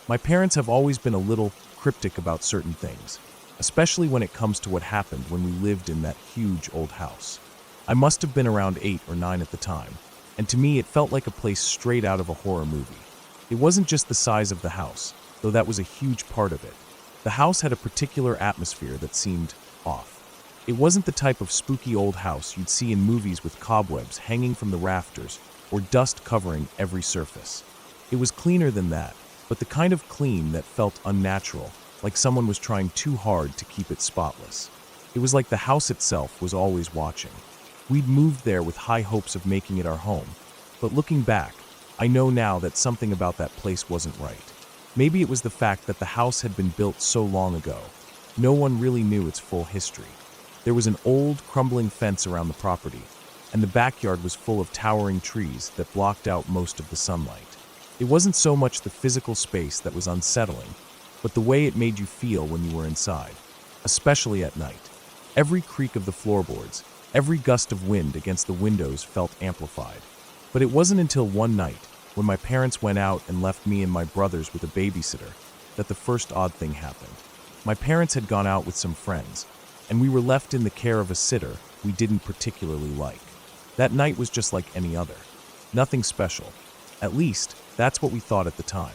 My parents have always been a little cryptic about certain things, especially when it comes to what happened when we lived in that huge old house. I must have been around 8 or 9 at the time, and to me it felt like a place straight out of a horror movie. It wasn't just the size of the house, though that was a huge part of it. The house had a particular atmosphere that seemed off. It wasn't the type of spooky old house you'd see in movies with cobwebs hanging from the rafters or dust covering every surface. It was cleaner than that, but the kind of clean that felt unnatural, like someone was trying too hard to keep it spotless. It was like the house itself was always watching. We'd moved there with high hopes of making it our home, but looking back, I know now that something about that place wasn't right. Maybe it was the fact that the house had been built so long ago. No one really knew its full history. There was an old, crumbling fence around the property, and the backyard was full of towering trees that blocked out most of the sunlight. It wasn't so much the physical space that was unsettling, but the way it made you feel when you were inside, especially at night. Every creak of the floorboards, every gust of wind against the windows felt amplified. But it wasn't until one night, when my parents went out and left me and my brothers with a babysitter, that the first odd thing happened. My parents had gone out with some friends, and we were left in the care of a sitter we didn't particularly like. That night was just like any other. Nothing special. At least, that's what we thought at the time.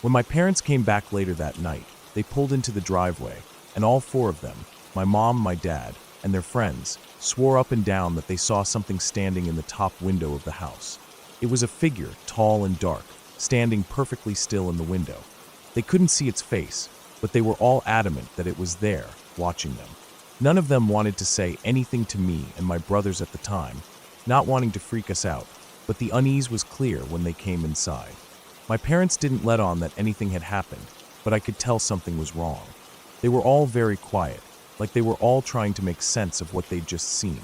When my parents came back later that night, they pulled into the driveway, and all 4 of them, my mom, my dad, and their friends swore up and down that they saw something standing in the top window of the house. It was a figure, tall and dark, standing perfectly still in the window. They couldn't see its face, but they were all adamant that it was there, watching them. None of them wanted to say anything to me and my brothers at the time, not wanting to freak us out, but the unease was clear when they came inside. My parents didn't let on that anything had happened, but I could tell something was wrong. They were all very quiet, like they were all trying to make sense of what they'd just seen.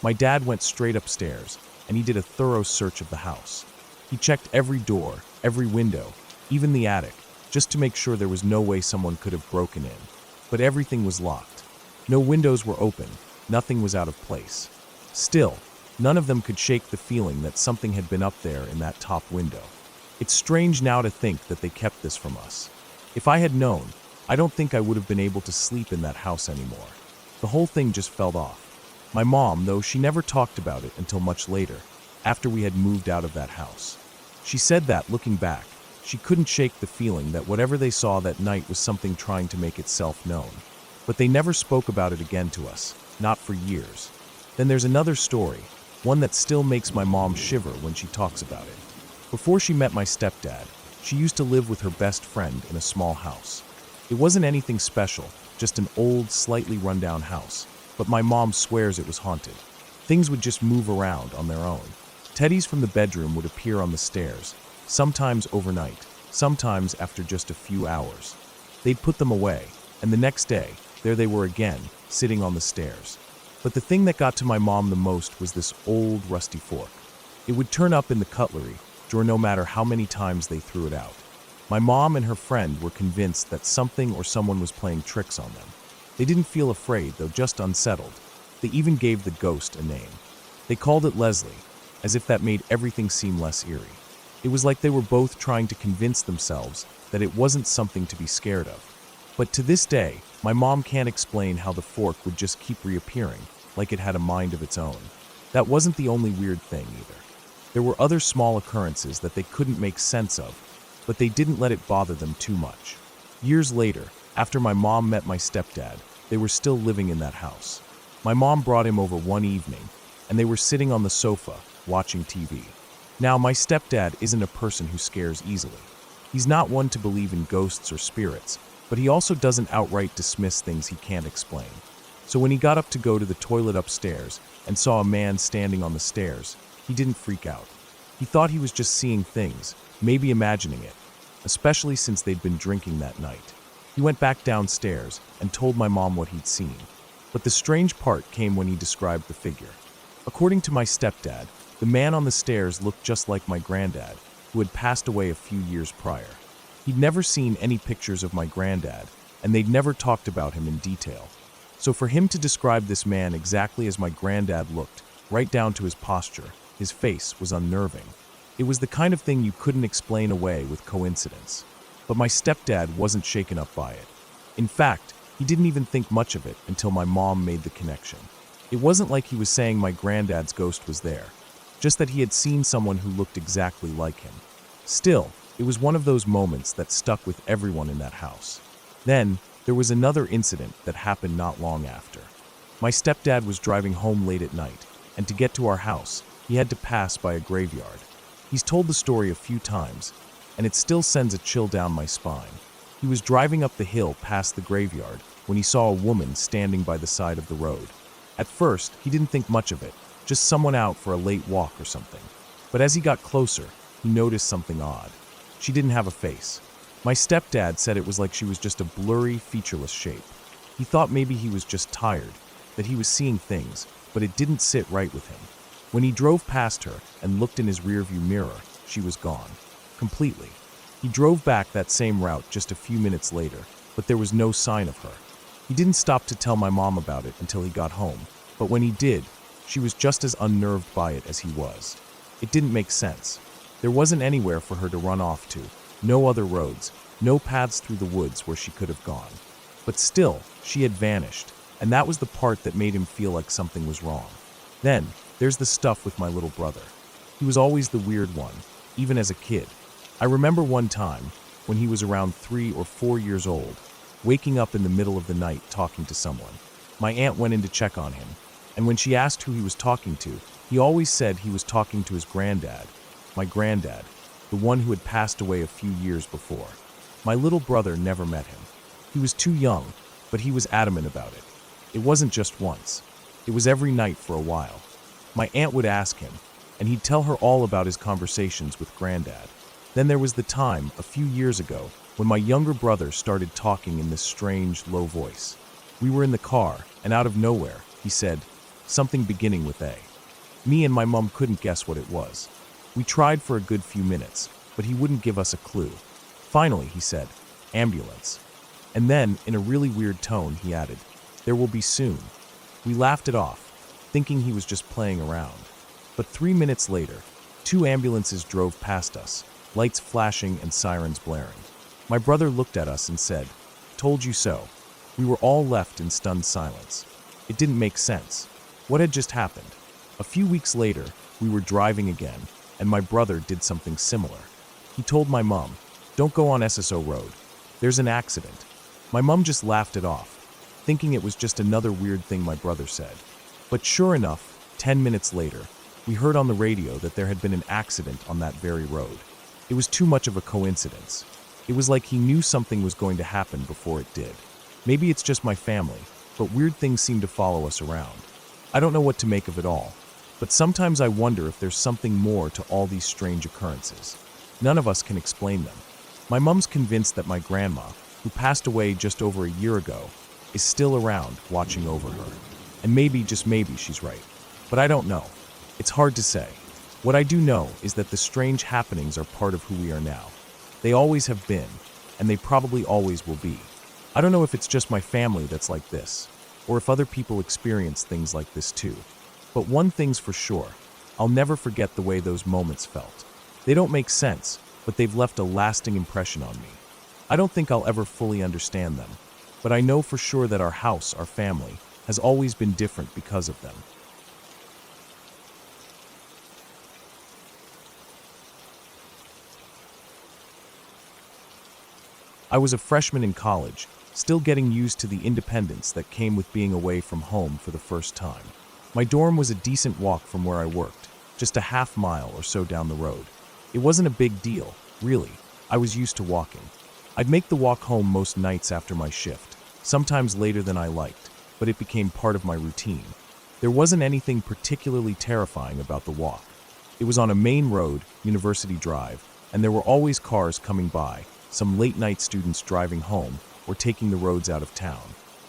My dad went straight upstairs, and he did a thorough search of the house. He checked every door, every window, even the attic, just to make sure there was no way someone could have broken in. But everything was locked. No windows were open, nothing was out of place. Still, none of them could shake the feeling that something had been up there in that top window. It's strange now to think that they kept this from us. If I had known, I don't think I would have been able to sleep in that house anymore. The whole thing just felt off. My mom, though, she never talked about it until much later, after we had moved out of that house. She said that, looking back, she couldn't shake the feeling that whatever they saw that night was something trying to make itself known. But they never spoke about it again to us, not for years. Then there's another story, one that still makes my mom shiver when she talks about it. Before she met my stepdad, she used to live with her best friend in a small house. It wasn't anything special, just an old, slightly rundown house, but my mom swears it was haunted. Things would just move around on their own. Teddies from the bedroom would appear on the stairs, sometimes overnight, sometimes after just a few hours. They'd put them away, and the next day, there they were again, sitting on the stairs. But the thing that got to my mom the most was this old, rusty fork. It would turn up in the cutlery drawer no matter how many times they threw it out. My mom and her friend were convinced that something or someone was playing tricks on them. They didn't feel afraid, though just unsettled. They even gave the ghost a name. They called it Leslie, as if that made everything seem less eerie. It was like they were both trying to convince themselves that it wasn't something to be scared of. But to this day, my mom can't explain how the fork would just keep reappearing, like it had a mind of its own. That wasn't the only weird thing either. There were other small occurrences that they couldn't make sense of, but they didn't let it bother them too much. Years later, after my mom met my stepdad, they were still living in that house. My mom brought him over one evening, and they were sitting on the sofa, watching TV. Now, my stepdad isn't a person who scares easily. He's not one to believe in ghosts or spirits, but he also doesn't outright dismiss things he can't explain. So when he got up to go to the toilet upstairs and saw a man standing on the stairs, he didn't freak out. He thought he was just seeing things, maybe imagining it, especially since they'd been drinking that night. He went back downstairs and told my mom what he'd seen. But the strange part came when he described the figure. According to my stepdad, the man on the stairs looked just like my granddad, who had passed away a few years prior. He'd never seen any pictures of my granddad, and they'd never talked about him in detail. So for him to describe this man exactly as my granddad looked, right down to his posture, his face was unnerving. It was the kind of thing you couldn't explain away with coincidence. But my stepdad wasn't shaken up by it. In fact, he didn't even think much of it until my mom made the connection. It wasn't like he was saying my granddad's ghost was there, just that he had seen someone who looked exactly like him. Still, it was one of those moments that stuck with everyone in that house. Then, there was another incident that happened not long after. My stepdad was driving home late at night, and to get to our house, he had to pass by a graveyard. He's told the story a few times, and it still sends a chill down my spine. He was driving up the hill past the graveyard when he saw a woman standing by the side of the road. At first, he didn't think much of it, just someone out for a late walk or something. But as he got closer, he noticed something odd. She didn't have a face. My stepdad said it was like she was just a blurry, featureless shape. He thought maybe he was just tired, that he was seeing things, but it didn't sit right with him. When he drove past her and looked in his rearview mirror, she was gone. Completely. He drove back that same route just a few minutes later, but there was no sign of her. He didn't stop to tell my mom about it until he got home, but when he did, she was just as unnerved by it as he was. It didn't make sense. There wasn't anywhere for her to run off to, no other roads, no paths through the woods where she could have gone. But still, she had vanished, and that was the part that made him feel like something was wrong. Then, there's the stuff with my little brother. He was always the weird one, even as a kid. I remember one time, when he was around 3 or 4 years old, waking up in the middle of the night talking to someone. My aunt went in to check on him, and when she asked who he was talking to, he always said he was talking to his granddad, my granddad, the one who had passed away a few years before. My little brother never met him. He was too young, but he was adamant about it. It wasn't just once. It was every night for a while. My aunt would ask him, and he'd tell her all about his conversations with Granddad. Then there was the time, a few years ago, when my younger brother started talking in this strange, low voice. We were in the car, and out of nowhere, he said, something beginning with A. Me and my mom couldn't guess what it was. We tried for a good few minutes, but he wouldn't give us a clue. Finally, he said, ambulance. And then, in a really weird tone, he added, there will be soon. We laughed it off, thinking he was just playing around. But 3 minutes later, 2 ambulances drove past us, lights flashing and sirens blaring. My brother looked at us and said, told you so. We were all left in stunned silence. It didn't make sense. What had just happened? A few weeks later, we were driving again, and my brother did something similar. He told my mom, don't go on SSO Road. There's an accident. My mom just laughed it off, thinking it was just another weird thing my brother said. But sure enough, 10 minutes later, we heard on the radio that there had been an accident on that very road. It was too much of a coincidence. It was like he knew something was going to happen before it did. Maybe it's just my family, but weird things seem to follow us around. I don't know what to make of it all, but sometimes I wonder if there's something more to all these strange occurrences. None of us can explain them. My mom's convinced that my grandma, who passed away just over a year ago, is still around watching over her. And maybe, just maybe, she's right. But I don't know. It's hard to say. What I do know is that the strange happenings are part of who we are now. They always have been, and they probably always will be. I don't know if it's just my family that's like this, or if other people experience things like this too. But one thing's for sure, I'll never forget the way those moments felt. They don't make sense, but they've left a lasting impression on me. I don't think I'll ever fully understand them, but I know for sure that our house, our family, has always been different because of them. I was a freshman in college, still getting used to the independence that came with being away from home for the first time. My dorm was a decent walk from where I worked, just a half mile or so down the road. It wasn't a big deal, really. I was used to walking. I'd make the walk home most nights after my shift, sometimes later than I liked, but it became part of my routine. There wasn't anything particularly terrifying about the walk. It was on a main road, University Drive, and there were always cars coming by, some late-night students driving home or taking the roads out of town.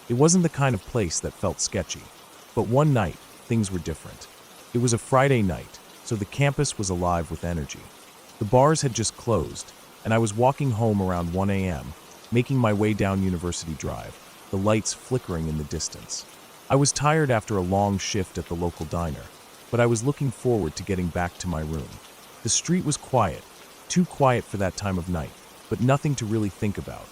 It wasn't the kind of place that felt sketchy. But one night, things were different. It was a Friday night, so the campus was alive with energy. The bars had just closed, and I was walking home around 1 a.m., making my way down University Drive, the lights flickering in the distance. I was tired after a long shift at the local diner, but I was looking forward to getting back to my room. The street was quiet, too quiet for that time of night, but nothing to really think about.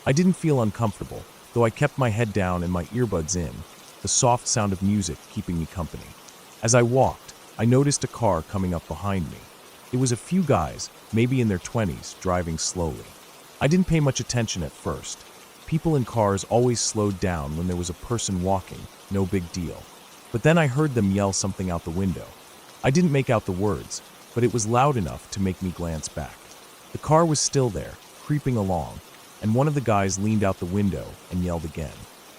I didn't feel uncomfortable, though I kept my head down and my earbuds in, the soft sound of music keeping me company. As I walked, I noticed a car coming up behind me. It was a few guys, maybe in their 20s, driving slowly. I didn't pay much attention at first. People in cars always slowed down when there was a person walking, no big deal. But then I heard them yell something out the window. I didn't make out the words, but it was loud enough to make me glance back. The car was still there, creeping along, and one of the guys leaned out the window and yelled again.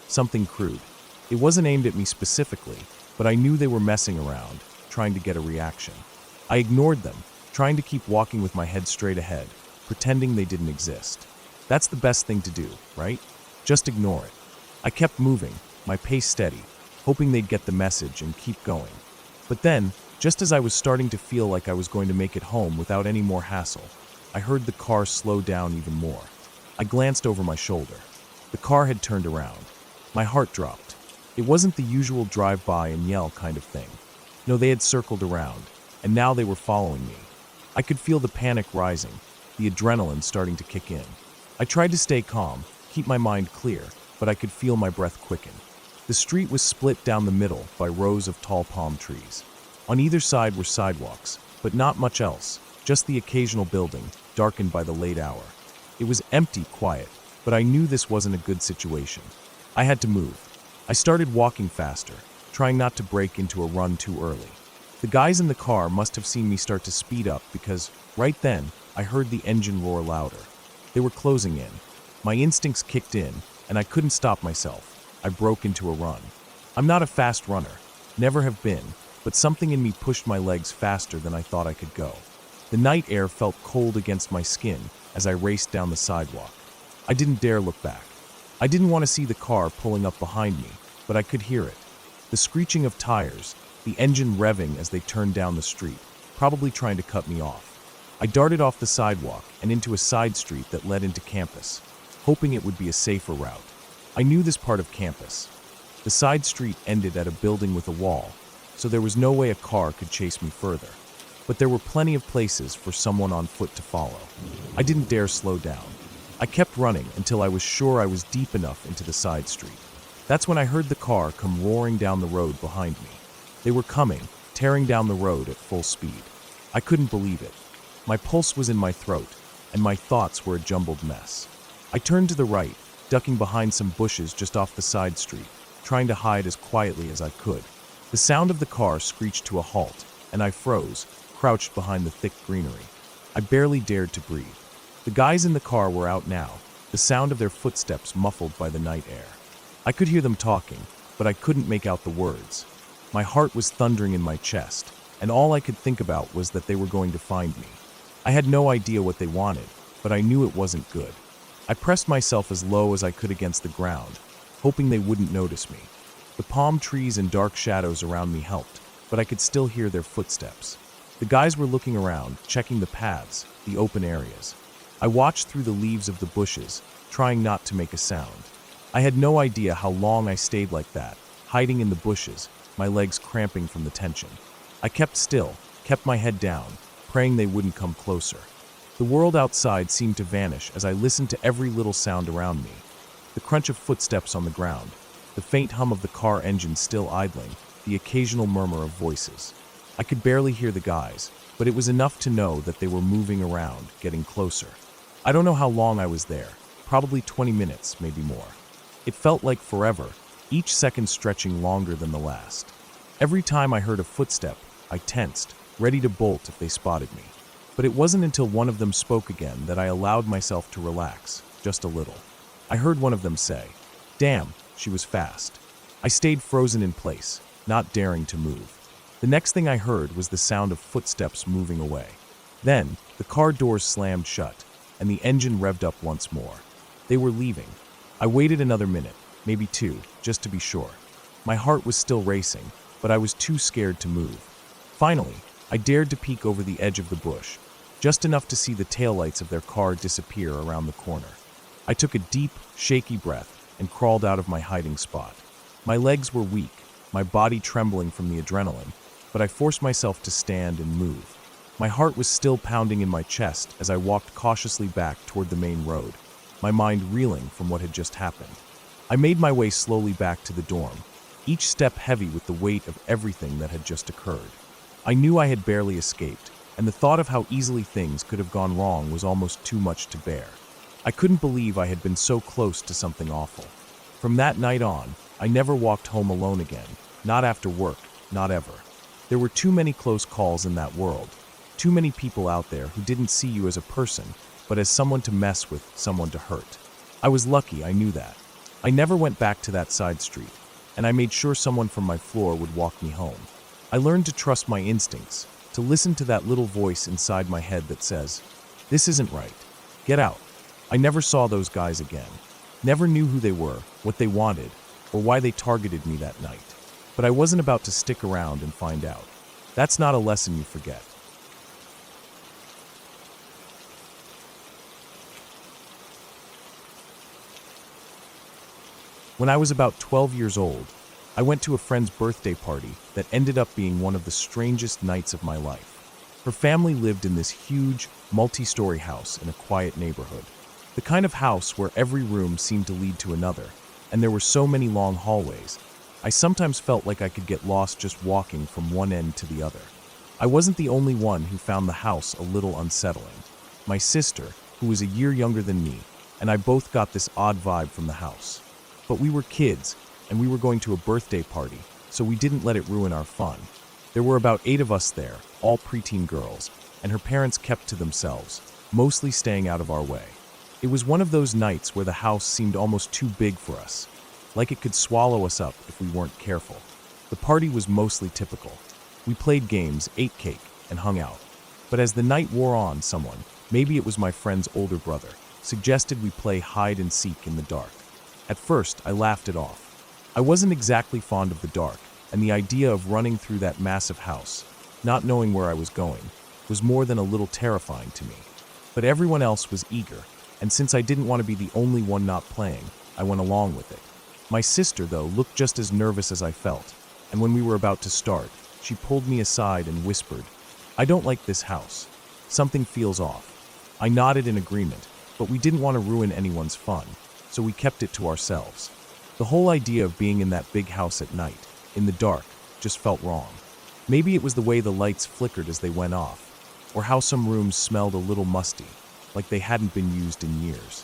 Something crude. It wasn't aimed at me specifically, but I knew they were messing around, trying to get a reaction. I ignored them, trying to keep walking with my head straight ahead, pretending they didn't exist. That's the best thing to do, right? Just ignore it. I kept moving, my pace steady, hoping they'd get the message and keep going. But then, just as I was starting to feel like I was going to make it home without any more hassle, I heard the car slow down even more. I glanced over my shoulder. The car had turned around. My heart dropped. It wasn't the usual drive-by and yell kind of thing. No, they had circled around, and now they were following me. I could feel the panic rising, the adrenaline starting to kick in. I tried to stay calm, keep my mind clear, but I could feel my breath quicken. The street was split down the middle by rows of tall palm trees. On either side were sidewalks, but not much else, just the occasional building, darkened by the late hour. It was empty, quiet, but I knew this wasn't a good situation. I had to move. I started walking faster, trying not to break into a run too early. The guys in the car must have seen me start to speed up because, right then, I heard the engine roar louder. They were closing in. My instincts kicked in, and I couldn't stop myself. I broke into a run. I'm not a fast runner, never have been, but something in me pushed my legs faster than I thought I could go. The night air felt cold against my skin as I raced down the sidewalk. I didn't dare look back. I didn't want to see the car pulling up behind me, but I could hear it. The screeching of tires, the engine revving as they turned down the street, probably trying to cut me off. I darted off the sidewalk and into a side street that led into campus, hoping it would be a safer route. I knew this part of campus. The side street ended at a building with a wall, so there was no way a car could chase me further. But there were plenty of places for someone on foot to follow. I didn't dare slow down. I kept running until I was sure I was deep enough into the side street. That's when I heard the car come roaring down the road behind me. They were coming, tearing down the road at full speed. I couldn't believe it. My pulse was in my throat, and my thoughts were a jumbled mess. I turned to the right, ducking behind some bushes just off the side street, trying to hide as quietly as I could. The sound of the car screeched to a halt, and I froze, crouched behind the thick greenery. I barely dared to breathe. The guys in the car were out now, the sound of their footsteps muffled by the night air. I could hear them talking, but I couldn't make out the words. My heart was thundering in my chest, and all I could think about was that they were going to find me. I had no idea what they wanted, but I knew it wasn't good. I pressed myself as low as I could against the ground, hoping they wouldn't notice me. The palm trees and dark shadows around me helped, but I could still hear their footsteps. The guys were looking around, checking the paths, the open areas. I watched through the leaves of the bushes, trying not to make a sound. I had no idea how long I stayed like that, hiding in the bushes, my legs cramping from the tension. I kept still, kept my head down, praying they wouldn't come closer. The world outside seemed to vanish as I listened to every little sound around me. The crunch of footsteps on the ground, the faint hum of the car engine still idling, the occasional murmur of voices. I could barely hear the guys, but it was enough to know that they were moving around, getting closer. I don't know how long I was there, probably 20 minutes, maybe more. It felt like forever, each second stretching longer than the last. Every time I heard a footstep, I tensed, ready to bolt if they spotted me. But it wasn't until one of them spoke again that I allowed myself to relax, just a little. I heard one of them say, "Damn, she was fast." I stayed frozen in place, not daring to move. The next thing I heard was the sound of footsteps moving away. Then, the car doors slammed shut, and the engine revved up once more. They were leaving. I waited another minute, maybe two, just to be sure. My heart was still racing, but I was too scared to move. Finally, I dared to peek over the edge of the bush, just enough to see the taillights of their car disappear around the corner. I took a deep, shaky breath and crawled out of my hiding spot. My legs were weak, my body trembling from the adrenaline, but I forced myself to stand and move. My heart was still pounding in my chest as I walked cautiously back toward the main road, my mind reeling from what had just happened. I made my way slowly back to the dorm, each step heavy with the weight of everything that had just occurred. I knew I had barely escaped, and the thought of how easily things could have gone wrong was almost too much to bear. I couldn't believe I had been so close to something awful. From that night on, I never walked home alone again, not after work, not ever. There were too many close calls in that world, too many people out there who didn't see you as a person, but as someone to mess with, someone to hurt. I was lucky, I knew that. I never went back to that side street, and I made sure someone from my floor would walk me home. I learned to trust my instincts, to listen to that little voice inside my head that says, "This isn't right. Get out." I never saw those guys again. Never knew who they were, what they wanted, or why they targeted me that night. But I wasn't about to stick around and find out. That's not a lesson you forget. When I was about 12 years old, I went to a friend's birthday party that ended up being one of the strangest nights of my life. Her family lived in this huge, multi-story house in a quiet neighborhood. The kind of house where every room seemed to lead to another, and there were so many long hallways. I sometimes felt like I could get lost just walking from one end to the other. I wasn't the only one who found the house a little unsettling. My sister, who was a year younger than me, and I both got this odd vibe from the house. But we were kids, and we were going to a birthday party, so we didn't let it ruin our fun. There were about 8 of us there, all preteen girls, and her parents kept to themselves, mostly staying out of our way. It was one of those nights where the house seemed almost too big for us, like it could swallow us up if we weren't careful. The party was mostly typical. We played games, ate cake, and hung out. But as the night wore on, someone, maybe it was my friend's older brother, suggested we play hide and seek in the dark. At first, I laughed it off. I wasn't exactly fond of the dark, and the idea of running through that massive house, not knowing where I was going, was more than a little terrifying to me. But everyone else was eager, and since I didn't want to be the only one not playing, I went along with it. My sister, though, looked just as nervous as I felt, and when we were about to start, she pulled me aside and whispered, "I don't like this house. Something feels off." I nodded in agreement, but we didn't want to ruin anyone's fun, so we kept it to ourselves. The whole idea of being in that big house at night, in the dark, just felt wrong. Maybe it was the way the lights flickered as they went off, or how some rooms smelled a little musty, like they hadn't been used in years.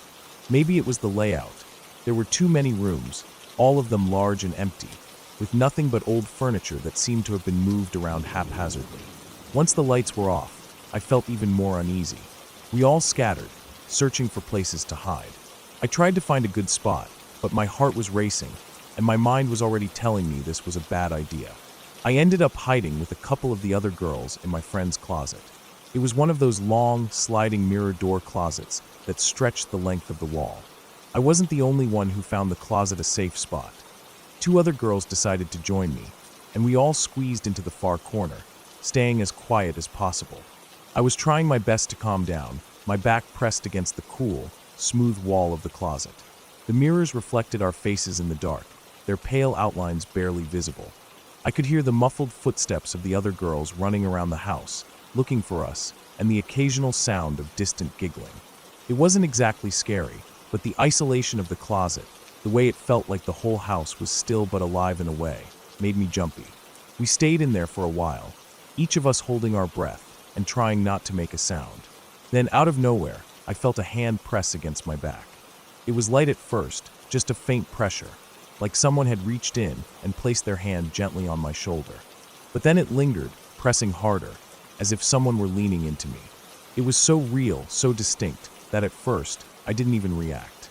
Maybe it was the layout. There were too many rooms, all of them large and empty, with nothing but old furniture that seemed to have been moved around haphazardly. Once the lights were off, I felt even more uneasy. We all scattered, searching for places to hide. I tried to find a good spot, but my heart was racing, and my mind was already telling me this was a bad idea. I ended up hiding with a couple of the other girls in my friend's closet. It was one of those long, sliding mirror door closets that stretched the length of the wall. I wasn't the only one who found the closet a safe spot. 2 other girls decided to join me, and we all squeezed into the far corner, staying as quiet as possible. I was trying my best to calm down, my back pressed against the cool, smooth wall of the closet. The mirrors reflected our faces in the dark, their pale outlines barely visible. I could hear the muffled footsteps of the other girls running around the house, looking for us, and the occasional sound of distant giggling. It wasn't exactly scary, but the isolation of the closet, the way it felt like the whole house was still but alive in a way, made me jumpy. We stayed in there for a while, each of us holding our breath and trying not to make a sound. Then, out of nowhere, I felt a hand press against my back. It was light at first, just a faint pressure, like someone had reached in and placed their hand gently on my shoulder. But then it lingered, pressing harder, as if someone were leaning into me. It was so real, so distinct, that at first, I didn't even react.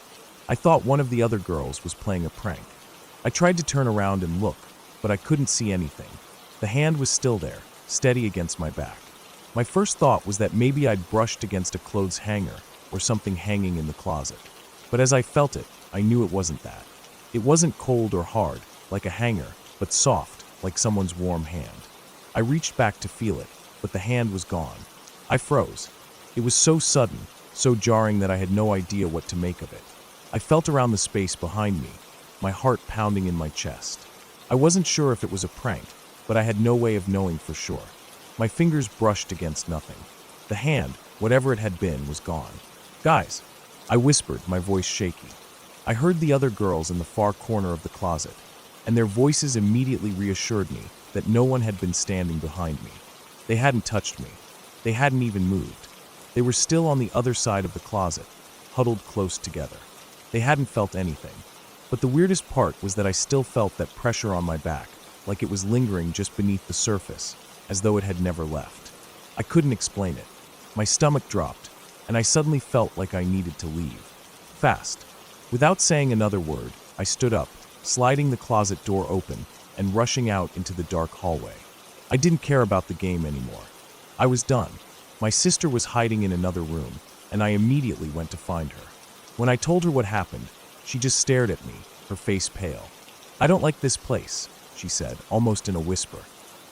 I thought one of the other girls was playing a prank. I tried to turn around and look, but I couldn't see anything. The hand was still there, steady against my back. My first thought was that maybe I'd brushed against a clothes hanger or something hanging in the closet. But as I felt it, I knew it wasn't that. It wasn't cold or hard, like a hanger, but soft, like someone's warm hand. I reached back to feel it, but the hand was gone. I froze. It was so sudden, so jarring that I had no idea what to make of it. I felt around the space behind me, my heart pounding in my chest. I wasn't sure if it was a prank, but I had no way of knowing for sure. My fingers brushed against nothing. The hand, whatever it had been, was gone. "Guys," I whispered, my voice shaky. I heard the other girls in the far corner of the closet, and their voices immediately reassured me that no one had been standing behind me. They hadn't touched me. They hadn't even moved. They were still on the other side of the closet, huddled close together. They hadn't felt anything. But the weirdest part was that I still felt that pressure on my back, like it was lingering just beneath the surface, as though it had never left. I couldn't explain it. My stomach dropped, and I suddenly felt like I needed to leave. Fast. Without saying another word, I stood up, sliding the closet door open and rushing out into the dark hallway. I didn't care about the game anymore. I was done. My sister was hiding in another room, and I immediately went to find her. When I told her what happened, she just stared at me, her face pale. "I don't like this place," she said, almost in a whisper.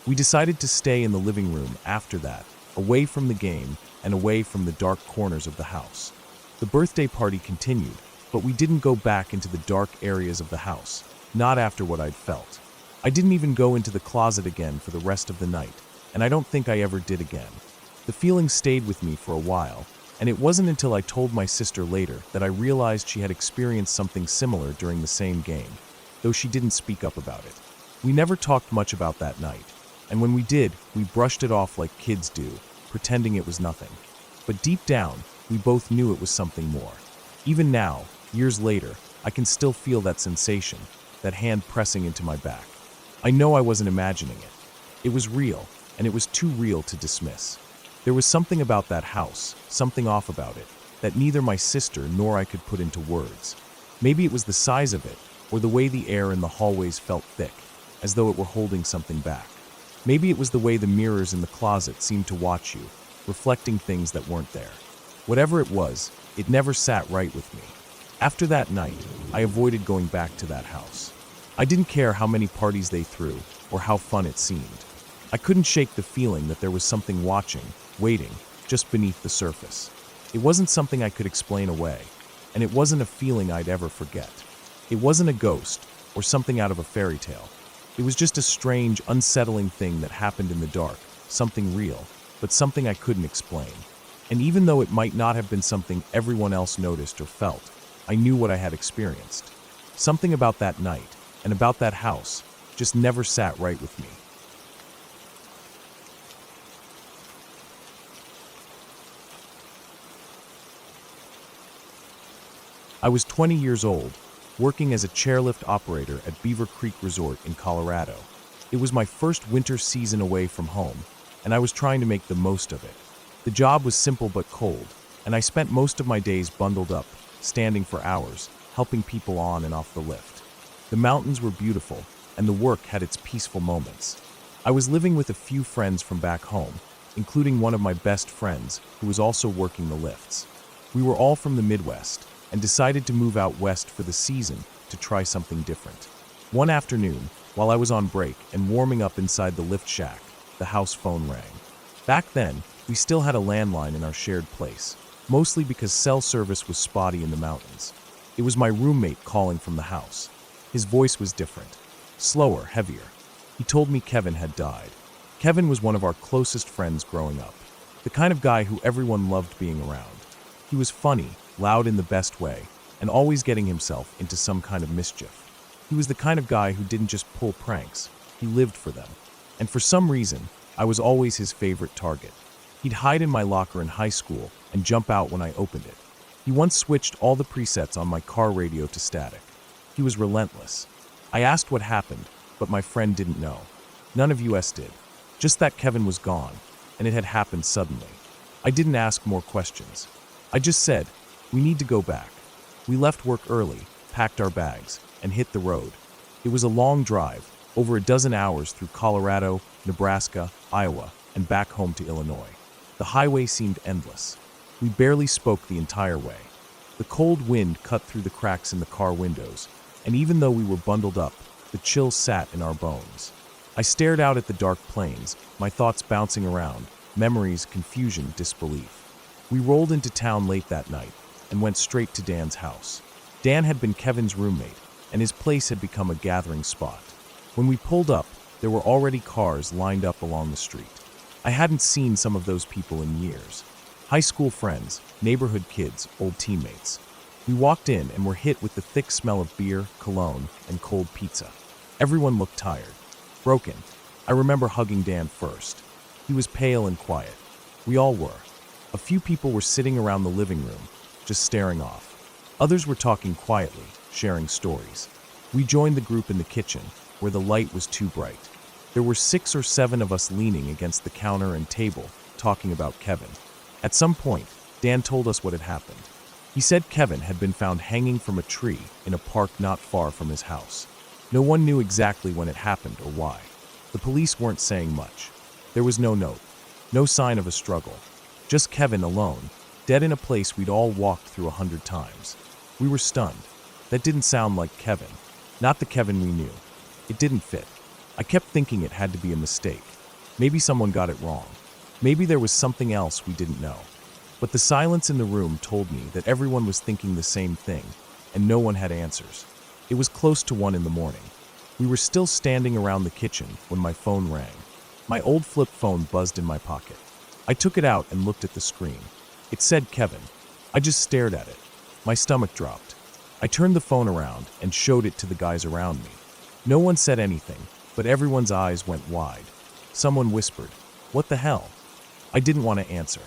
We decided to stay in the living room after that, away from the game and away from the dark corners of the house. The birthday party continued, but we didn't go back into the dark areas of the house, not after what I'd felt. I didn't even go into the closet again for the rest of the night, and I don't think I ever did again. The feeling stayed with me for a while, and it wasn't until I told my sister later that I realized she had experienced something similar during the same game, though she didn't speak up about it. We never talked much about that night, and when we did, we brushed it off like kids do, pretending it was nothing. But deep down, we both knew it was something more. Even now, years later, I can still feel that sensation, that hand pressing into my back. I know I wasn't imagining it. It was real, and it was too real to dismiss. There was something about that house, something off about it, that neither my sister nor I could put into words. Maybe it was the size of it, or the way the air in the hallways felt thick, as though it were holding something back. Maybe it was the way the mirrors in the closet seemed to watch you, reflecting things that weren't there. Whatever it was, it never sat right with me. After that night, I avoided going back to that house. I didn't care how many parties they threw, or how fun it seemed. I couldn't shake the feeling that there was something watching, waiting, just beneath the surface. It wasn't something I could explain away, and it wasn't a feeling I'd ever forget. It wasn't a ghost, or something out of a fairy tale. It was just a strange, unsettling thing that happened in the dark, something real, but something I couldn't explain. And even though it might not have been something everyone else noticed or felt, I knew what I had experienced. Something about that night, and about that house, just never sat right with me. I was 20 years old, working as a chairlift operator at Beaver Creek Resort in Colorado. It was my first winter season away from home, and I was trying to make the most of it. The job was simple but cold, and I spent most of my days bundled up, standing for hours, helping people on and off the lift. The mountains were beautiful, and the work had its peaceful moments. I was living with a few friends from back home, including one of my best friends, who was also working the lifts. We were all from the Midwest, and decided to move out west for the season to try something different. One afternoon, while I was on break and warming up inside the lift shack, the house phone rang. Back then, we still had a landline in our shared place, mostly because cell service was spotty in the mountains. It was my roommate calling from the house. His voice was different, slower, heavier. He told me Kevin had died. Kevin was one of our closest friends growing up, the kind of guy who everyone loved being around. He was funny, loud in the best way, and always getting himself into some kind of mischief. He was the kind of guy who didn't just pull pranks, he lived for them. And for some reason, I was always his favorite target. He'd hide in my locker in high school and jump out when I opened it. He once switched all the presets on my car radio to static. He was relentless. I asked what happened, but my friend didn't know. None of us did. Just that Kevin was gone, and it had happened suddenly. I didn't ask more questions. I just said, "We need to go back." We left work early, packed our bags, and hit the road. It was a long drive, over a dozen hours through Colorado, Nebraska, Iowa, and back home to Illinois. The highway seemed endless. We barely spoke the entire way. The cold wind cut through the cracks in the car windows, and even though we were bundled up, the chill sat in our bones. I stared out at the dark plains, my thoughts bouncing around, memories, confusion, disbelief. We rolled into town late that night and went straight to Dan's house. Dan had been Kevin's roommate, and his place had become a gathering spot. When we pulled up, there were already cars lined up along the street. I hadn't seen some of those people in years. High school friends, neighborhood kids, old teammates. We walked in and were hit with the thick smell of beer, cologne, and cold pizza. Everyone looked tired, broken. I remember hugging Dan first. He was pale and quiet. We all were. A few people were sitting around the living room, just staring off. Others were talking quietly, sharing stories. We joined the group in the kitchen, where the light was too bright. There were 6 or 7 of us leaning against the counter and table, talking about Kevin. At some point, Dan told us what had happened. He said Kevin had been found hanging from a tree in a park not far from his house. No one knew exactly when it happened or why. The police weren't saying much. There was no note, no sign of a struggle. Just Kevin alone, dead in a place we'd all walked through 100 times. We were stunned. That didn't sound like Kevin. Not the Kevin we knew. It didn't fit. I kept thinking it had to be a mistake. Maybe someone got it wrong. Maybe there was something else we didn't know. But the silence in the room told me that everyone was thinking the same thing, and no one had answers. It was close to 1 in the morning. We were still standing around the kitchen when my phone rang. My old flip phone buzzed in my pocket. I took it out and looked at the screen. It said Kevin. I just stared at it. My stomach dropped. I turned the phone around and showed it to the guys around me. No one said anything, but everyone's eyes went wide. Someone whispered, "What the hell?" I didn't want to answer.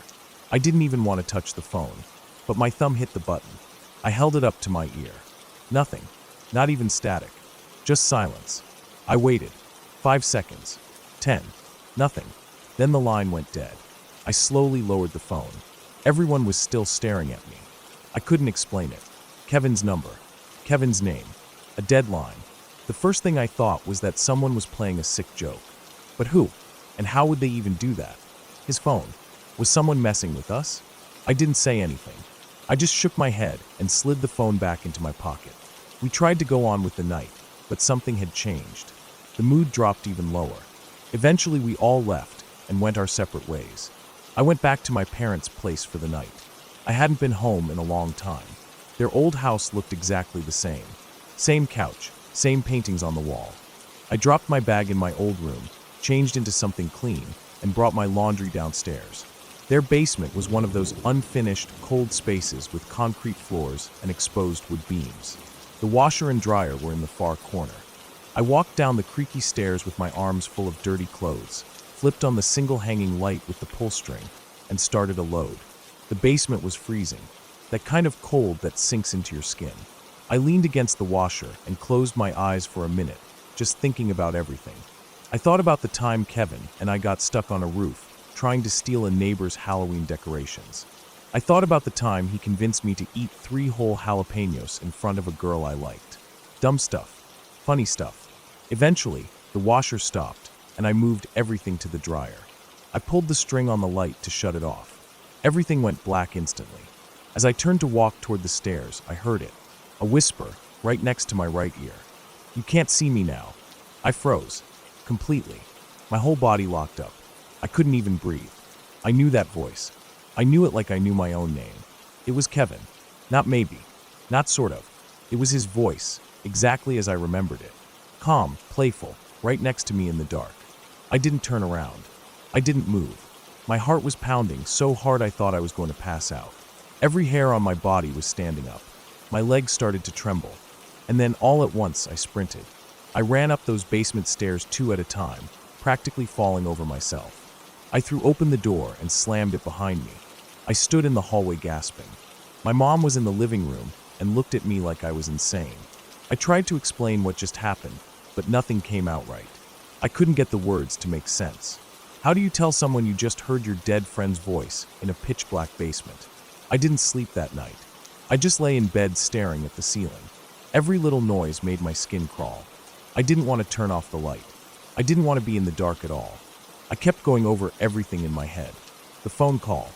I didn't even want to touch the phone, but my thumb hit the button. I held it up to my ear. Nothing, not even static. Just silence. I waited. 5 seconds. 10. Nothing. Then the line went dead. I slowly lowered the phone. Everyone was still staring at me. I couldn't explain it. Kevin's number. Kevin's name. A deadline. The first thing I thought was that someone was playing a sick joke. But who? And how would they even do that? His phone. Was someone messing with us? I didn't say anything. I just shook my head and slid the phone back into my pocket. We tried to go on with the night, but something had changed. The mood dropped even lower. Eventually, we all left and went our separate ways. I went back to my parents' place for the night. I hadn't been home in a long time. Their old house looked exactly the same. Same couch, same paintings on the wall. I dropped my bag in my old room, changed into something clean, and brought my laundry downstairs. Their basement was one of those unfinished, cold spaces with concrete floors and exposed wood beams. The washer and dryer were in the far corner. I walked down the creaky stairs with my arms full of dirty clothes, flipped on the single hanging light with the pull string, and started a load. The basement was freezing, that kind of cold that sinks into your skin. I leaned against the washer and closed my eyes for a minute, just thinking about everything. I thought about the time Kevin and I got stuck on a roof, trying to steal a neighbor's Halloween decorations. I thought about the time he convinced me to eat 3 whole jalapenos in front of a girl I liked. Dumb stuff. Funny stuff. Eventually, the washer stopped, and I moved everything to the dryer. I pulled the string on the light to shut it off. Everything went black instantly. As I turned to walk toward the stairs, I heard it. A whisper, right next to my right ear. "You can't see me now." I froze. Completely. My whole body locked up. I couldn't even breathe. I knew that voice. I knew it like I knew my own name. It was Kevin. Not maybe. Not sort of. It was his voice, exactly as I remembered it. Calm, playful, right next to me in the dark. I didn't turn around. I didn't move. My heart was pounding so hard I thought I was going to pass out. Every hair on my body was standing up. My legs started to tremble. And then all at once I sprinted. I ran up those basement stairs 2 at a time, practically falling over myself. I threw open the door and slammed it behind me. I stood in the hallway gasping. My mom was in the living room and looked at me like I was insane. I tried to explain what just happened, but nothing came out right. I couldn't get the words to make sense. How do you tell someone you just heard your dead friend's voice in a pitch-black basement? I didn't sleep that night. I just lay in bed staring at the ceiling. Every little noise made my skin crawl. I didn't want to turn off the light. I didn't want to be in the dark at all. I kept going over everything in my head. The phone call,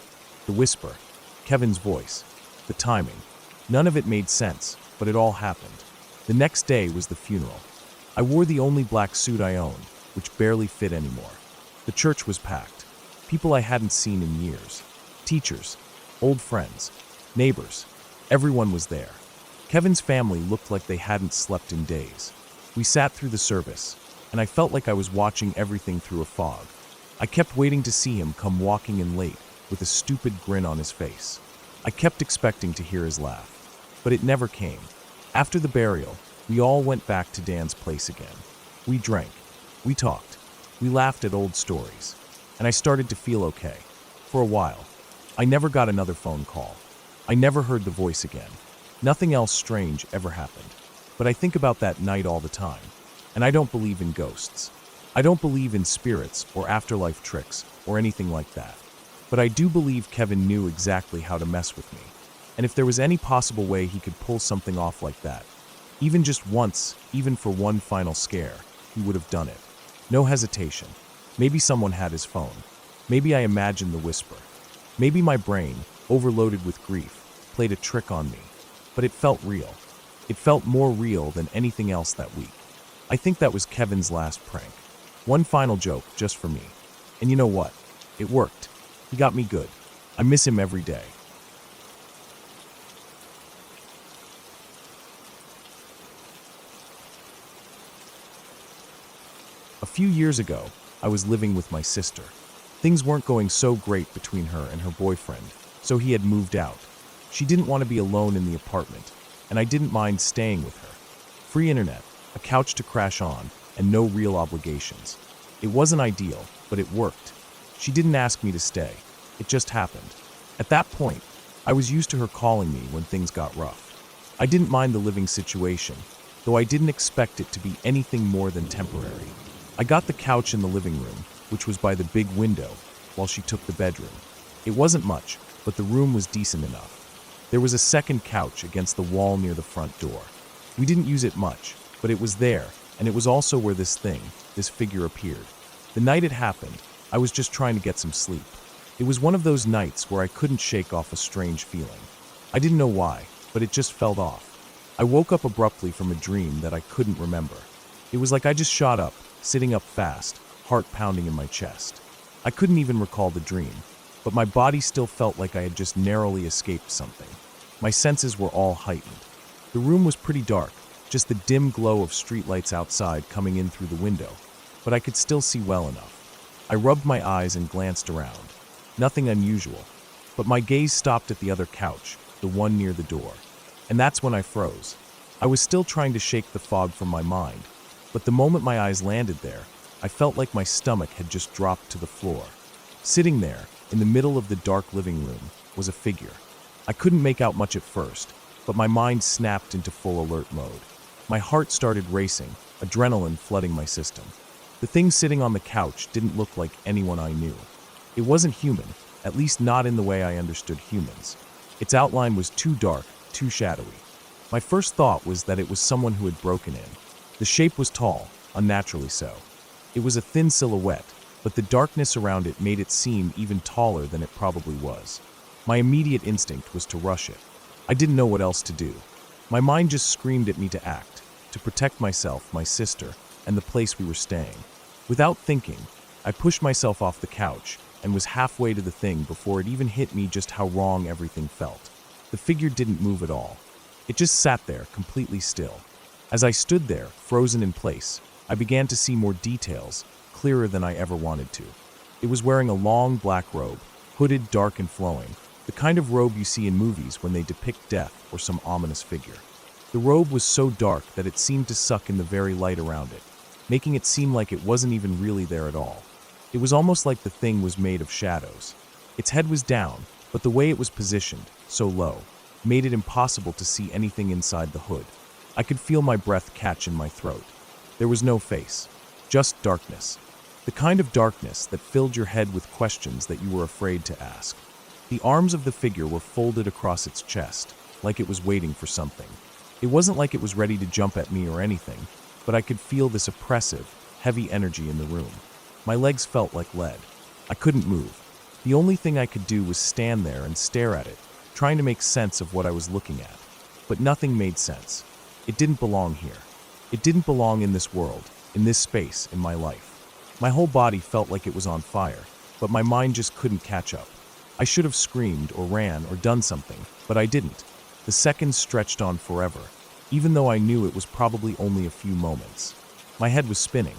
the whisper, Kevin's voice, the timing. None of it made sense, but it all happened. The next day was the funeral. I wore the only black suit I owned, which barely fit anymore. The church was packed. People I hadn't seen in years. Teachers, old friends, neighbors. Everyone was there. Kevin's family looked like they hadn't slept in days. We sat through the service, and I felt like I was watching everything through a fog. I kept waiting to see him come walking in late with a stupid grin on his face. I kept expecting to hear his laugh, but it never came. After the burial, we all went back to Dan's place again. We drank, we talked, we laughed at old stories, and I started to feel okay. For a while, I never got another phone call. I never heard the voice again. Nothing else strange ever happened. But I think about that night all the time, and I don't believe in ghosts. I don't believe in spirits or afterlife tricks or anything like that. But I do believe Kevin knew exactly how to mess with me. And if there was any possible way he could pull something off like that, even just once, even for one final scare, he would have done it. No hesitation. Maybe someone had his phone. Maybe I imagined the whisper. Maybe my brain, overloaded with grief, played a trick on me. But it felt real. It felt more real than anything else that week. I think that was Kevin's last prank. One final joke just for me. And you know what? It worked. He got me good. I miss him every day. A few years ago, I was living with my sister. Things weren't going so great between her and her boyfriend, so he had moved out. She didn't want to be alone in the apartment, and I didn't mind staying with her. Free internet, a couch to crash on, and no real obligations. It wasn't ideal, but it worked. She didn't ask me to stay. It just happened. At that point, I was used to her calling me when things got rough. I didn't mind the living situation. though I didn't expect it to be anything more than temporary. I got the couch in the living room, which was by the big window, while she took the bedroom. It wasn't much, but the room was decent enough. There was a second couch against the wall near the front door. We didn't use it much, but it was there, and it was also where this figure appeared. The night it happened, I was just trying to get some sleep. It was one of those nights where I couldn't shake off a strange feeling. I didn't know why, but it just felt off. I woke up abruptly from a dream that I couldn't remember. It was like I just shot up, sitting up fast, heart pounding in my chest. I couldn't even recall the dream, but my body still felt like I had just narrowly escaped something. My senses were all heightened. The room was pretty dark, just the dim glow of streetlights outside coming in through the window, but I could still see well enough. I rubbed my eyes and glanced around. Nothing unusual, but my gaze stopped at the other couch, the one near the door. And that's when I froze. I was still trying to shake the fog from my mind, but the moment my eyes landed there, I felt like my stomach had just dropped to the floor. Sitting there, in the middle of the dark living room, was a figure. I couldn't make out much at first, but my mind snapped into full alert mode. My heart started racing, adrenaline flooding my system. The thing sitting on the couch didn't look like anyone I knew. It wasn't human, at least not in the way I understood humans. Its outline was too dark, too shadowy. My first thought was that it was someone who had broken in. The shape was tall, unnaturally so. It was a thin silhouette, but the darkness around it made it seem even taller than it probably was. My immediate instinct was to rush it. I didn't know what else to do. My mind just screamed at me to act, to protect myself, my sister, and the place we were staying. Without thinking, I pushed myself off the couch and was halfway to the thing before it even hit me just how wrong everything felt. The figure didn't move at all. It just sat there, completely still. As I stood there, frozen in place, I began to see more details, clearer than I ever wanted to. It was wearing a long black robe, hooded, dark and flowing, the kind of robe you see in movies when they depict death or some ominous figure. The robe was so dark that it seemed to suck in the very light around it, making it seem like it wasn't even really there at all. It was almost like the thing was made of shadows. Its head was down, but the way it was positioned, so low, made it impossible to see anything inside the hood. I could feel my breath catch in my throat. There was no face, just darkness. The kind of darkness that filled your head with questions that you were afraid to ask. The arms of the figure were folded across its chest, like it was waiting for something. It wasn't like it was ready to jump at me or anything, but I could feel this oppressive, heavy energy in the room. My legs felt like lead. I couldn't move. The only thing I could do was stand there and stare at it, trying to make sense of what I was looking at. But nothing made sense. It didn't belong here. It didn't belong in this world, in this space, in my life. My whole body felt like it was on fire, but my mind just couldn't catch up. I should have screamed or ran or done something, but I didn't. The seconds stretched on forever, even though I knew it was probably only a few moments. My head was spinning.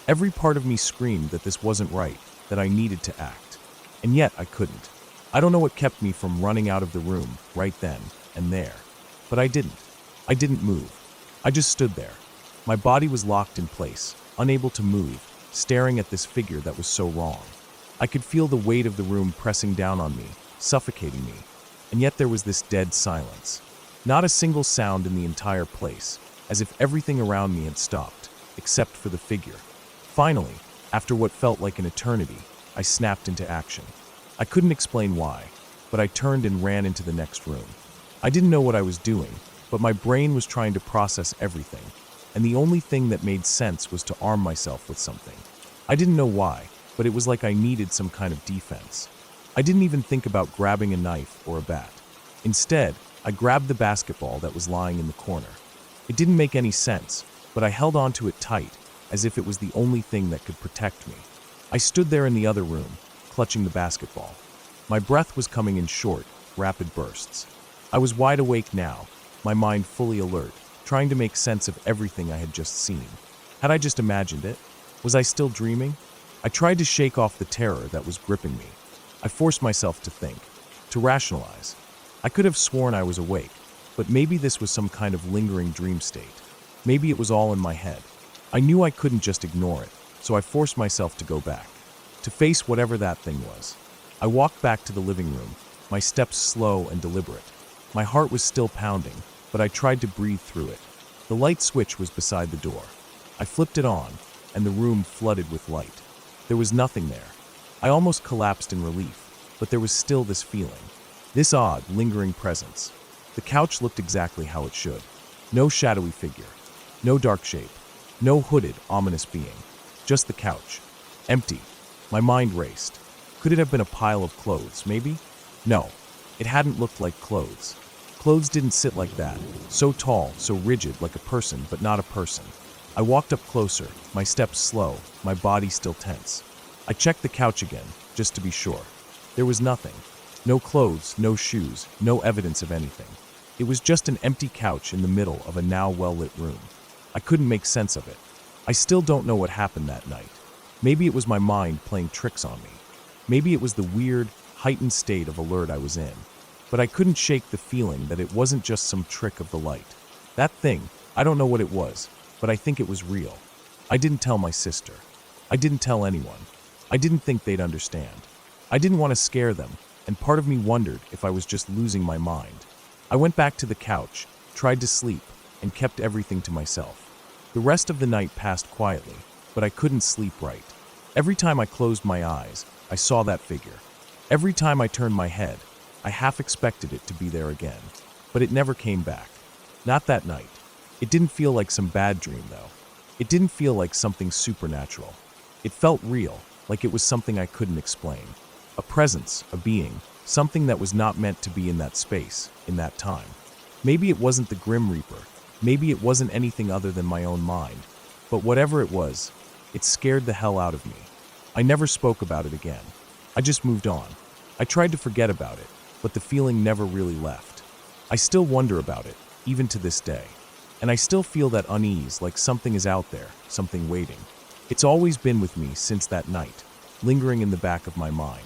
Every part of me screamed that this wasn't right, that I needed to act. And yet I couldn't. I don't know what kept me from running out of the room right then and there. But I didn't. I didn't move. I just stood there. My body was locked in place, unable to move, staring at this figure that was so wrong. I could feel the weight of the room pressing down on me, suffocating me. And yet there was this dead silence. Not a single sound in the entire place, as if everything around me had stopped, except for the figure. Finally, after what felt like an eternity, I snapped into action. I couldn't explain why, but I turned and ran into the next room. I didn't know what I was doing, but my brain was trying to process everything, and the only thing that made sense was to arm myself with something. I didn't know why, but it was like I needed some kind of defense. I didn't even think about grabbing a knife or a bat. Instead, I grabbed the basketball that was lying in the corner. It didn't make any sense, but I held onto it tight, as if it was the only thing that could protect me. I stood there in the other room, clutching the basketball. My breath was coming in short, rapid bursts. I was wide awake now, my mind fully alert, trying to make sense of everything I had just seen. Had I just imagined it? Was I still dreaming? I tried to shake off the terror that was gripping me. I forced myself to think, to rationalize. I could have sworn I was awake, but maybe this was some kind of lingering dream state. Maybe it was all in my head. I knew I couldn't just ignore it, so I forced myself to go back, to face whatever that thing was. I walked back to the living room, my steps slow and deliberate. My heart was still pounding, but I tried to breathe through it. The light switch was beside the door. I flipped it on, and the room flooded with light. There was nothing there. I almost collapsed in relief, but there was still this feeling. This odd, lingering presence. The couch looked exactly how it should. No shadowy figure. No dark shape. No hooded, ominous being. Just the couch. Empty. My mind raced. Could it have been a pile of clothes, maybe? No. It hadn't looked like clothes. Clothes didn't sit like that. So tall, so rigid, like a person, but not a person. I walked up closer, my steps slow, my body still tense. I checked the couch again, just to be sure. There was nothing. No clothes, no shoes, no evidence of anything. It was just an empty couch in the middle of a now well-lit room. I couldn't make sense of it. I still don't know what happened that night. Maybe it was my mind playing tricks on me. Maybe it was the weird, heightened state of alert I was in. But I couldn't shake the feeling that it wasn't just some trick of the light. That thing, I don't know what it was, but I think it was real. I didn't tell my sister. I didn't tell anyone. I didn't think they'd understand. I didn't want to scare them, and part of me wondered if I was just losing my mind. I went back to the couch, tried to sleep, and kept everything to myself. The rest of the night passed quietly, but I couldn't sleep right. Every time I closed my eyes, I saw that figure. Every time I turned my head, I half expected it to be there again. But it never came back. Not that night. It didn't feel like some bad dream, though. It didn't feel like something supernatural. It felt real, like it was something I couldn't explain. A presence, a being, something that was not meant to be in that space, in that time. Maybe it wasn't the Grim Reaper. Maybe it wasn't anything other than my own mind. But whatever it was, it scared the hell out of me. I never spoke about it again. I just moved on. I tried to forget about it, but the feeling never really left. I still wonder about it, even to this day. And I still feel that unease, like something is out there, something waiting. It's always been with me since that night, lingering in the back of my mind.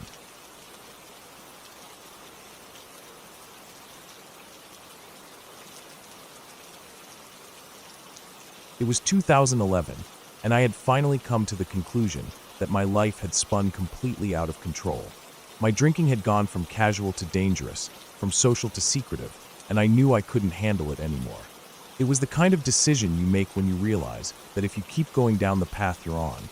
It was 2011, and I had finally come to the conclusion that my life had spun completely out of control. My drinking had gone from casual to dangerous, from social to secretive, and I knew I couldn't handle it anymore. It was the kind of decision you make when you realize that if you keep going down the path you're on,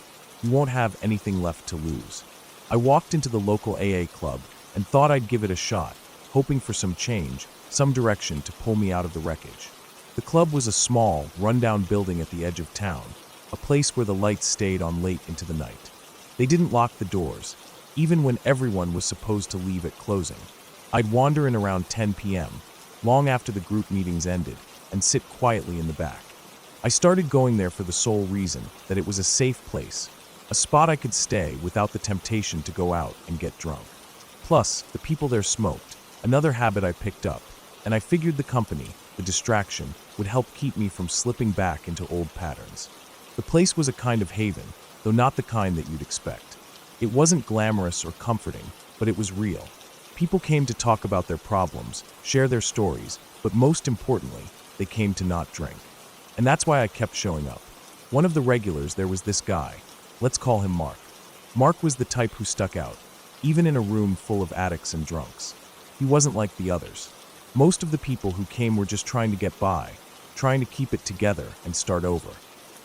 you won't have anything left to lose. I walked into the local AA club and thought I'd give it a shot, hoping for some change, some direction to pull me out of the wreckage. The club was a small, run-down building at the edge of town, a place where the lights stayed on late into the night. They didn't lock the doors, even when everyone was supposed to leave at closing. I'd wander in around 10 p.m., long after the group meetings ended, and sit quietly in the back. I started going there for the sole reason that it was a safe place, a spot I could stay without the temptation to go out and get drunk. Plus, the people there smoked, another habit I picked up, and I figured the company, the distraction, would help keep me from slipping back into old patterns. The place was a kind of haven, though not the kind that you'd expect. It wasn't glamorous or comforting, but it was real. People came to talk about their problems, share their stories, but most importantly, they came to not drink. And that's why I kept showing up. One of the regulars there was this guy. Let's call him Mark. Mark was the type who stuck out, even in a room full of addicts and drunks. He wasn't like the others. Most of the people who came were just trying to get by, trying to keep it together and start over.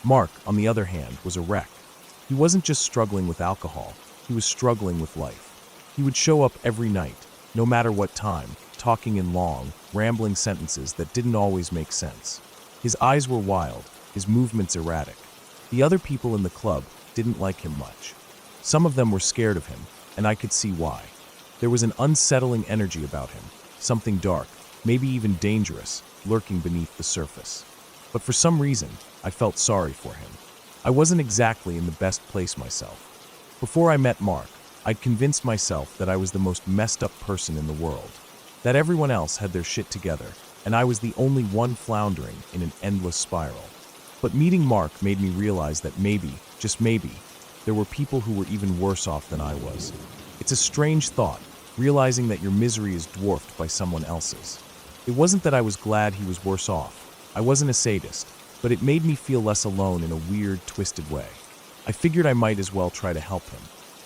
Mark, on the other hand, was a wreck. He wasn't just struggling with alcohol, he was struggling with life. He would show up every night, no matter what time, talking in long, rambling sentences that didn't always make sense. His eyes were wild, his movements erratic. The other people in the club didn't like him much. Some of them were scared of him, and I could see why. There was an unsettling energy about him, something dark, maybe even dangerous, lurking beneath the surface. But for some reason, I felt sorry for him. I wasn't exactly in the best place myself. Before I met Mark, I'd convinced myself that I was the most messed up person in the world, that everyone else had their shit together, and I was the only one floundering in an endless spiral. But meeting Mark made me realize that maybe, just maybe, there were people who were even worse off than I was. It's a strange thought, realizing that your misery is dwarfed by someone else's. It wasn't that I was glad he was worse off. I wasn't a sadist, but it made me feel less alone in a weird, twisted way. I figured I might as well try to help him.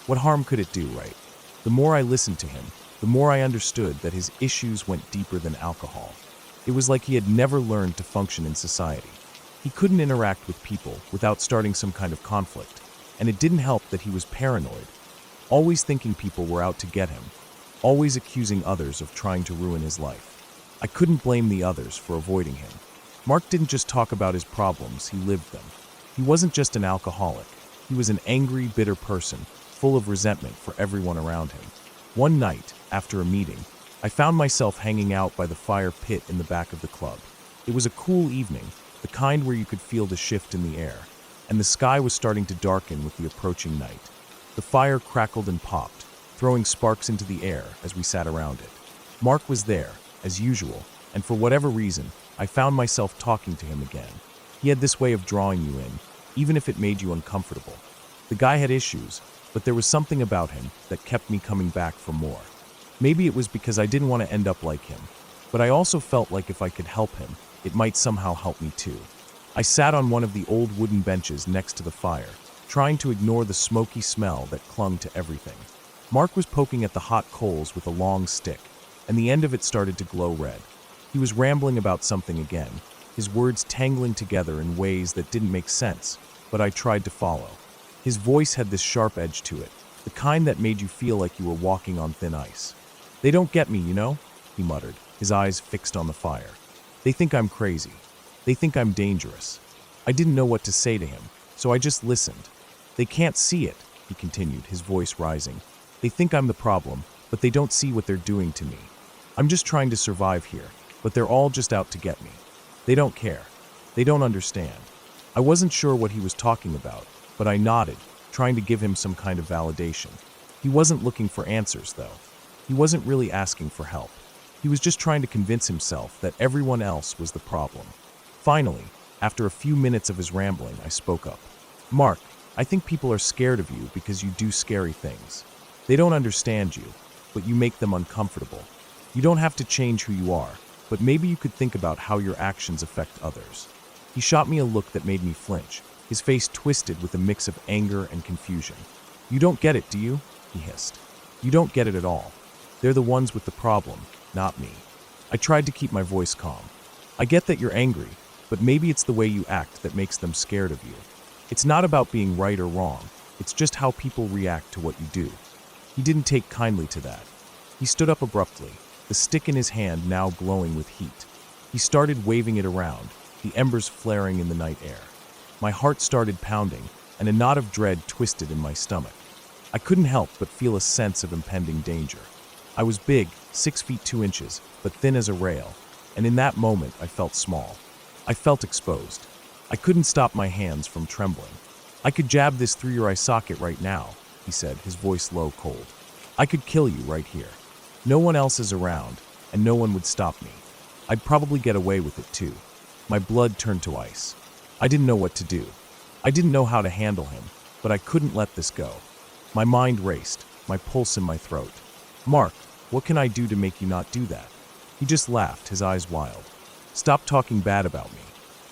What harm could it do, right? The more I listened to him, the more I understood that his issues went deeper than alcohol. It was like he had never learned to function in society. He couldn't interact with people without starting some kind of conflict, and it didn't help that he was paranoid, always thinking people were out to get him, always accusing others of trying to ruin his life. I couldn't blame the others for avoiding him. Mark didn't just talk about his problems, he lived them. He wasn't just an alcoholic. He was an angry, bitter person, full of resentment for everyone around him. One night, after a meeting, I found myself hanging out by the fire pit in the back of the club. It was a cool evening, the kind where you could feel the shift in the air, and the sky was starting to darken with the approaching night. The fire crackled and popped, throwing sparks into the air as we sat around it. Mark was there, as usual, and for whatever reason, I found myself talking to him again. He had this way of drawing you in, even if it made you uncomfortable. The guy had issues, but there was something about him that kept me coming back for more. Maybe it was because I didn't want to end up like him, but I also felt like if I could help him, it might somehow help me too. I sat on one of the old wooden benches next to the fire, trying to ignore the smoky smell that clung to everything. Mark was poking at the hot coals with a long stick, and the end of it started to glow red. He was rambling about something again, his words tangling together in ways that didn't make sense, but I tried to follow. His voice had this sharp edge to it, the kind that made you feel like you were walking on thin ice. "They don't get me, you know?" he muttered, his eyes fixed on the fire. "They think I'm crazy. They think I'm dangerous." I didn't know what to say to him, so I just listened. "They can't see it," he continued, his voice rising. "They think I'm the problem, but they don't see what they're doing to me. I'm just trying to survive here, but they're all just out to get me. They don't care. They don't understand." I wasn't sure what he was talking about, but I nodded, trying to give him some kind of validation. He wasn't looking for answers, though. He wasn't really asking for help. He was just trying to convince himself that everyone else was the problem. Finally, after a few minutes of his rambling, I spoke up. "Mark, I think people are scared of you because you do scary things. They don't understand you, but you make them uncomfortable. You don't have to change who you are, but maybe you could think about how your actions affect others." He shot me a look that made me flinch, his face twisted with a mix of anger and confusion. "You don't get it, do you?" he hissed. "You don't get it at all. They're the ones with the problem, not me." I tried to keep my voice calm. "I get that you're angry, but maybe it's the way you act that makes them scared of you. It's not about being right or wrong, it's just how people react to what you do." He didn't take kindly to that. He stood up abruptly, the stick in his hand now glowing with heat. He started waving it around, the embers flaring in the night air. My heart started pounding, and a knot of dread twisted in my stomach. I couldn't help but feel a sense of impending danger. I was big, 6 feet 2 inches, but thin as a rail, and in that moment I felt small. I felt exposed. I couldn't stop my hands from trembling. "I could jab this through your eye socket right now," he said, his voice low, cold. "I could kill you right here. No one else is around, and no one would stop me. I'd probably get away with it too." My blood turned to ice. I didn't know what to do. I didn't know how to handle him, but I couldn't let this go. My mind raced, my pulse in my throat. "Mark, what can I do to make you not do that?" He just laughed, his eyes wild. "Stop talking bad about me.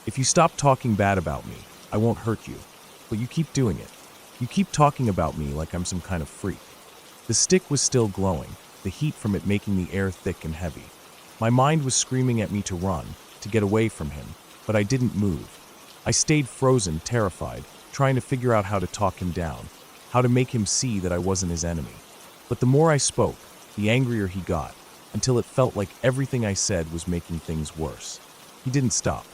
If you stop talking bad about me, I won't hurt you. But you keep doing it. You keep talking about me like I'm some kind of freak." The stick was still glowing, the heat from it making the air thick and heavy. My mind was screaming at me to run, to get away from him, but I didn't move. I stayed frozen, terrified, trying to figure out how to talk him down, how to make him see that I wasn't his enemy. But the more I spoke, the angrier he got, until it felt like everything I said was making things worse. He didn't stop.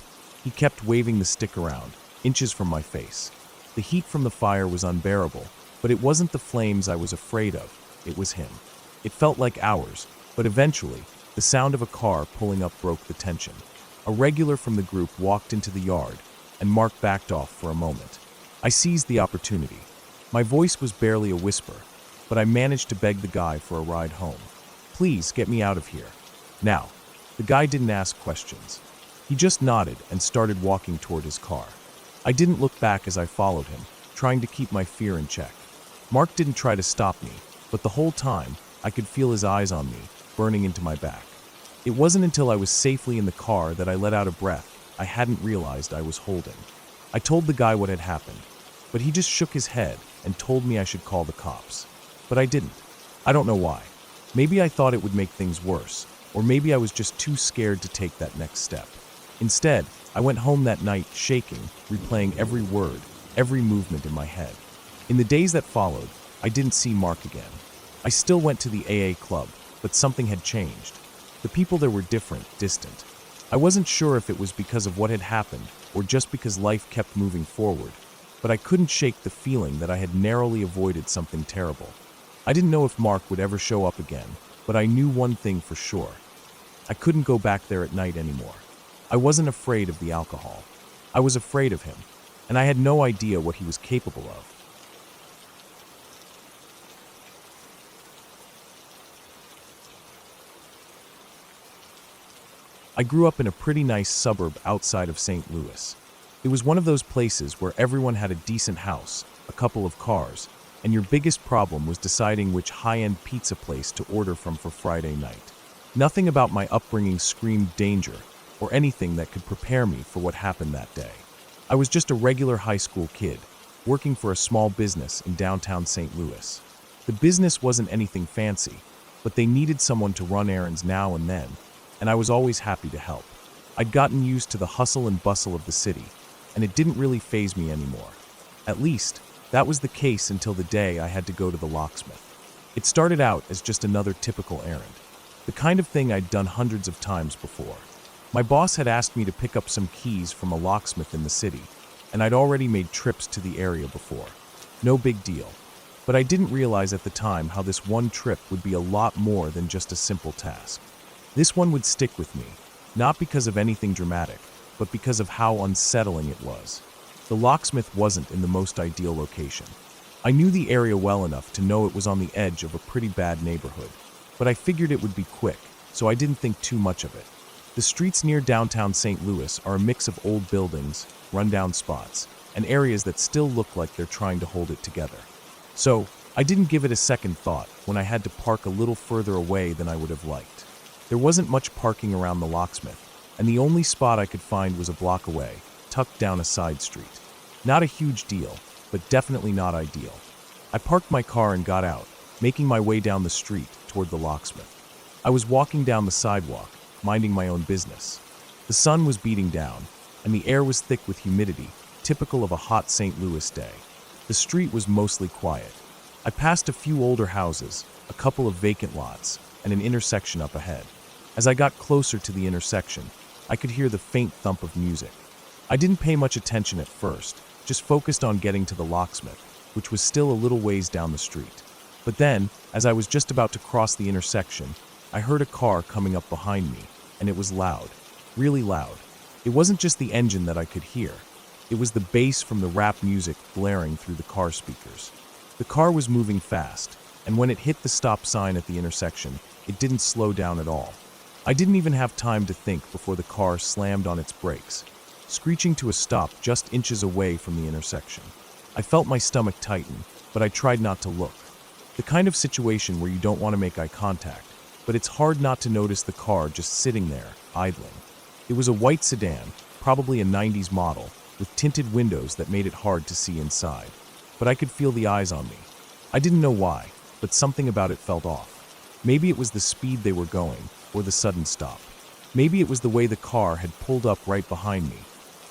He kept waving the stick around, inches from my face. The heat from the fire was unbearable, but it wasn't the flames I was afraid of, it was him. It felt like hours, but eventually, the sound of a car pulling up broke the tension. A regular from the group walked into the yard, and Mark backed off for a moment. I seized the opportunity. My voice was barely a whisper, but I managed to beg the guy for a ride home. "Please get me out of here. Now." The guy didn't ask questions. He just nodded and started walking toward his car. I didn't look back as I followed him, trying to keep my fear in check. Mark didn't try to stop me, but the whole time, I could feel his eyes on me, burning into my back. It wasn't until I was safely in the car that I let out a breath I hadn't realized I was holding. I told the guy what had happened, but he just shook his head and told me I should call the cops. But I didn't. I don't know why. Maybe I thought it would make things worse, or maybe I was just too scared to take that next step. Instead, I went home that night shaking, replaying every word, every movement in my head. In the days that followed, I didn't see Mark again. I still went to the AA club, but something had changed. The people there were different, distant. I wasn't sure if it was because of what had happened or just because life kept moving forward, but I couldn't shake the feeling that I had narrowly avoided something terrible. I didn't know if Mark would ever show up again, but I knew one thing for sure. I couldn't go back there at night anymore. I wasn't afraid of the alcohol. I was afraid of him, and I had no idea what he was capable of. I grew up in a pretty nice suburb outside of St. Louis. It was one of those places where everyone had a decent house, a couple of cars, and your biggest problem was deciding which high-end pizza place to order from for Friday night. Nothing about my upbringing screamed danger or anything that could prepare me for what happened that day. I was just a regular high school kid, working for a small business in downtown St. Louis. The business wasn't anything fancy, but they needed someone to run errands now and then, and I was always happy to help. I'd gotten used to the hustle and bustle of the city, and it didn't really faze me anymore. At least, that was the case until the day I had to go to the locksmith. It started out as just another typical errand, the kind of thing I'd done hundreds of times before. My boss had asked me to pick up some keys from a locksmith in the city, and I'd already made trips to the area before. No big deal. But I didn't realize at the time how this one trip would be a lot more than just a simple task. This one would stick with me, not because of anything dramatic, but because of how unsettling it was. The locksmith wasn't in the most ideal location. I knew the area well enough to know it was on the edge of a pretty bad neighborhood, but I figured it would be quick, so I didn't think too much of it. The streets near downtown St. Louis are a mix of old buildings, rundown spots, and areas that still look like they're trying to hold it together. So, I didn't give it a second thought when I had to park a little further away than I would have liked. There wasn't much parking around the locksmith, and the only spot I could find was a block away, tucked down a side street. Not a huge deal, but definitely not ideal. I parked my car and got out, making my way down the street toward the locksmith. I was walking down the sidewalk, minding my own business. The sun was beating down, and the air was thick with humidity, typical of a hot St. Louis day. The street was mostly quiet. I passed a few older houses, a couple of vacant lots, and an intersection up ahead. As I got closer to the intersection, I could hear the faint thump of music. I didn't pay much attention at first, just focused on getting to the locksmith, which was still a little ways down the street. But then, as I was just about to cross the intersection, I heard a car coming up behind me, and it was loud, really loud. It wasn't just the engine that I could hear. It was the bass from the rap music blaring through the car speakers. The car was moving fast, and when it hit the stop sign at the intersection, it didn't slow down at all. I didn't even have time to think before the car slammed on its brakes, screeching to a stop just inches away from the intersection. I felt my stomach tighten, but I tried not to look. The kind of situation where you don't want to make eye contact, but it's hard not to notice the car just sitting there, idling. It was a white sedan, probably a 90s model, with tinted windows that made it hard to see inside. But I could feel the eyes on me. I didn't know why, but something about it felt off. Maybe it was the speed they were going, or the sudden stop. Maybe it was the way the car had pulled up right behind me,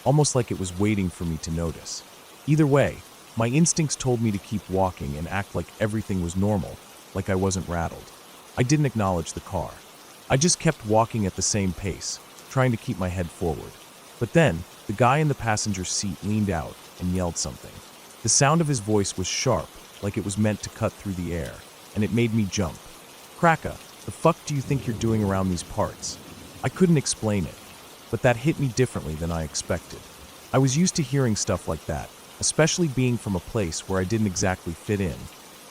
almost like it was waiting for me to notice. Either way, my instincts told me to keep walking and act like everything was normal, like I wasn't rattled. I didn't acknowledge the car. I just kept walking at the same pace, trying to keep my head forward. But then, the guy in the passenger seat leaned out and yelled something. The sound of his voice was sharp, like it was meant to cut through the air, and it made me jump. "Kraka, the fuck do you think you're doing around these parts?" I couldn't explain it, but that hit me differently than I expected. I was used to hearing stuff like that, especially being from a place where I didn't exactly fit in,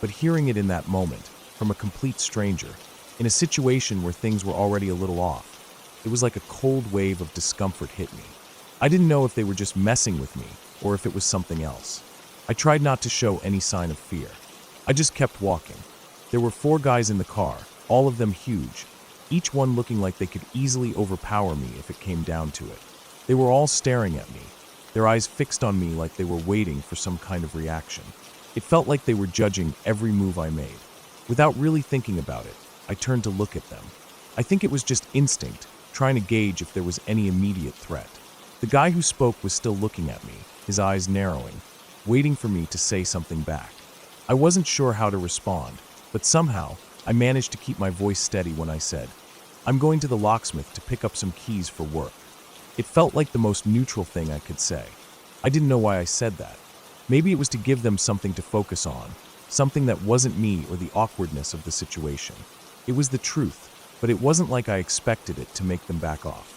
but hearing it in that moment, from a complete stranger, in a situation where things were already a little off, it was like a cold wave of discomfort hit me. I didn't know if they were just messing with me, or if it was something else. I tried not to show any sign of fear. I just kept walking. There were 4 guys in the car, all of them huge, each one looking like they could easily overpower me if it came down to it. They were all staring at me, their eyes fixed on me like they were waiting for some kind of reaction. It felt like they were judging every move I made. Without really thinking about it, I turned to look at them. I think it was just instinct, trying to gauge if there was any immediate threat. The guy who spoke was still looking at me, his eyes narrowing, waiting for me to say something back. I wasn't sure how to respond, but somehow I managed to keep my voice steady when I said, "I'm going to the locksmith to pick up some keys for work." It felt like the most neutral thing I could say. I didn't know why I said that. Maybe it was to give them something to focus on, something that wasn't me or the awkwardness of the situation. It was the truth, but it wasn't like I expected it to make them back off.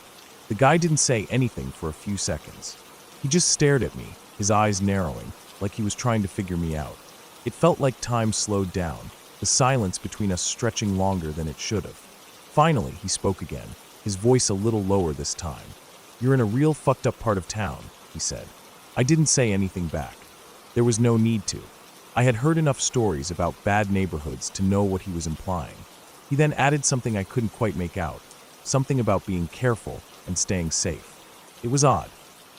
The guy didn't say anything for a few seconds. He just stared at me, his eyes narrowing, like he was trying to figure me out. It felt like time slowed down, the silence between us stretching longer than it should have. Finally, he spoke again, his voice a little lower this time. "You're in a real fucked up part of town," he said. I didn't say anything back. There was no need to. I had heard enough stories about bad neighborhoods to know what he was implying. He then added something I couldn't quite make out, something about being careful and staying safe. It was odd.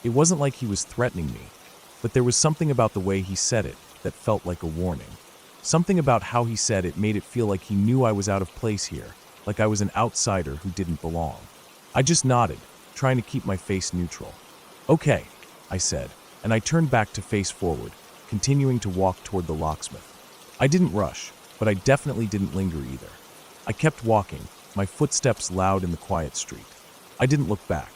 It wasn't like he was threatening me, but there was something about the way he said it that felt like a warning. Something about how he said it made it feel like he knew I was out of place here, like I was an outsider who didn't belong. I just nodded, trying to keep my face neutral. "Okay," I said, and I turned back to face forward, continuing to walk toward the locksmith. I didn't rush, but I definitely didn't linger either. I kept walking, my footsteps loud in the quiet street. I didn't look back.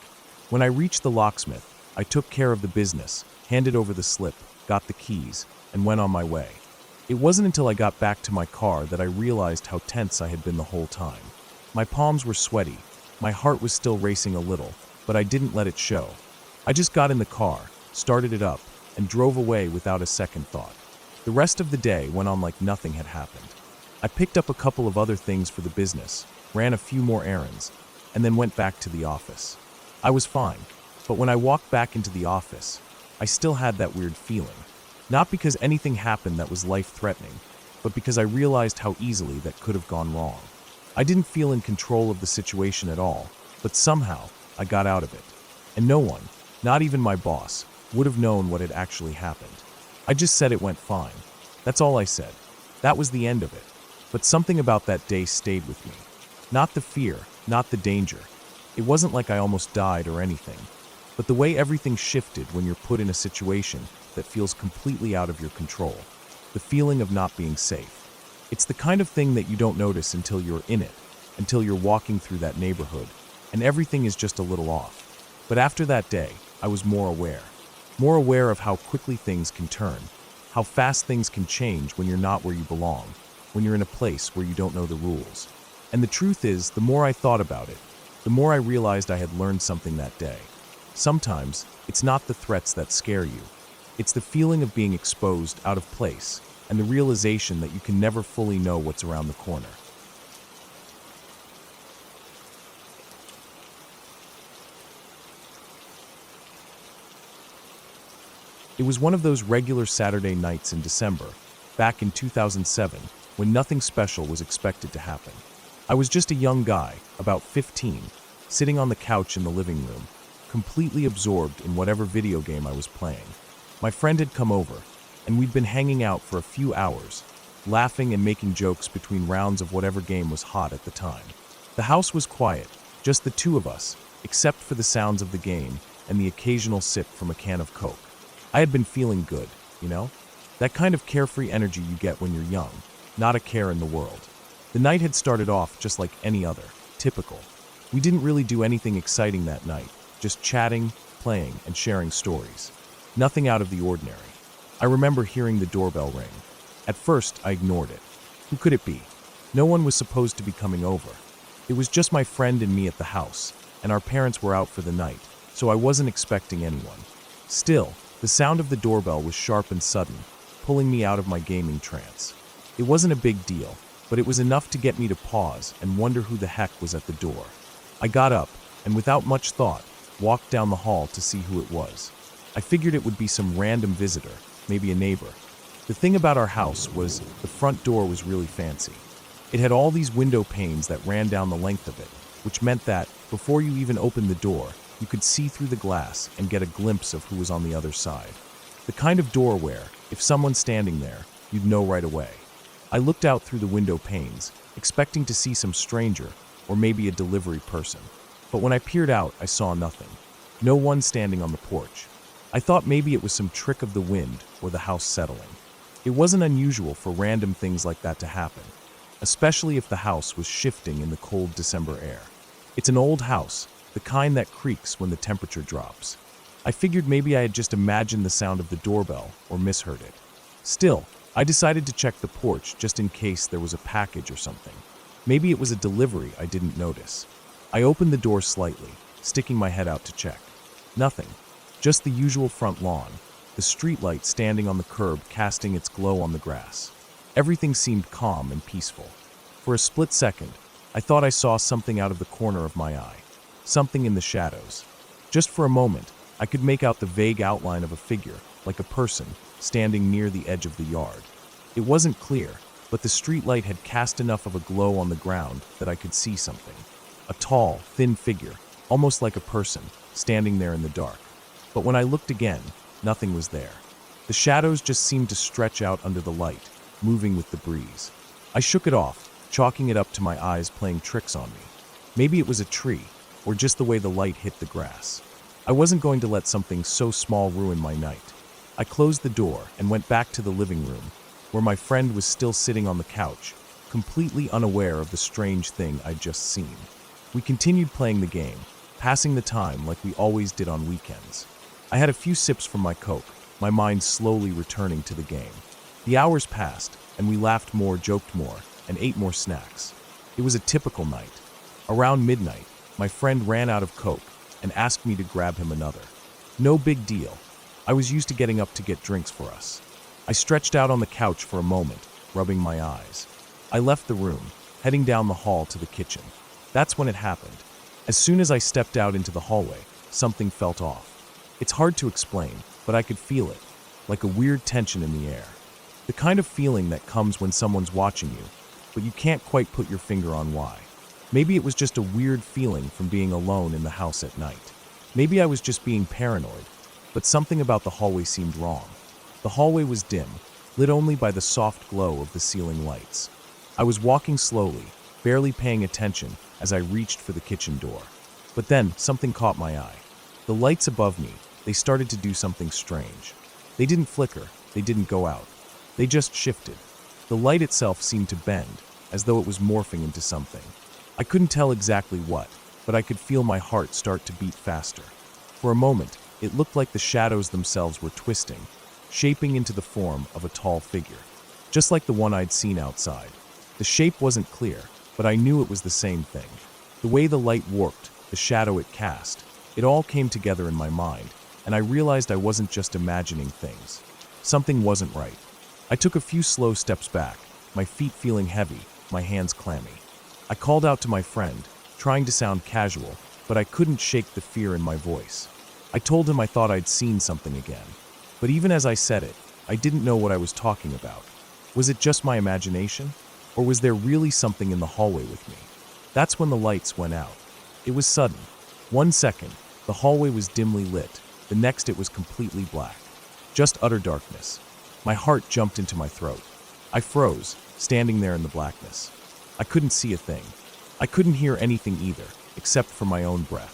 When I reached the locksmith, I took care of the business, handed over the slip, got the keys, and went on my way. It wasn't until I got back to my car that I realized how tense I had been the whole time. My palms were sweaty, my heart was still racing a little, but I didn't let it show. I just got in the car, started it up, and drove away without a second thought. The rest of the day went on like nothing had happened. I picked up a couple of other things for the business, ran a few more errands, and then went back to the office. I was fine, but when I walked back into the office, I still had that weird feeling. Not because anything happened that was life-threatening, but because I realized how easily that could have gone wrong. I didn't feel in control of the situation at all, but somehow I got out of it. And no one, not even my boss, would have known what had actually happened. I just said it went fine. That's all I said. That was the end of it. But something about that day stayed with me. Not the fear, not the danger. It wasn't like I almost died or anything, but the way everything shifted when you're put in a situation that feels completely out of your control. The feeling of not being safe. It's the kind of thing that you don't notice until you're in it, until you're walking through that neighborhood, and everything is just a little off. But after that day, I was more aware of how quickly things can turn, how fast things can change when you're not where you belong, when you're in a place where you don't know the rules. And the truth is, the more I thought about it, the more I realized I had learned something that day. Sometimes, it's not the threats that scare you. It's the feeling of being exposed, out of place, and the realization that you can never fully know what's around the corner. It was one of those regular Saturday nights in December, back in 2007, when nothing special was expected to happen. I was just a young guy, about 15, sitting on the couch in the living room, completely absorbed in whatever video game I was playing. My friend had come over, and we'd been hanging out for a few hours, laughing and making jokes between rounds of whatever game was hot at the time. The house was quiet, just the two of us, except for the sounds of the game and the occasional sip from a can of Coke. I had been feeling good, you know? That kind of carefree energy you get when you're young, not a care in the world. The night had started off just like any other, typical. We didn't really do anything exciting that night, just chatting, playing, and sharing stories. Nothing out of the ordinary. I remember hearing the doorbell ring. At first, I ignored it. Who could it be? No one was supposed to be coming over. It was just my friend and me at the house, and our parents were out for the night, so I wasn't expecting anyone. Still, the sound of the doorbell was sharp and sudden, pulling me out of my gaming trance. It wasn't a big deal, but it was enough to get me to pause and wonder who the heck was at the door. I got up, and without much thought, walked down the hall to see who it was. I figured it would be some random visitor, maybe a neighbor. The thing about our house was the front door was really fancy. It had all these window panes that ran down the length of it, which meant that, before you even opened the door, you could see through the glass and get a glimpse of who was on the other side. The kind of door where, if someone's standing there, you'd know right away. I looked out through the window panes, expecting to see some stranger, or maybe a delivery person. But when I peered out, I saw nothing. No one standing on the porch. I thought maybe it was some trick of the wind or the house settling. It wasn't unusual for random things like that to happen, especially if the house was shifting in the cold December air. It's an old house, the kind that creaks when the temperature drops. I figured maybe I had just imagined the sound of the doorbell or misheard it. Still, I decided to check the porch just in case there was a package or something. Maybe it was a delivery I didn't notice. I opened the door slightly, sticking my head out to check. Nothing. Just the usual front lawn, the streetlight standing on the curb casting its glow on the grass. Everything seemed calm and peaceful. For a split second, I thought I saw something out of the corner of my eye. Something in the shadows. Just for a moment, I could make out the vague outline of a figure, like a person, standing near the edge of the yard. It wasn't clear, but the streetlight had cast enough of a glow on the ground that I could see something. A tall, thin figure, almost like a person, standing there in the dark. But when I looked again, nothing was there. The shadows just seemed to stretch out under the light, moving with the breeze. I shook it off, chalking it up to my eyes playing tricks on me. Maybe it was a tree, or just the way the light hit the grass. I wasn't going to let something so small ruin my night. I closed the door and went back to the living room, where my friend was still sitting on the couch, completely unaware of the strange thing I'd just seen. We continued playing the game, passing the time like we always did on weekends. I had a few sips from my Coke, my mind slowly returning to the game. The hours passed, and we laughed more, joked more, and ate more snacks. It was a typical night. Around midnight, my friend ran out of Coke and asked me to grab him another. No big deal. I was used to getting up to get drinks for us. I stretched out on the couch for a moment, rubbing my eyes. I left the room, heading down the hall to the kitchen. That's when it happened. As soon as I stepped out into the hallway, something felt off. It's hard to explain, but I could feel it, like a weird tension in the air. The kind of feeling that comes when someone's watching you, but you can't quite put your finger on why. Maybe it was just a weird feeling from being alone in the house at night. Maybe I was just being paranoid, but something about the hallway seemed wrong. The hallway was dim, lit only by the soft glow of the ceiling lights. I was walking slowly, barely paying attention as I reached for the kitchen door. But then, something caught my eye. The lights above me, they started to do something strange. They didn't flicker, they didn't go out. They just shifted. The light itself seemed to bend, as though it was morphing into something. I couldn't tell exactly what, but I could feel my heart start to beat faster. For a moment, it looked like the shadows themselves were twisting, shaping into the form of a tall figure, just like the one I'd seen outside. The shape wasn't clear, but I knew it was the same thing. The way the light warped, the shadow it cast, it all came together in my mind, and I realized I wasn't just imagining things. Something wasn't right. I took a few slow steps back, my feet feeling heavy, my hands clammy. I called out to my friend, trying to sound casual, but I couldn't shake the fear in my voice. I told him I thought I'd seen something again. But even as I said it, I didn't know what I was talking about. Was it just my imagination? Or was there really something in the hallway with me? That's when the lights went out. It was sudden. 1 second, the hallway was dimly lit. The next, it was completely black. Just utter darkness. My heart jumped into my throat. I froze, standing there in the blackness. I couldn't see a thing. I couldn't hear anything either, except for my own breath.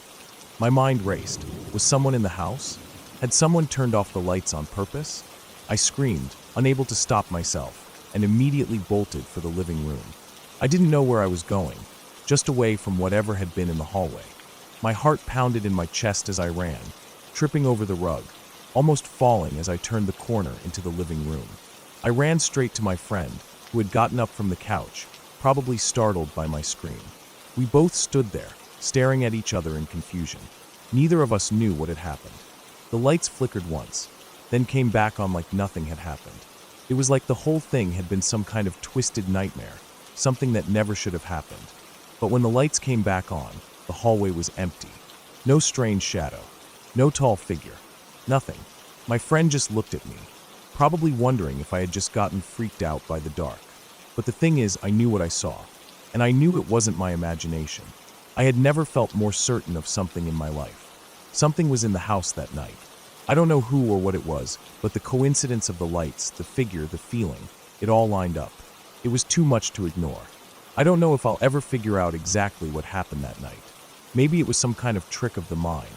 My mind raced. Was someone in the house? Had someone turned off the lights on purpose? I screamed, unable to stop myself, and immediately bolted for the living room. I didn't know where I was going, just away from whatever had been in the hallway. My heart pounded in my chest as I ran, tripping over the rug, almost falling as I turned the corner into the living room. I ran straight to my friend, who had gotten up from the couch, probably startled by my scream. We both stood there, staring at each other in confusion. Neither of us knew what had happened. The lights flickered once, then came back on like nothing had happened. It was like the whole thing had been some kind of twisted nightmare, something that never should have happened. But when the lights came back on, the hallway was empty. No strange shadow, no tall figure, nothing. My friend just looked at me, probably wondering if I had just gotten freaked out by the dark. But the thing is, I knew what I saw, and I knew it wasn't my imagination. I had never felt more certain of something in my life. Something was in the house that night. I don't know who or what it was, but the coincidence of the lights, the figure, the feeling, it all lined up. It was too much to ignore. I don't know if I'll ever figure out exactly what happened that night. Maybe it was some kind of trick of the mind.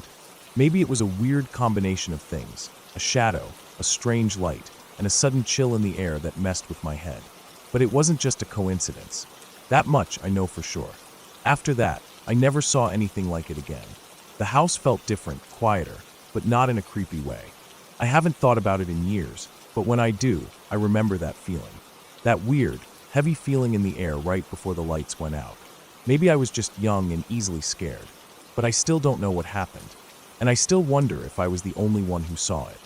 Maybe it was a weird combination of things, a shadow, a strange light, and a sudden chill in the air that messed with my head. But it wasn't just a coincidence. That much I know for sure. After that, I never saw anything like it again. The house felt different, quieter, but not in a creepy way. I haven't thought about it in years, but when I do, I remember that feeling. That weird, heavy feeling in the air right before the lights went out. Maybe I was just young and easily scared, but I still don't know what happened, and I still wonder if I was the only one who saw it.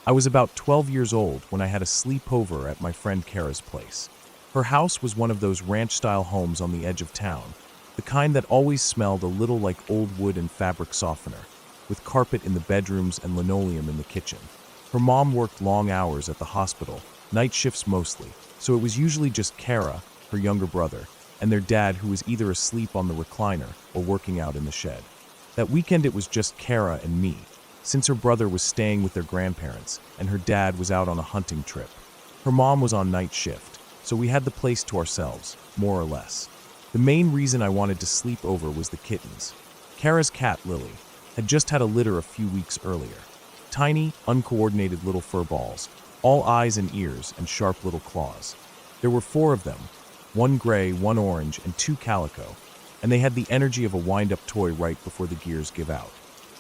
I was about 12 years old when I had a sleepover at my friend Kara's place. Her house was one of those ranch-style homes on the edge of town, the kind that always smelled a little like old wood and fabric softener, with carpet in the bedrooms and linoleum in the kitchen. Her mom worked long hours at the hospital, night shifts mostly, so it was usually just Kara, her younger brother, and their dad who was either asleep on the recliner or working out in the shed. That weekend it was just Kara and me, since her brother was staying with their grandparents and her dad was out on a hunting trip. Her mom was on night shift, so we had the place to ourselves, more or less. The main reason I wanted to sleep over was the kittens. Kara's cat, Lily, had just had a litter a few weeks earlier. Tiny, uncoordinated little fur balls, all eyes and ears and sharp little claws. There were 4 of them, 1 gray, 1 orange, and 2 calico, and they had the energy of a wind-up toy right before the gears give out.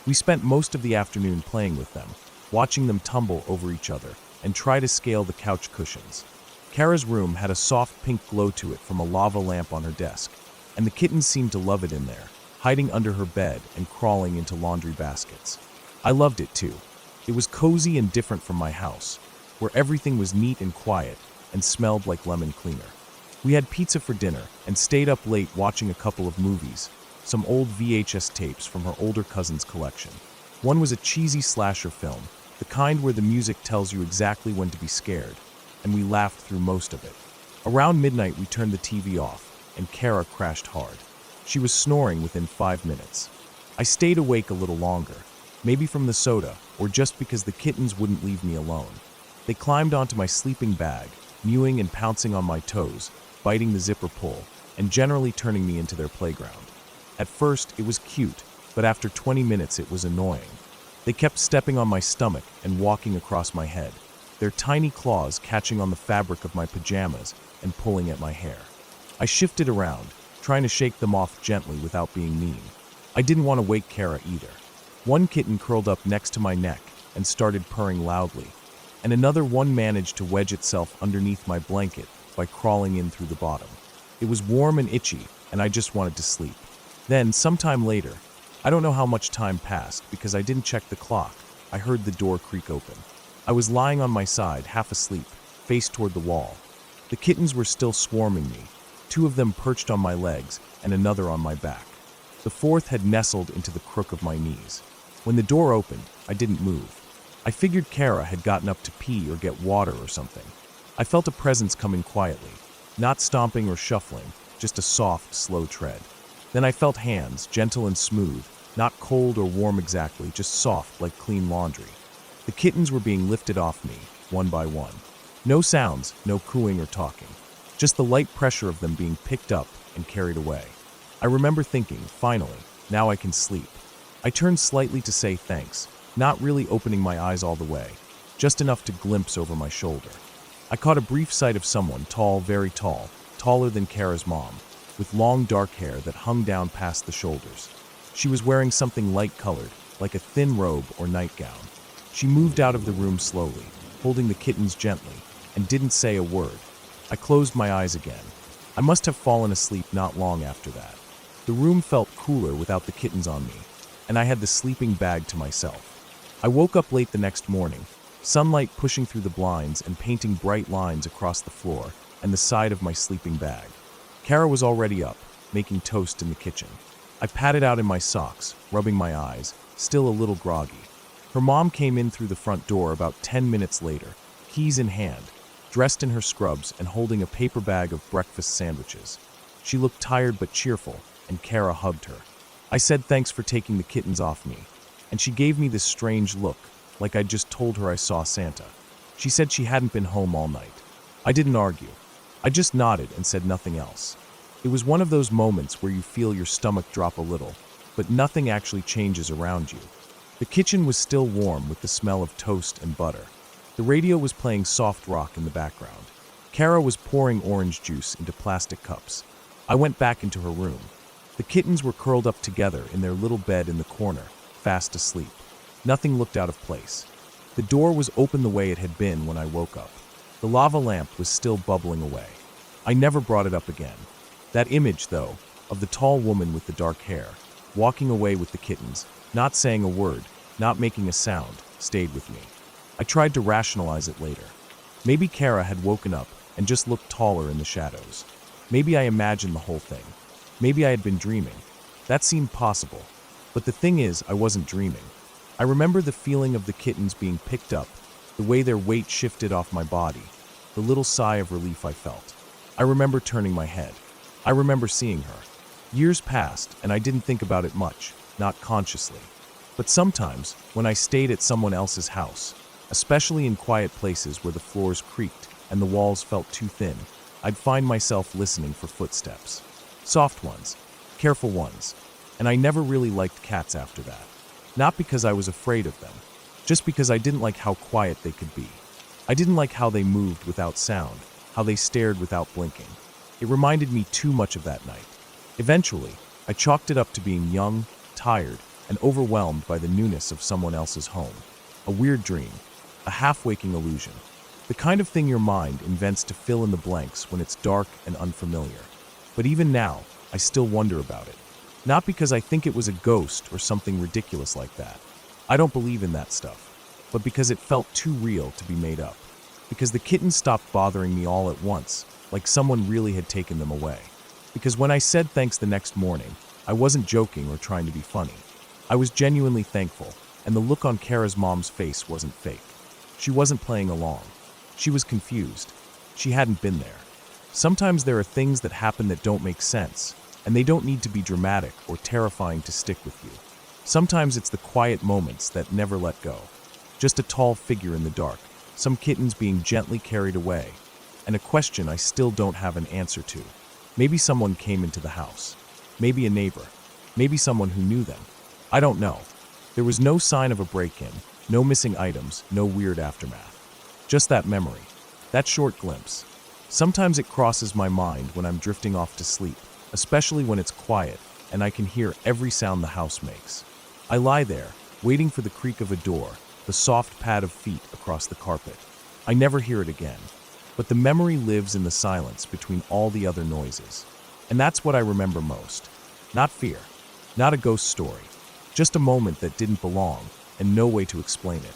We spent most of the afternoon playing with them, watching them tumble over each other and try to scale the couch cushions. Kara's room had a soft pink glow to it from a lava lamp on her desk, and the kittens seemed to love it in there, hiding under her bed and crawling into laundry baskets. I loved it too. It was cozy and different from my house, where everything was neat and quiet and smelled like lemon cleaner. We had pizza for dinner and stayed up late watching a couple of movies, some old VHS tapes from her older cousin's collection. One was a cheesy slasher film, the kind where the music tells you exactly when to be scared, and we laughed through most of it. Around midnight we turned the TV off, and Kara crashed hard. She was snoring within 5 minutes. I stayed awake a little longer, maybe from the soda, or just because the kittens wouldn't leave me alone. They climbed onto my sleeping bag, mewing and pouncing on my toes, biting the zipper pull, and generally turning me into their playground. At first, it was cute, but after 20 minutes it was annoying. They kept stepping on my stomach and walking across my head, their tiny claws catching on the fabric of my pajamas and pulling at my hair. I shifted around, trying to shake them off gently without being mean. I didn't want to wake Kara either. One kitten curled up next to my neck and started purring loudly, and another one managed to wedge itself underneath my blanket by crawling in through the bottom. It was warm and itchy, and I just wanted to sleep. Then, sometime later, I don't know how much time passed because I didn't check the clock, I heard the door creak open. I was lying on my side, half asleep, face toward the wall. The kittens were still swarming me, 2 of them perched on my legs and another on my back. The 4th had nestled into the crook of my knees. When the door opened, I didn't move. I figured Kara had gotten up to pee or get water or something. I felt a presence coming quietly, not stomping or shuffling, just a soft, slow tread. Then I felt hands, gentle and smooth, not cold or warm exactly, just soft like clean laundry. The kittens were being lifted off me, one by one. No sounds, no cooing or talking, just the light pressure of them being picked up and carried away. I remember thinking, finally, now I can sleep. I turned slightly to say thanks, not really opening my eyes all the way, just enough to glimpse over my shoulder. I caught a brief sight of someone tall, very tall, taller than Kara's mom, with long dark hair that hung down past the shoulders. She was wearing something light-colored, like a thin robe or nightgown. She moved out of the room slowly, holding the kittens gently, and didn't say a word. I closed my eyes again. I must have fallen asleep not long after that. The room felt cooler without the kittens on me, and I had the sleeping bag to myself. I woke up late the next morning, sunlight pushing through the blinds and painting bright lines across the floor and the side of my sleeping bag. Kara was already up, making toast in the kitchen. I patted out in my socks, rubbing my eyes, still a little groggy. Her mom came in through the front door about 10 minutes later, keys in hand, dressed in her scrubs and holding a paper bag of breakfast sandwiches. She looked tired but cheerful, and Kara hugged her. I said thanks for taking the kittens off me, and she gave me this strange look, like I'd just told her I saw Santa. She said she hadn't been home all night. I didn't argue. I just nodded and said nothing else. It was one of those moments where you feel your stomach drop a little, but nothing actually changes around you. The kitchen was still warm with the smell of toast and butter. The radio was playing soft rock in the background. Kara was pouring orange juice into plastic cups. I went back into her room. The kittens were curled up together in their little bed in the corner, fast asleep. Nothing looked out of place. The door was open the way it had been when I woke up. The lava lamp was still bubbling away. I never brought it up again. That image, though, of the tall woman with the dark hair, walking away with the kittens, not saying a word, not making a sound, stayed with me. I tried to rationalize it later. Maybe Kara had woken up and just looked taller in the shadows. Maybe I imagined the whole thing. Maybe I had been dreaming. That seemed possible. But the thing is, I wasn't dreaming. I remember the feeling of the kittens being picked up, the way their weight shifted off my body, the little sigh of relief I felt. I remember turning my head. I remember seeing her. Years passed, and I didn't think about it much, not consciously. But sometimes, when I stayed at someone else's house, especially in quiet places where the floors creaked and the walls felt too thin, I'd find myself listening for footsteps. Soft ones, careful ones, and I never really liked cats after that. Not because I was afraid of them, just because I didn't like how quiet they could be. I didn't like how they moved without sound, how they stared without blinking. It reminded me too much of that night. Eventually, I chalked it up to being young, tired, and overwhelmed by the newness of someone else's home. A weird dream, a half-waking illusion, the kind of thing your mind invents to fill in the blanks when it's dark and unfamiliar. But even now, I still wonder about it. Not because I think it was a ghost or something ridiculous like that. I don't believe in that stuff. But because it felt too real to be made up. Because the kittens stopped bothering me all at once, like someone really had taken them away. Because when I said thanks the next morning, I wasn't joking or trying to be funny. I was genuinely thankful, and the look on Kara's mom's face wasn't fake. She wasn't playing along. She was confused. She hadn't been there. Sometimes there are things that happen that don't make sense, and they don't need to be dramatic or terrifying to stick with you. Sometimes it's the quiet moments that never let go. Just a tall figure in the dark, some kittens being gently carried away, and a question I still don't have an answer to. Maybe someone came into the house. Maybe a neighbor. Maybe someone who knew them. I don't know. There was no sign of a break-in, no missing items, no weird aftermath. Just that memory, that short glimpse. Sometimes it crosses my mind when I'm drifting off to sleep, especially when it's quiet and I can hear every sound the house makes. I lie there, waiting for the creak of a door, the soft pad of feet across the carpet. I never hear it again, but the memory lives in the silence between all the other noises. And that's what I remember most. Not fear, not a ghost story, just a moment that didn't belong and no way to explain it.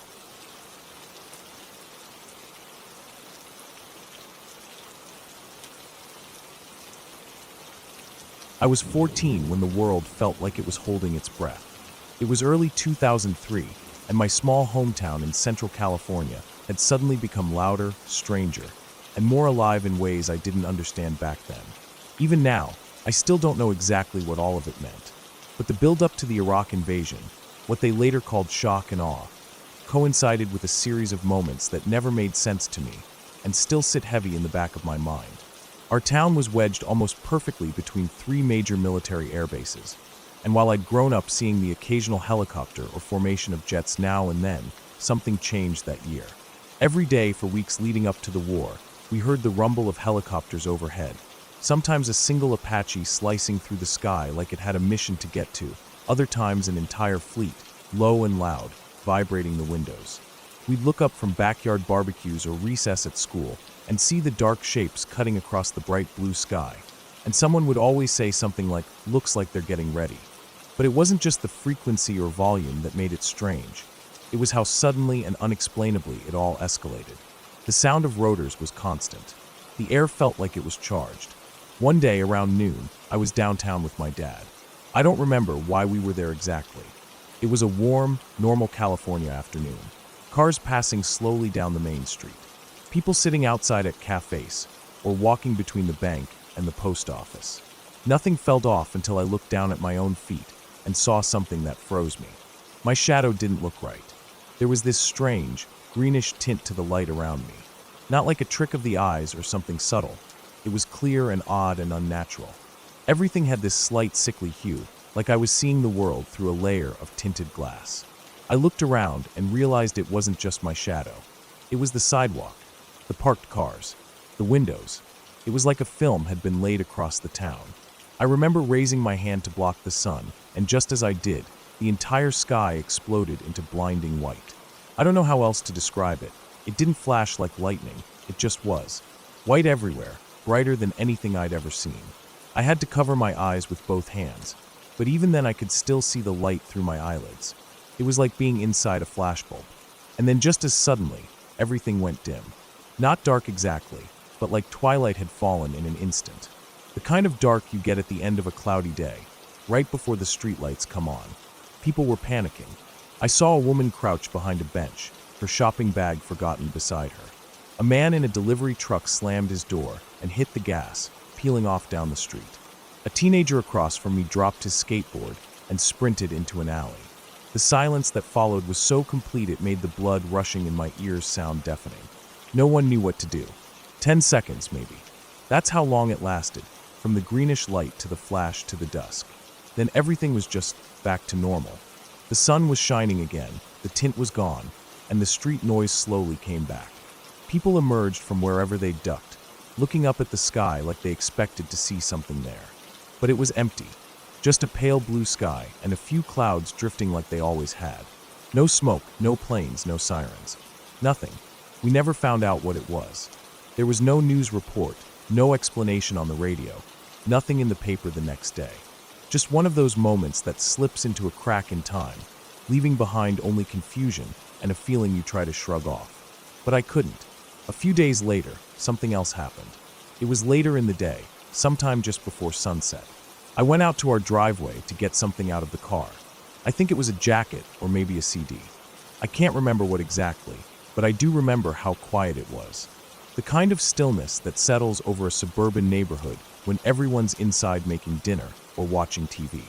I was 14 when the world felt like it was holding its breath. It was early 2003, and my small hometown in Central California had suddenly become louder, stranger, and more alive in ways I didn't understand back then. Even now, I still don't know exactly what all of it meant. But the build-up to the Iraq invasion, what they later called shock and awe, coincided with a series of moments that never made sense to me and still sit heavy in the back of my mind. Our town was wedged almost perfectly between three major military air bases, and while I'd grown up seeing the occasional helicopter or formation of jets now and then, something changed that year. Every day for weeks leading up to the war, we heard the rumble of helicopters overhead, sometimes a single Apache slicing through the sky like it had a mission to get to, other times an entire fleet, low and loud, vibrating the windows. We'd look up from backyard barbecues or recess at school and see the dark shapes cutting across the bright blue sky, and someone would always say something like, "Looks like they're getting ready." But it wasn't just the frequency or volume that made it strange. It was how suddenly and unexplainably it all escalated. The sound of rotors was constant. The air felt like it was charged. One day around noon, I was downtown with my dad. I don't remember why we were there exactly. It was a warm, normal California afternoon. Cars passing slowly down the main street. People sitting outside at cafes or walking between the bank and the post office. Nothing felt off until I looked down at my own feet and saw something that froze me. My shadow didn't look right. There was this strange, greenish tint to the light around me. Not like a trick of the eyes or something subtle. It was clear and odd and unnatural. Everything had this slight sickly hue, like I was seeing the world through a layer of tinted glass. I looked around and realized it wasn't just my shadow. It was the sidewalk, the parked cars, the windows. It was like a film had been laid across the town. I remember raising my hand to block the sun, and just as I did, the entire sky exploded into blinding white. I don't know how else to describe it. It didn't flash like lightning, it just was. White everywhere, brighter than anything I'd ever seen. I had to cover my eyes with both hands, but even then I could still see the light through my eyelids. It was like being inside a flashbulb. And then just as suddenly, everything went dim. Not dark exactly, but like twilight had fallen in an instant. The kind of dark you get at the end of a cloudy day, right before the streetlights come on. People were panicking. I saw a woman crouch behind a bench, her shopping bag forgotten beside her. A man in a delivery truck slammed his door and hit the gas, peeling off down the street. A teenager across from me dropped his skateboard and sprinted into an alley. The silence that followed was so complete it made the blood rushing in my ears sound deafening. No one knew what to do. 10 seconds, maybe. That's how long it lasted, from the greenish light to the flash to the dusk. Then everything was just back to normal. The sun was shining again, the tint was gone, and the street noise slowly came back. People emerged from wherever they ducked, looking up at the sky like they expected to see something there. But it was empty. Just a pale blue sky and a few clouds drifting like they always had. No smoke, no planes, no sirens. Nothing. We never found out what it was. There was no news report, no explanation on the radio, nothing in the paper the next day. Just one of those moments that slips into a crack in time, leaving behind only confusion and a feeling you try to shrug off. But I couldn't. A few days later, something else happened. It was later in the day, sometime just before sunset. I went out to our driveway to get something out of the car. I think it was a jacket or maybe a CD. I can't remember what exactly, but I do remember how quiet it was. The kind of stillness that settles over a suburban neighborhood when everyone's inside making dinner or watching TV.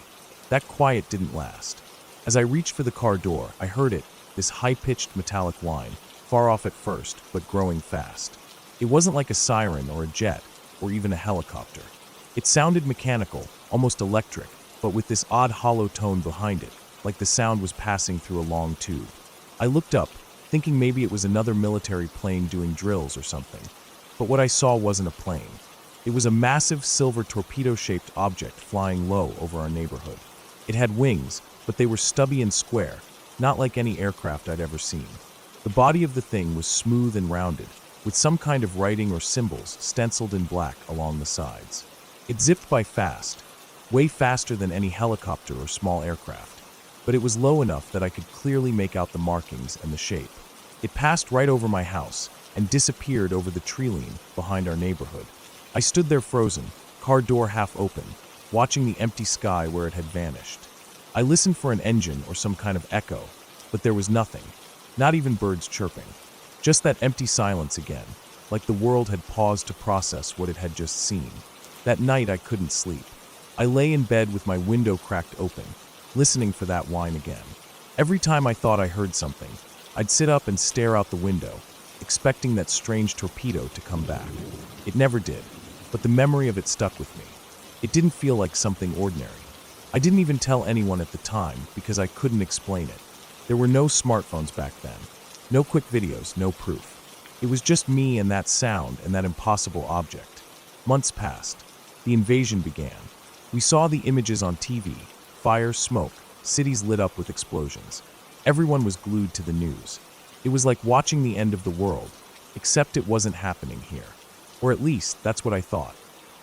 That quiet didn't last. As I reached for the car door, I heard it, this high-pitched metallic whine, far off at first, but growing fast. It wasn't like a siren or a jet, or even a helicopter. It sounded mechanical, almost electric, but with this odd hollow tone behind it, like the sound was passing through a long tube. I looked up, thinking maybe it was another military plane doing drills or something. But what I saw wasn't a plane. It was a massive silver torpedo-shaped object flying low over our neighborhood. It had wings, but they were stubby and square, not like any aircraft I'd ever seen. The body of the thing was smooth and rounded, with some kind of writing or symbols stenciled in black along the sides. It zipped by fast, way faster than any helicopter or small aircraft, but it was low enough that I could clearly make out the markings and the shape. It passed right over my house and disappeared over the tree line behind our neighborhood. I stood there frozen, car door half open, watching the empty sky where it had vanished. I listened for an engine or some kind of echo, but there was nothing, not even birds chirping. Just that empty silence again, like the world had paused to process what it had just seen. That night I couldn't sleep. I lay in bed with my window cracked open, listening for that whine again. Every time I thought I heard something, I'd sit up and stare out the window, expecting that strange torpedo to come back. It never did, but the memory of it stuck with me. It didn't feel like something ordinary. I didn't even tell anyone at the time because I couldn't explain it. There were no smartphones back then, no quick videos, no proof. It was just me and that sound and that impossible object. Months passed. The invasion began. We saw the images on TV, fire, smoke, cities lit up with explosions. Everyone was glued to the news. It was like watching the end of the world, except it wasn't happening here. Or at least, that's what I thought.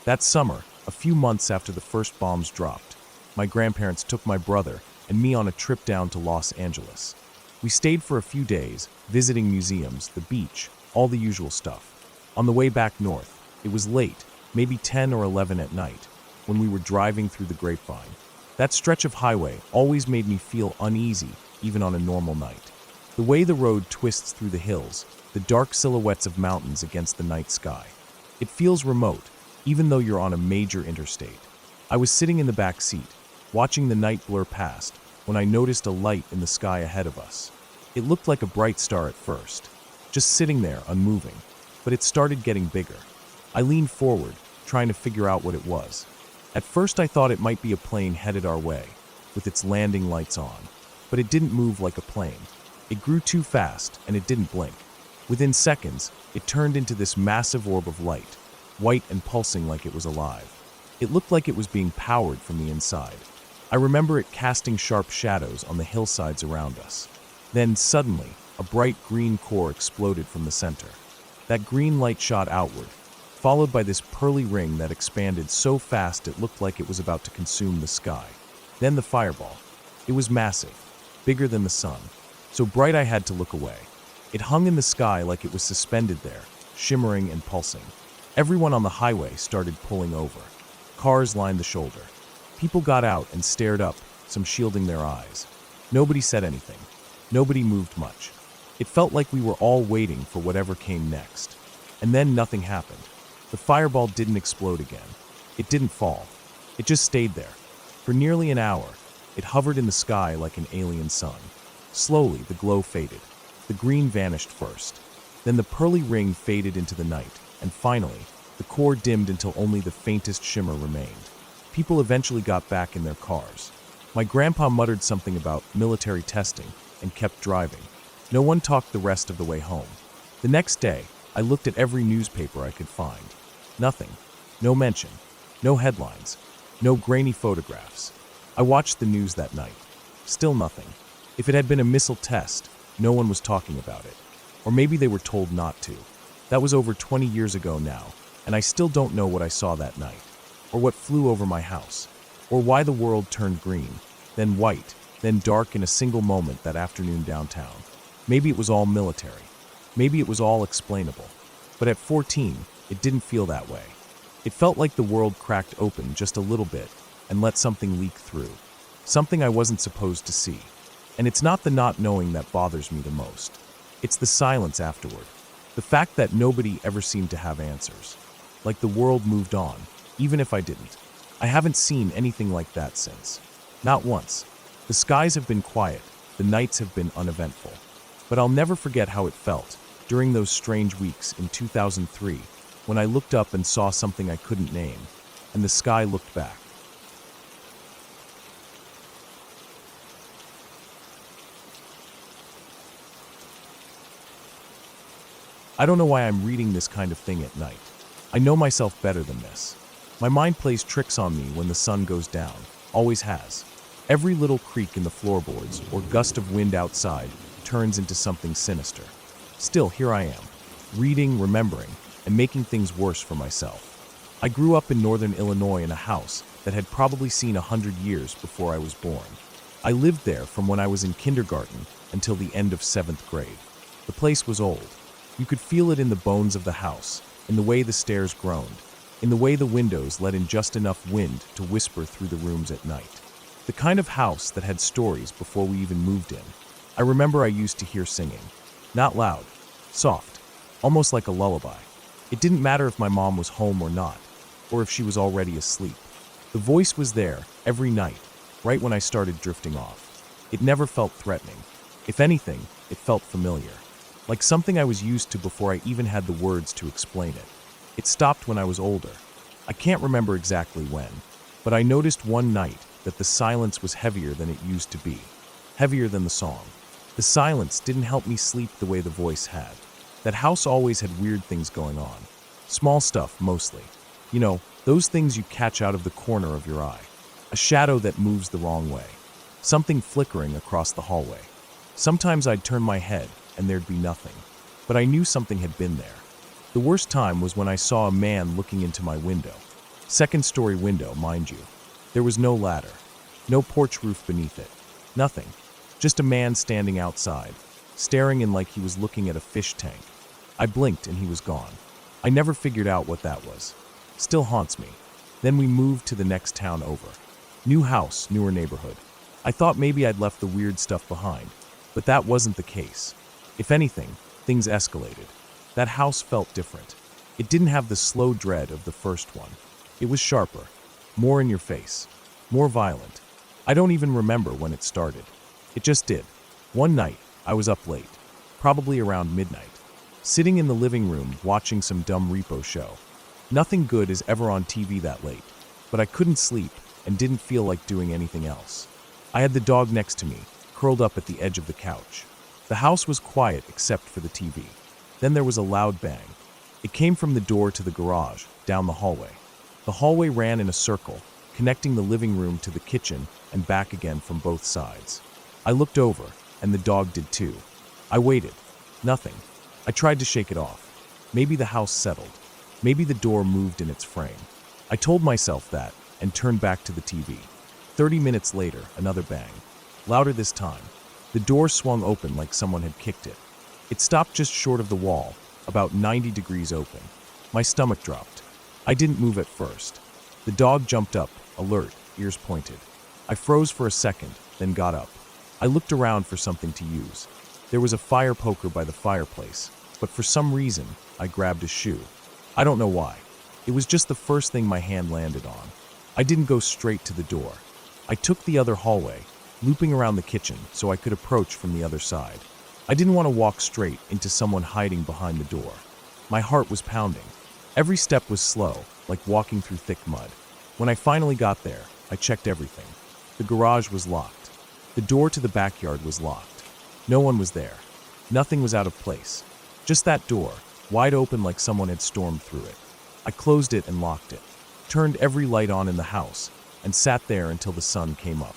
That summer, a few months after the first bombs dropped, my grandparents took my brother and me on a trip down to Los Angeles. We stayed for a few days, visiting museums, the beach, all the usual stuff. On the way back north, it was late, maybe 10 or 11 at night, when we were driving through the Grapevine. That stretch of highway always made me feel uneasy, even on a normal night. The way the road twists through the hills, the dark silhouettes of mountains against the night sky. It feels remote, even though you're on a major interstate. I was sitting in the back seat, watching the night blur past, when I noticed a light in the sky ahead of us. It looked like a bright star at first, just sitting there, unmoving. But it started getting bigger. I leaned forward, trying to figure out what it was. At first I thought it might be a plane headed our way, with its landing lights on. But it didn't move like a plane. It grew too fast, and it didn't blink. Within seconds, it turned into this massive orb of light, white and pulsing like it was alive. It looked like it was being powered from the inside. I remember it casting sharp shadows on the hillsides around us. Then, suddenly, a bright green core exploded from the center. That green light shot outward, followed by this pearly ring that expanded so fast it looked like it was about to consume the sky. Then the fireball. It was massive, bigger than the sun, so bright I had to look away. It hung in the sky like it was suspended there, shimmering and pulsing. Everyone on the highway started pulling over. Cars lined the shoulder. People got out and stared up, some shielding their eyes. Nobody said anything. Nobody moved much. It felt like we were all waiting for whatever came next. And then nothing happened. The fireball didn't explode again. It didn't fall. It just stayed there. For nearly an hour, it hovered in the sky like an alien sun. Slowly, the glow faded. The green vanished first. Then the pearly ring faded into the night, and finally, the core dimmed until only the faintest shimmer remained. People eventually got back in their cars. My grandpa muttered something about military testing and kept driving. No one talked the rest of the way home. The next day, I looked at every newspaper I could find. Nothing. No mention. No headlines. No grainy photographs. I watched the news that night. Still nothing. If it had been a missile test, no one was talking about it. Or maybe they were told not to. That was over 20 years ago now, and I still don't know what I saw that night, or what flew over my house, or why the world turned green, then white, then dark in a single moment that afternoon downtown. Maybe it was all military. Maybe it was all explainable. But at 14, it didn't feel that way. It felt like the world cracked open just a little bit and let something leak through. Something I wasn't supposed to see. And it's not the not knowing that bothers me the most. It's the silence afterward. The fact that nobody ever seemed to have answers. Like the world moved on, even if I didn't. I haven't seen anything like that since. Not once. The skies have been quiet, the nights have been uneventful. But I'll never forget how it felt during those strange weeks in 2003 when I looked up and saw something I couldn't name, and the sky looked back. I don't know why I'm reading this kind of thing at night. I know myself better than this. My mind plays tricks on me when the sun goes down, always has. Every little creak in the floorboards or gust of wind outside turns into something sinister. Still, here I am, reading, remembering, and making things worse for myself. I grew up in northern Illinois in a house that had probably seen 100 years before I was born. I lived there from when I was in kindergarten until the end of 7th grade. The place was old. You could feel it in the bones of the house, in the way the stairs groaned, in the way the windows let in just enough wind to whisper through the rooms at night. The kind of house that had stories before we even moved in. I remember I used to hear singing. Not loud, soft, almost like a lullaby. It didn't matter if my mom was home or not, or if she was already asleep. The voice was there every night, right when I started drifting off. It never felt threatening. If anything, it felt familiar. Like something I was used to before I even had the words to explain it. It stopped when I was older. I can't remember exactly when, but I noticed one night that the silence was heavier than it used to be, heavier than the song. The silence didn't help me sleep the way the voice had. That house always had weird things going on. Small stuff, mostly. You know, those things you catch out of the corner of your eye. A shadow that moves the wrong way. Something flickering across the hallway. Sometimes I'd turn my head and there'd be nothing. But I knew something had been there. The worst time was when I saw a man looking into my window. Second-story window, mind you. There was no ladder. No porch roof beneath it. Nothing. Just a man standing outside, staring in like he was looking at a fish tank. I blinked and he was gone. I never figured out what that was. Still haunts me. Then we moved to the next town over. New house, newer neighborhood. I thought maybe I'd left the weird stuff behind, but that wasn't the case. If anything, things escalated. That house felt different. It didn't have the slow dread of the first one. It was sharper, more in your face, more violent. I don't even remember when it started. It just did. One night, I was up late, probably around midnight. sitting in the living room watching some dumb repo show. Nothing good is ever on TV that late, but I couldn't sleep and didn't feel like doing anything else. I had the dog next to me, curled up at the edge of the couch. The house was quiet except for the TV. Then there was a loud bang. It came from the door to the garage, down the hallway. The hallway ran in a circle, connecting the living room to the kitchen and back again from both sides. I looked over, and the dog did too. I waited. Nothing. I tried to shake it off. Maybe the house settled. Maybe the door moved in its frame. I told myself that and turned back to the TV. 30 minutes later, another bang. Louder this time. The door swung open like someone had kicked it. It stopped just short of the wall, about 90 degrees open. My stomach dropped. I didn't move at first. The dog jumped up, alert, ears pointed. I froze for a second, then got up. I looked around for something to use. There was a fire poker by the fireplace, but for some reason, I grabbed a shoe. I don't know why. It was just the first thing my hand landed on. I didn't go straight to the door. I took the other hallway, looping around the kitchen so I could approach from the other side. I didn't want to walk straight into someone hiding behind the door. My heart was pounding. Every step was slow, like walking through thick mud. When I finally got there, I checked everything. The garage was locked. The door to the backyard was locked. No one was there. Nothing was out of place. Just that door, wide open like someone had stormed through it. I closed it and locked it, turned every light on in the house, and sat there until the sun came up.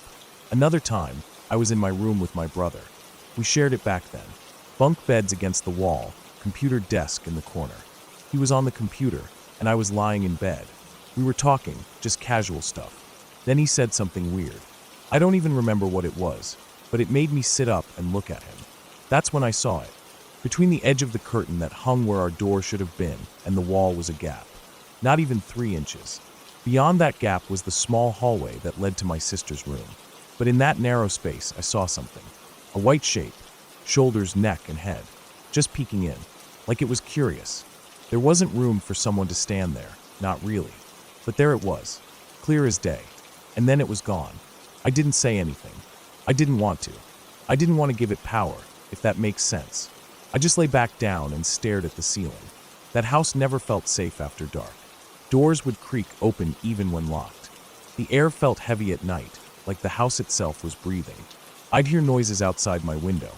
Another time, I was in my room with my brother. We shared it back then. Bunk beds against the wall, computer desk in the corner. He was on the computer, and I was lying in bed. We were talking, just casual stuff. Then he said something weird. I don't even remember what it was, but it made me sit up and look at him. That's when I saw it. Between the edge of the curtain that hung where our door should have been and the wall was a gap. Not even 3 inches. Beyond that gap was the small hallway that led to my sister's room. But in that narrow space, I saw something. A white shape, shoulders, neck, and head, just peeking in, like it was curious. There wasn't room for someone to stand there, not really. But there it was, clear as day. And then it was gone. I didn't say anything. I didn't want to. I didn't want to give it power, if that makes sense. I just lay back down and stared at the ceiling. That house never felt safe after dark. Doors would creak open even when locked. The air felt heavy at night, like the house itself was breathing. I'd hear noises outside my window.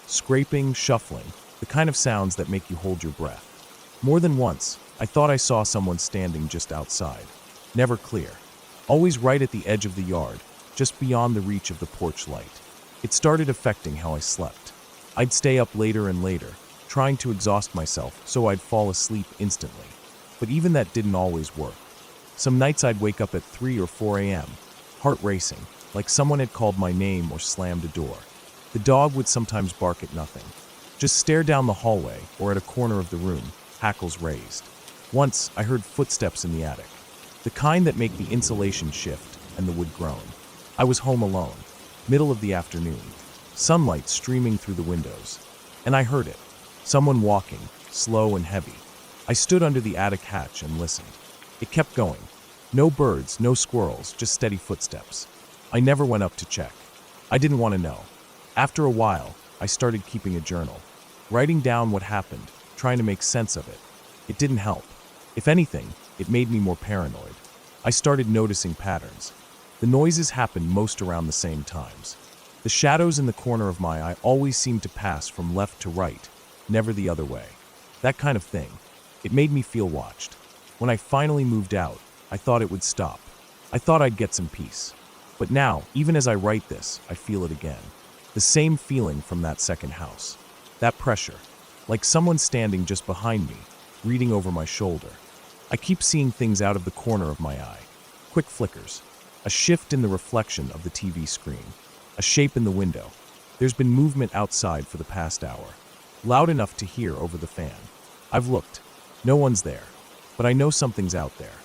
Scraping, shuffling, the kind of sounds that make you hold your breath. More than once, I thought I saw someone standing just outside. Never clear. Always right at the edge of the yard, just beyond the reach of the porch light. It started affecting how I slept. I'd stay up later and later, trying to exhaust myself so I'd fall asleep instantly. But even that didn't always work. Some nights I'd wake up at 3 or 4 a.m., heart racing, like someone had called my name or slammed a door. The dog would sometimes bark at nothing. Just stare down the hallway or at a corner of the room, hackles raised. Once, I heard footsteps in the attic. The kind that make the insulation shift and the wood groan. I was home alone, middle of the afternoon, sunlight streaming through the windows. And I heard it, someone walking, slow and heavy. I stood under the attic hatch and listened. It kept going. No birds, no squirrels, just steady footsteps. I never went up to check. I didn't want to know. After a while, I started keeping a journal, writing down what happened, trying to make sense of it. It didn't help. If anything, it made me more paranoid. I started noticing patterns. The noises happened most around the same times. The shadows in the corner of my eye always seemed to pass from left to right, never the other way. That kind of thing. It made me feel watched. When I finally moved out, I thought it would stop. I thought I'd get some peace. But now, even as I write this, I feel it again. The same feeling from that second house. That pressure. Like someone standing just behind me, reading over my shoulder. I keep seeing things out of the corner of my eye. Quick flickers. A shift in the reflection of the TV screen. A shape in the window. There's been movement outside for the past hour. Loud enough to hear over the fan. I've looked. No one's there. But I know something's out there.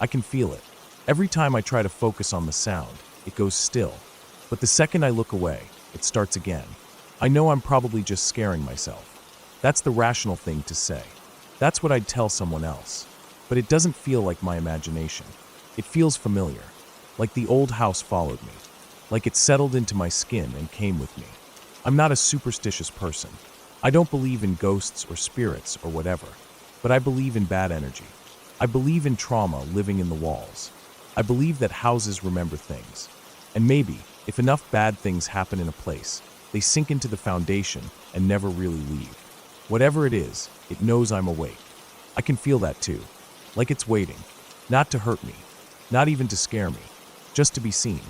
I can feel it. Every time I try to focus on the sound, it goes still. But the second I look away, it starts again. I know I'm probably just scaring myself. That's the rational thing to say. That's what I'd tell someone else. But it doesn't feel like my imagination. It feels familiar. Like the old house followed me. Like it settled into my skin and came with me. I'm not a superstitious person. I don't believe in ghosts or spirits or whatever, but I believe in bad energy. I believe in trauma living in the walls. I believe that houses remember things. And maybe, if enough bad things happen in a place, they sink into the foundation and never really leave. Whatever it is, it knows I'm awake. I can feel that too. Like it's waiting. Not to hurt me. Not even to scare me. Just to be seen.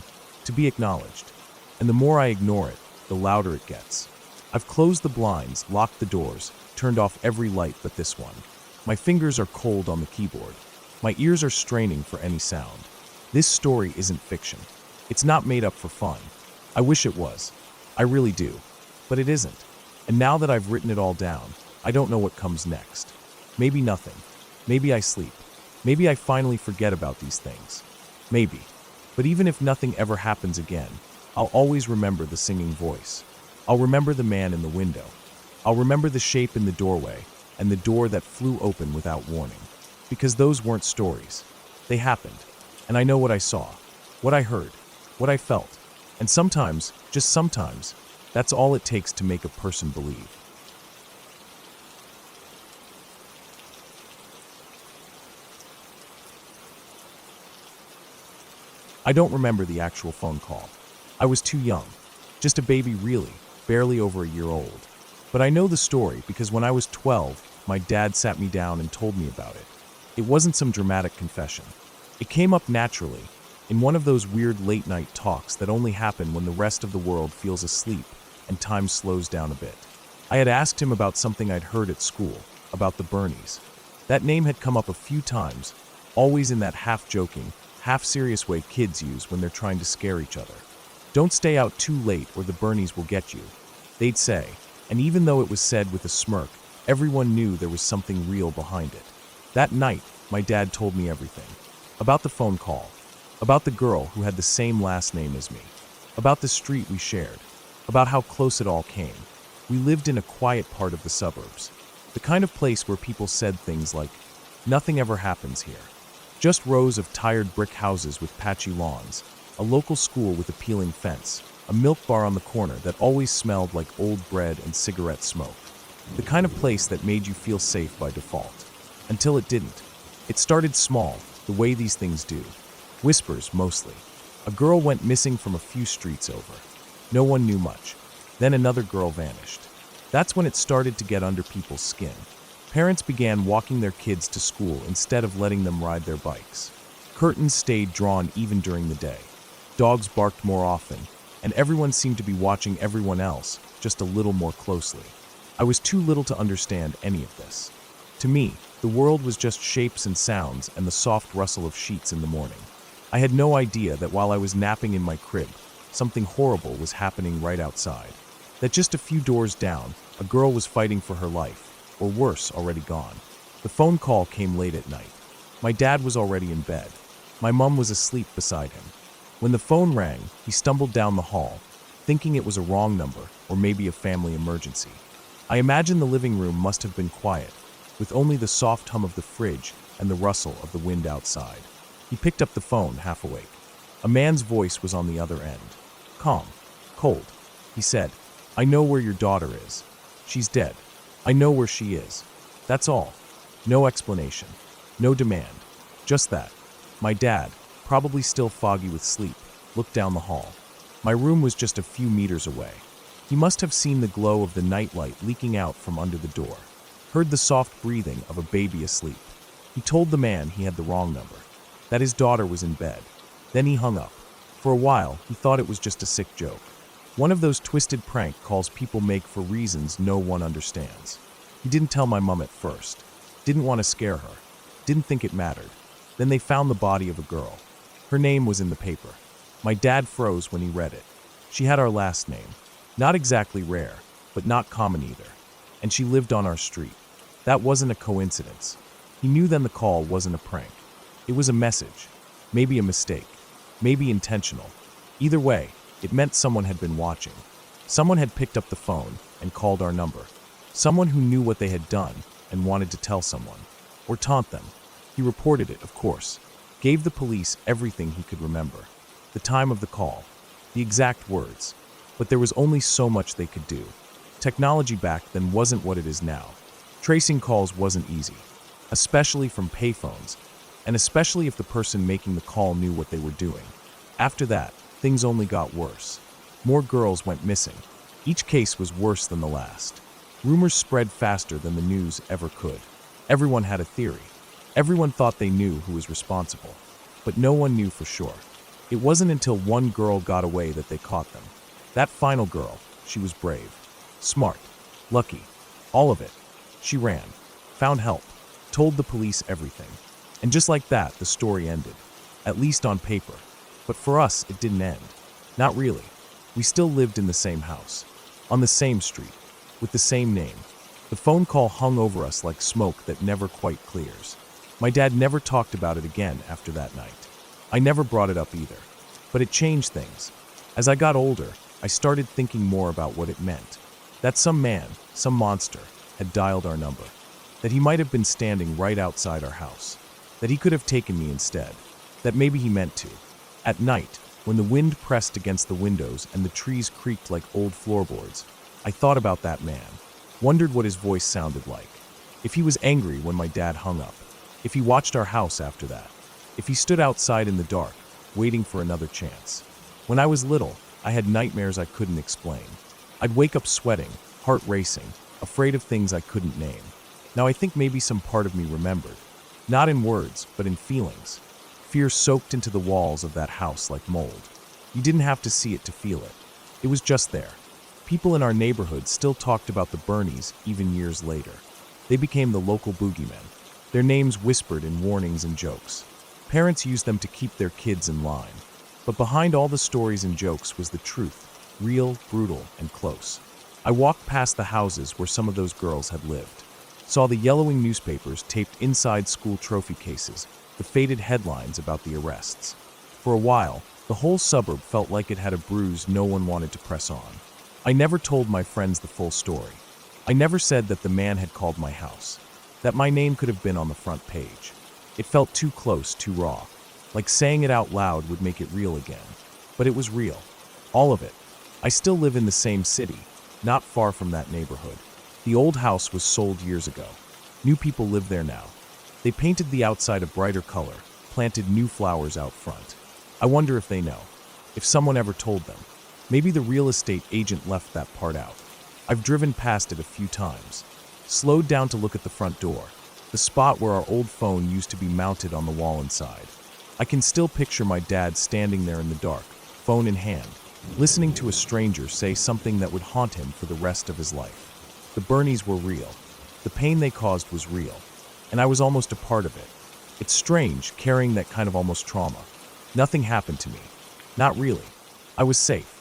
To be acknowledged. And the more I ignore it, the louder it gets. I've closed the blinds, locked the doors, turned off every light but this one. My fingers are cold on the keyboard. My ears are straining for any sound. This story isn't fiction. It's not made up for fun. I wish it was. I really do. But it isn't. And now that I've written it all down, I don't know what comes next. Maybe nothing. Maybe I sleep. Maybe I finally forget about these things. Maybe. But even if nothing ever happens again, I'll always remember the singing voice. I'll remember the man in the window. I'll remember the shape in the doorway and the door that flew open without warning. Because those weren't stories. They happened. And I know what I saw, what I heard, what I felt. And sometimes, just sometimes, that's all it takes to make a person believe. I don't remember the actual phone call. I was too young. Just a baby really, barely over a year old. But I know the story because when I was 12, my dad sat me down and told me about it. It wasn't some dramatic confession. It came up naturally, in one of those weird late-night talks that only happen when the rest of the world feels asleep and time slows down a bit. I had asked him about something I'd heard at school, about the Bernies. That name had come up a few times, always in that half-joking, half-serious way kids use when they're trying to scare each other. Don't stay out too late or the Bernies will get you, they'd say, and even though it was said with a smirk, everyone knew there was something real behind it. That night, my dad told me everything. About the phone call, about the girl who had the same last name as me, about the street we shared, about how close it all came. We lived in a quiet part of the suburbs, the kind of place where people said things like, "Nothing ever happens here." Just rows of tired brick houses with patchy lawns, a local school with a peeling fence, a milk bar on the corner that always smelled like old bread and cigarette smoke. The kind of place that made you feel safe by default. Until it didn't. It started small, the way these things do. Whispers, mostly. A girl went missing from a few streets over. No one knew much. Then another girl vanished. That's when it started to get under people's skin. Parents began walking their kids to school instead of letting them ride their bikes. Curtains stayed drawn even during the day. Dogs barked more often, and everyone seemed to be watching everyone else just a little more closely. I was too little to understand any of this. To me, the world was just shapes and sounds and the soft rustle of sheets in the morning. I had no idea that while I was napping in my crib, something horrible was happening right outside. That just a few doors down, a girl was fighting for her life, or worse, already gone. The phone call came late at night. My dad was already in bed. My mom was asleep beside him. When the phone rang, he stumbled down the hall, thinking it was a wrong number or maybe a family emergency. I imagine the living room must have been quiet, with only the soft hum of the fridge and the rustle of the wind outside. He picked up the phone, half awake. A man's voice was on the other end. Calm, cold. He said, "I know where your daughter is. She's dead. I know where she is. That's all. No explanation. No demand. Just that." My dad, probably still foggy with sleep, looked down the hall. My room was just a few meters away. He must have seen the glow of the nightlight leaking out from under the door, heard the soft breathing of a baby asleep. He told the man he had the wrong number, that his daughter was in bed. Then he hung up. For a while, he thought it was just a sick joke. One of those twisted prank calls people make for reasons no one understands. He didn't tell my mom at first. Didn't want to scare her. Didn't think it mattered. Then they found the body of a girl. Her name was in the paper. My dad froze when he read it. She had our last name. Not exactly rare, but not common either. And she lived on our street. That wasn't a coincidence. He knew then the call wasn't a prank. It was a message. Maybe a mistake. Maybe intentional. Either way, it meant someone had been watching. Someone had picked up the phone and called our number. Someone who knew what they had done and wanted to tell someone. Or taunt them. He reported it, of course. Gave the police everything he could remember. The time of the call. The exact words. But there was only so much they could do. Technology back then wasn't what it is now. Tracing calls wasn't easy, especially from payphones, and especially if the person making the call knew what they were doing. After that, things only got worse. More girls went missing. Each case was worse than the last. Rumors spread faster than the news ever could. Everyone had a theory. Everyone thought they knew who was responsible, but no one knew for sure. It wasn't until one girl got away that they caught them. That final girl, she was brave, smart, lucky, all of it. She ran, found help, told the police everything. And just like that, the story ended, at least on paper. But for us, it didn't end. Not really. We still lived in the same house, on the same street, with the same name. The phone call hung over us like smoke that never quite clears. My dad never talked about it again after that night. I never brought it up either. But it changed things. As I got older, I started thinking more about what it meant. That some man, some monster, had dialed our number. That he might have been standing right outside our house. That he could have taken me instead. That maybe he meant to. At night, when the wind pressed against the windows and the trees creaked like old floorboards, I thought about that man, wondered what his voice sounded like. If he was angry when my dad hung up. If he watched our house after that. If he stood outside in the dark, waiting for another chance. When I was little, I had nightmares I couldn't explain. I'd wake up sweating, heart racing, afraid of things I couldn't name. Now I think maybe some part of me remembered. Not in words, but in feelings. Fear soaked into the walls of that house like mold. You didn't have to see it to feel it. It was just there. People in our neighborhood still talked about the Bernies even years later. They became the local boogeymen. Their names whispered in warnings and jokes. Parents used them to keep their kids in line. But behind all the stories and jokes was the truth, real, brutal, and close. I walked past the houses where some of those girls had lived. Saw the yellowing newspapers taped inside school trophy cases, the faded headlines about the arrests. For a while, the whole suburb felt like it had a bruise no one wanted to press on. I never told my friends the full story. I never said that the man had called my house, that my name could have been on the front page. It felt too close, too raw, like saying it out loud would make it real again. But it was real, all of it. I still live in the same city, not far from that neighborhood. The old house was sold years ago. New people live there now. They painted the outside a brighter color, planted new flowers out front. I wonder if they know, if someone ever told them. Maybe the real estate agent left that part out. I've driven past it a few times, slowed down to look at the front door, the spot where our old phone used to be mounted on the wall inside. I can still picture my dad standing there in the dark, phone in hand, listening to a stranger say something that would haunt him for the rest of his life. The Bernies were real. The pain they caused was real. And I was almost a part of it. It's strange, carrying that kind of almost trauma. Nothing happened to me. Not really. I was safe.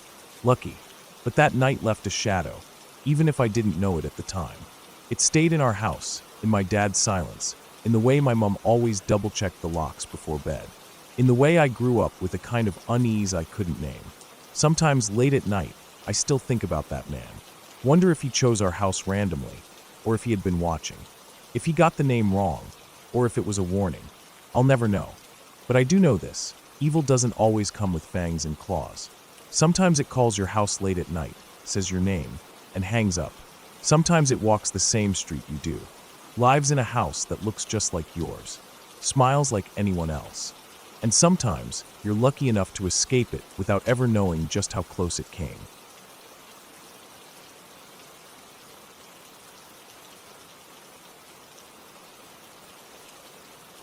Lucky. But that night left a shadow, even if I didn't know it at the time. It stayed in our house, in my dad's silence, in the way my mom always double-checked the locks before bed, in the way I grew up with a kind of unease I couldn't name. Sometimes late at night, I still think about that man. Wonder if he chose our house randomly, or if he had been watching. If he got the name wrong, or if it was a warning. I'll never know. But I do know this. Evil doesn't always come with fangs and claws. Sometimes it calls your house late at night, says your name, and hangs up. Sometimes it walks the same street you do. Lives in a house that looks just like yours. Smiles like anyone else. And sometimes you're lucky enough to escape it without ever knowing just how close it came.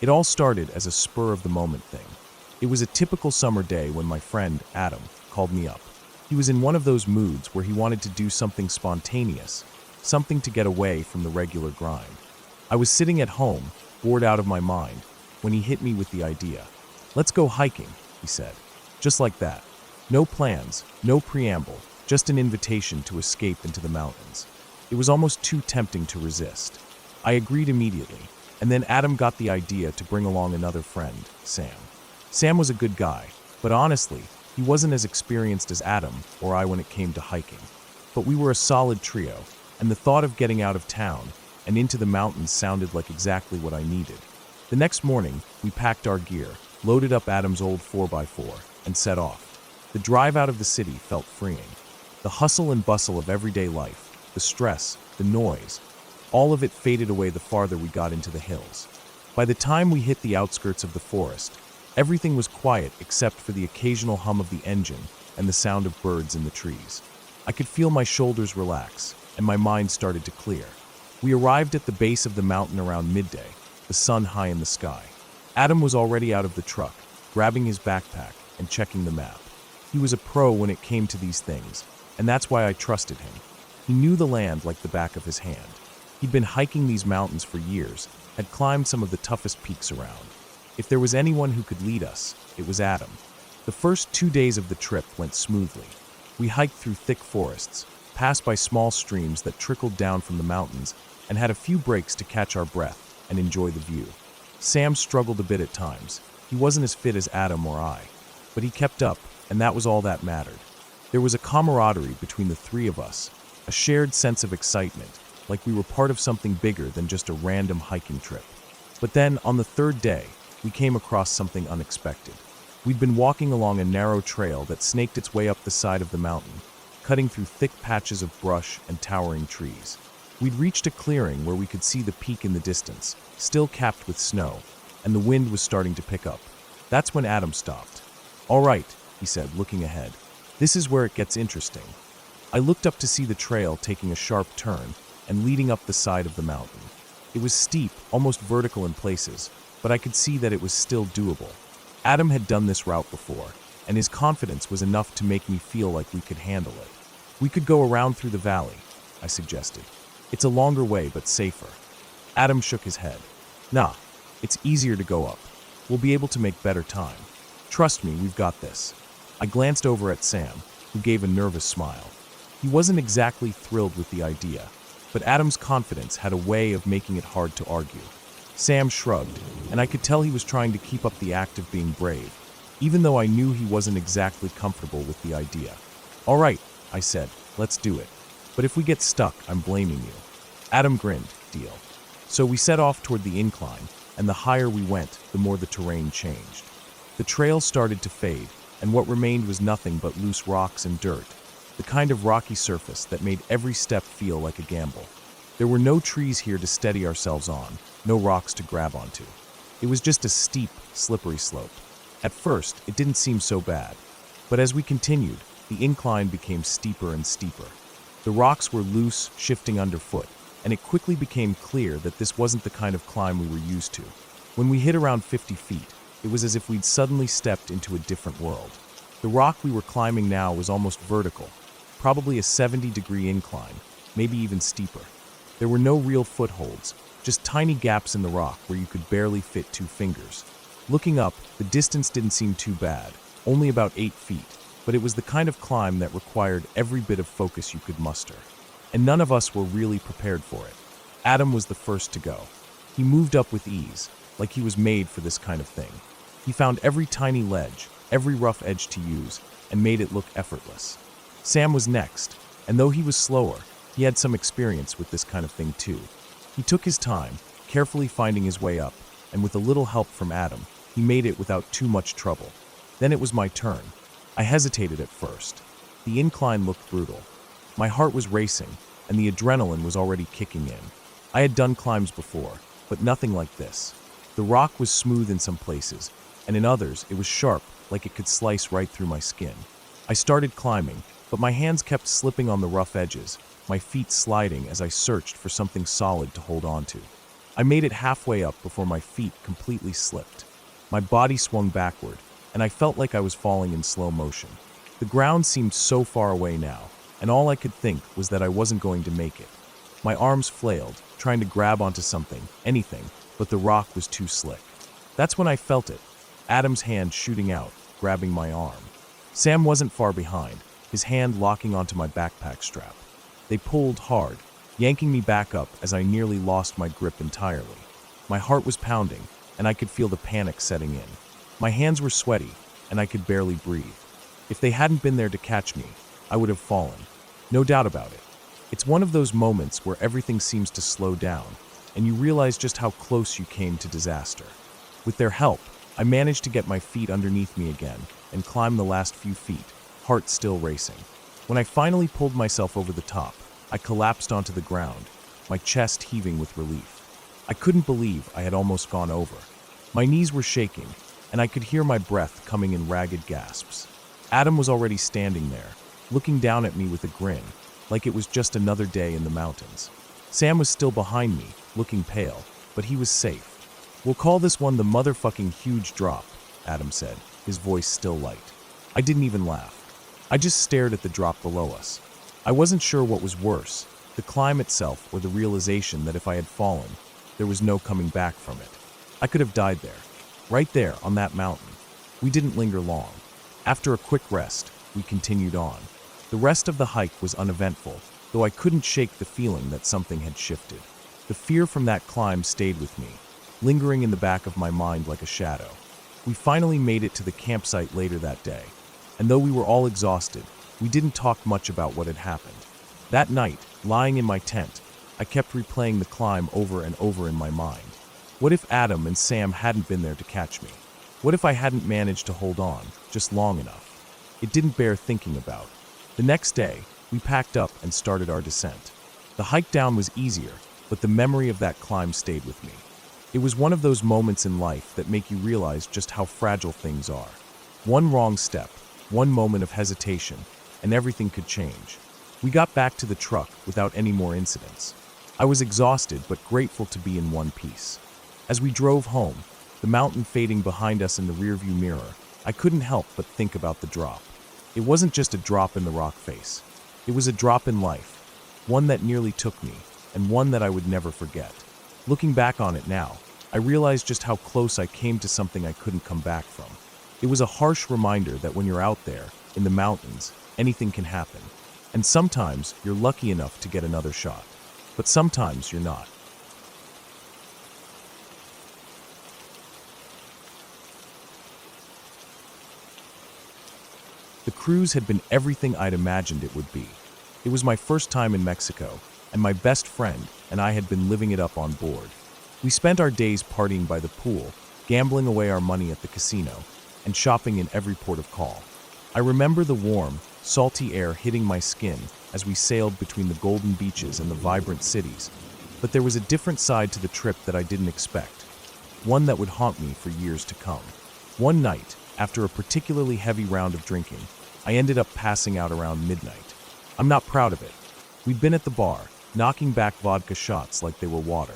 It all started as a spur-of-the-moment thing. It was a typical summer day when my friend, Adam, called me up. He was in one of those moods where he wanted to do something spontaneous, something to get away from the regular grind. I was sitting at home, bored out of my mind, when he hit me with the idea. "Let's go hiking," he said. Just like that. No plans, no preamble, just an invitation to escape into the mountains. It was almost too tempting to resist. I agreed immediately. And then Adam got the idea to bring along another friend, Sam. Sam was a good guy, but honestly, he wasn't as experienced as Adam or I when it came to hiking. But we were a solid trio, and the thought of getting out of town and into the mountains sounded like exactly what I needed. The next morning, we packed our gear, loaded up Adam's old 4x4, and set off. The drive out of the city felt freeing. The hustle and bustle of everyday life, the stress, the noise. All of it faded away the farther we got into the hills. By the time we hit the outskirts of the forest, everything was quiet except for the occasional hum of the engine and the sound of birds in the trees. I could feel my shoulders relax, and my mind started to clear. We arrived at the base of the mountain around midday, the sun high in the sky. Adam was already out of the truck, grabbing his backpack and checking the map. He was a pro when it came to these things, and that's why I trusted him. He knew the land like the back of his hand. He'd been hiking these mountains for years, had climbed some of the toughest peaks around. If there was anyone who could lead us, it was Adam. The first 2 days of the trip went smoothly. We hiked through thick forests, passed by small streams that trickled down from the mountains, and had a few breaks to catch our breath and enjoy the view. Sam struggled a bit at times. He wasn't as fit as Adam or I, but he kept up, and that was all that mattered. There was a camaraderie between the three of us, a shared sense of excitement, like we were part of something bigger than just a random hiking trip. But then, on the third day, we came across something unexpected. We'd been walking along a narrow trail that snaked its way up the side of the mountain, cutting through thick patches of brush and towering trees. We'd reached a clearing where we could see the peak in the distance, still capped with snow, and the wind was starting to pick up. That's when Adam stopped. "All right," he said, looking ahead. "This is where it gets interesting." I looked up to see the trail taking a sharp turn and leading up the side of the mountain. It was steep, almost vertical in places, but I could see that it was still doable. Adam had done this route before, and his confidence was enough to make me feel like we could handle it. "We could go around through the valley," I suggested. "It's a longer way, but safer." Adam shook his head. "Nah, it's easier to go up. We'll be able to make better time. Trust me, we've got this." I glanced over at Sam, who gave a nervous smile. He wasn't exactly thrilled with the idea, but Adam's confidence had a way of making it hard to argue. Sam shrugged, and I could tell he was trying to keep up the act of being brave, even though I knew he wasn't exactly comfortable with the idea. "All right," I said, "let's do it. But if we get stuck, I'm blaming you." Adam grinned. "Deal." So we set off toward the incline, and the higher we went, the more the terrain changed. The trail started to fade, and what remained was nothing but loose rocks and dirt, the kind of rocky surface that made every step feel like a gamble. There were no trees here to steady ourselves on, no rocks to grab onto. It was just a steep, slippery slope. At first, it didn't seem so bad, but as we continued, the incline became steeper and steeper. The rocks were loose, shifting underfoot, and it quickly became clear that this wasn't the kind of climb we were used to. When we hit around 50 feet, it was as if we'd suddenly stepped into a different world. The rock we were climbing now was almost vertical, probably a 70-degree incline, maybe even steeper. There were no real footholds, just tiny gaps in the rock where you could barely fit 2 fingers. Looking up, the distance didn't seem too bad, only about 8 feet, but it was the kind of climb that required every bit of focus you could muster. And none of us were really prepared for it. Adam was the first to go. He moved up with ease, like he was made for this kind of thing. He found every tiny ledge, every rough edge to use, and made it look effortless. Sam was next, and though he was slower, he had some experience with this kind of thing too. He took his time, carefully finding his way up, and with a little help from Adam, he made it without too much trouble. Then it was my turn. I hesitated at first. The incline looked brutal. My heart was racing, and the adrenaline was already kicking in. I had done climbs before, but nothing like this. The rock was smooth in some places, and in others it was sharp, like it could slice right through my skin. I started climbing, but my hands kept slipping on the rough edges, my feet sliding as I searched for something solid to hold on to. I made it halfway up before my feet completely slipped. My body swung backward, and I felt like I was falling in slow motion. The ground seemed so far away now, and all I could think was that I wasn't going to make it. My arms flailed, trying to grab onto something, anything, but the rock was too slick. That's when I felt it, Adam's hand shooting out, grabbing my arm. Sam wasn't far behind, his hand locking onto my backpack strap. They pulled hard, yanking me back up as I nearly lost my grip entirely. My heart was pounding, and I could feel the panic setting in. My hands were sweaty, and I could barely breathe. If they hadn't been there to catch me, I would have fallen. No doubt about it. It's one of those moments where everything seems to slow down, and you realize just how close you came to disaster. With their help, I managed to get my feet underneath me again and climb the last few feet, heart still racing. When I finally pulled myself over the top, I collapsed onto the ground, my chest heaving with relief. I couldn't believe I had almost gone over. My knees were shaking, and I could hear my breath coming in ragged gasps. Adam was already standing there, looking down at me with a grin, like it was just another day in the mountains. Sam was still behind me, looking pale, but he was safe. "We'll call this one the motherfucking huge drop," Adam said, his voice still light. I didn't even laugh. I just stared at the drop below us. I wasn't sure what was worse, the climb itself or the realization that if I had fallen, there was no coming back from it. I could have died there, right there on that mountain. We didn't linger long. After a quick rest, we continued on. The rest of the hike was uneventful, though I couldn't shake the feeling that something had shifted. The fear from that climb stayed with me, lingering in the back of my mind like a shadow. We finally made it to the campsite later that day, and though we were all exhausted, we didn't talk much about what had happened. That night, lying in my tent, I kept replaying the climb over and over in my mind. What if Adam and Sam hadn't been there to catch me? What if I hadn't managed to hold on just long enough? It didn't bear thinking about. The next day, we packed up and started our descent. The hike down was easier, but the memory of that climb stayed with me. It was one of those moments in life that make you realize just how fragile things are. One wrong step, one moment of hesitation, and everything could change. We got back to the truck without any more incidents. I was exhausted but grateful to be in one piece. As we drove home, the mountain fading behind us in the rearview mirror, I couldn't help but think about the drop. It wasn't just a drop in the rock face. It was a drop in life, one that nearly took me, and one that I would never forget. Looking back on it now, I realized just how close I came to something I couldn't come back from. It was a harsh reminder that when you're out there, in the mountains, anything can happen. And sometimes you're lucky enough to get another shot. But sometimes you're not. The cruise had been everything I'd imagined it would be. It was my first time in Mexico, and my best friend and I had been living it up on board. We spent our days partying by the pool, gambling away our money at the casino, and shopping in every port of call. I remember the warm, salty air hitting my skin as we sailed between the golden beaches and the vibrant cities, but there was a different side to the trip that I didn't expect, one that would haunt me for years to come. One night, after a particularly heavy round of drinking, I ended up passing out around midnight. I'm not proud of it. We'd been at the bar, knocking back vodka shots like they were water.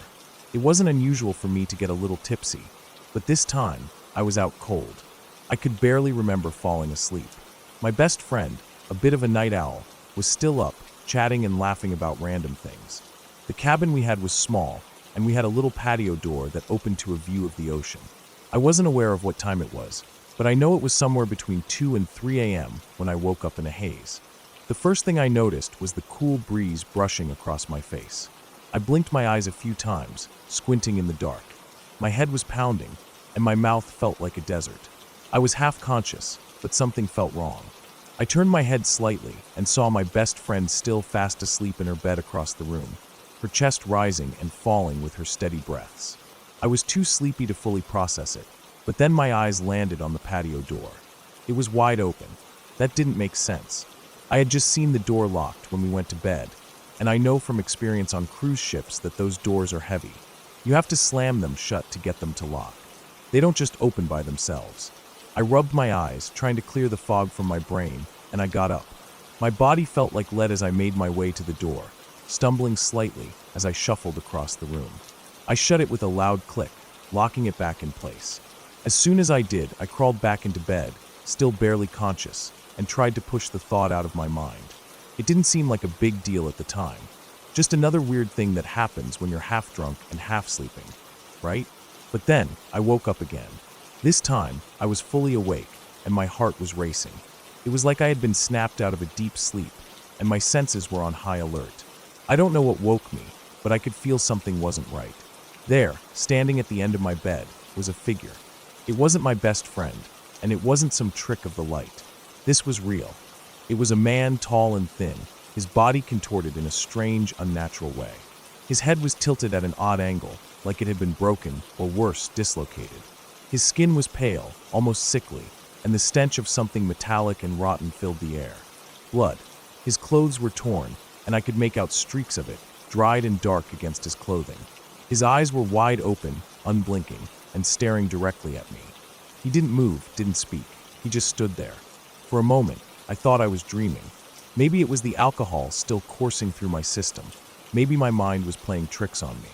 It wasn't unusual for me to get a little tipsy, but this time, I was out cold. I could barely remember falling asleep. My best friend, a bit of a night owl, was still up, chatting and laughing about random things. The cabin we had was small, and we had a little patio door that opened to a view of the ocean. I wasn't aware of what time it was, but I know it was somewhere between 2 and 3 a.m. when I woke up in a haze. The first thing I noticed was the cool breeze brushing across my face. I blinked my eyes a few times, squinting in the dark. My head was pounding, and my mouth felt like a desert. I was half conscious, but something felt wrong. I turned my head slightly and saw my best friend still fast asleep in her bed across the room, her chest rising and falling with her steady breaths. I was too sleepy to fully process it, but then my eyes landed on the patio door. It was wide open. That didn't make sense. I had just seen the door locked when we went to bed, and I know from experience on cruise ships that those doors are heavy. You have to slam them shut to get them to lock. They don't just open by themselves. I rubbed my eyes, trying to clear the fog from my brain, and I got up. My body felt like lead as I made my way to the door, stumbling slightly as I shuffled across the room. I shut it with a loud click, locking it back in place. As soon as I did, I crawled back into bed, still barely conscious, and tried to push the thought out of my mind. It didn't seem like a big deal at the time. Just another weird thing that happens when you're half drunk and half sleeping, right? But then, I woke up again. This time, I was fully awake, and my heart was racing. It was like I had been snapped out of a deep sleep, and my senses were on high alert. I don't know what woke me, but I could feel something wasn't right. There, standing at the end of my bed, was a figure. It wasn't my best friend, and it wasn't some trick of the light. This was real. It was a man tall and thin, his body contorted in a strange, unnatural way. His head was tilted at an odd angle, like it had been broken, or worse, dislocated. His skin was pale, almost sickly, and the stench of something metallic and rotten filled the air. Blood. His clothes were torn, and I could make out streaks of it, dried and dark against his clothing. His eyes were wide open, unblinking, and staring directly at me. He didn't move, didn't speak. He just stood there. For a moment, I thought I was dreaming. Maybe it was the alcohol still coursing through my system. Maybe my mind was playing tricks on me.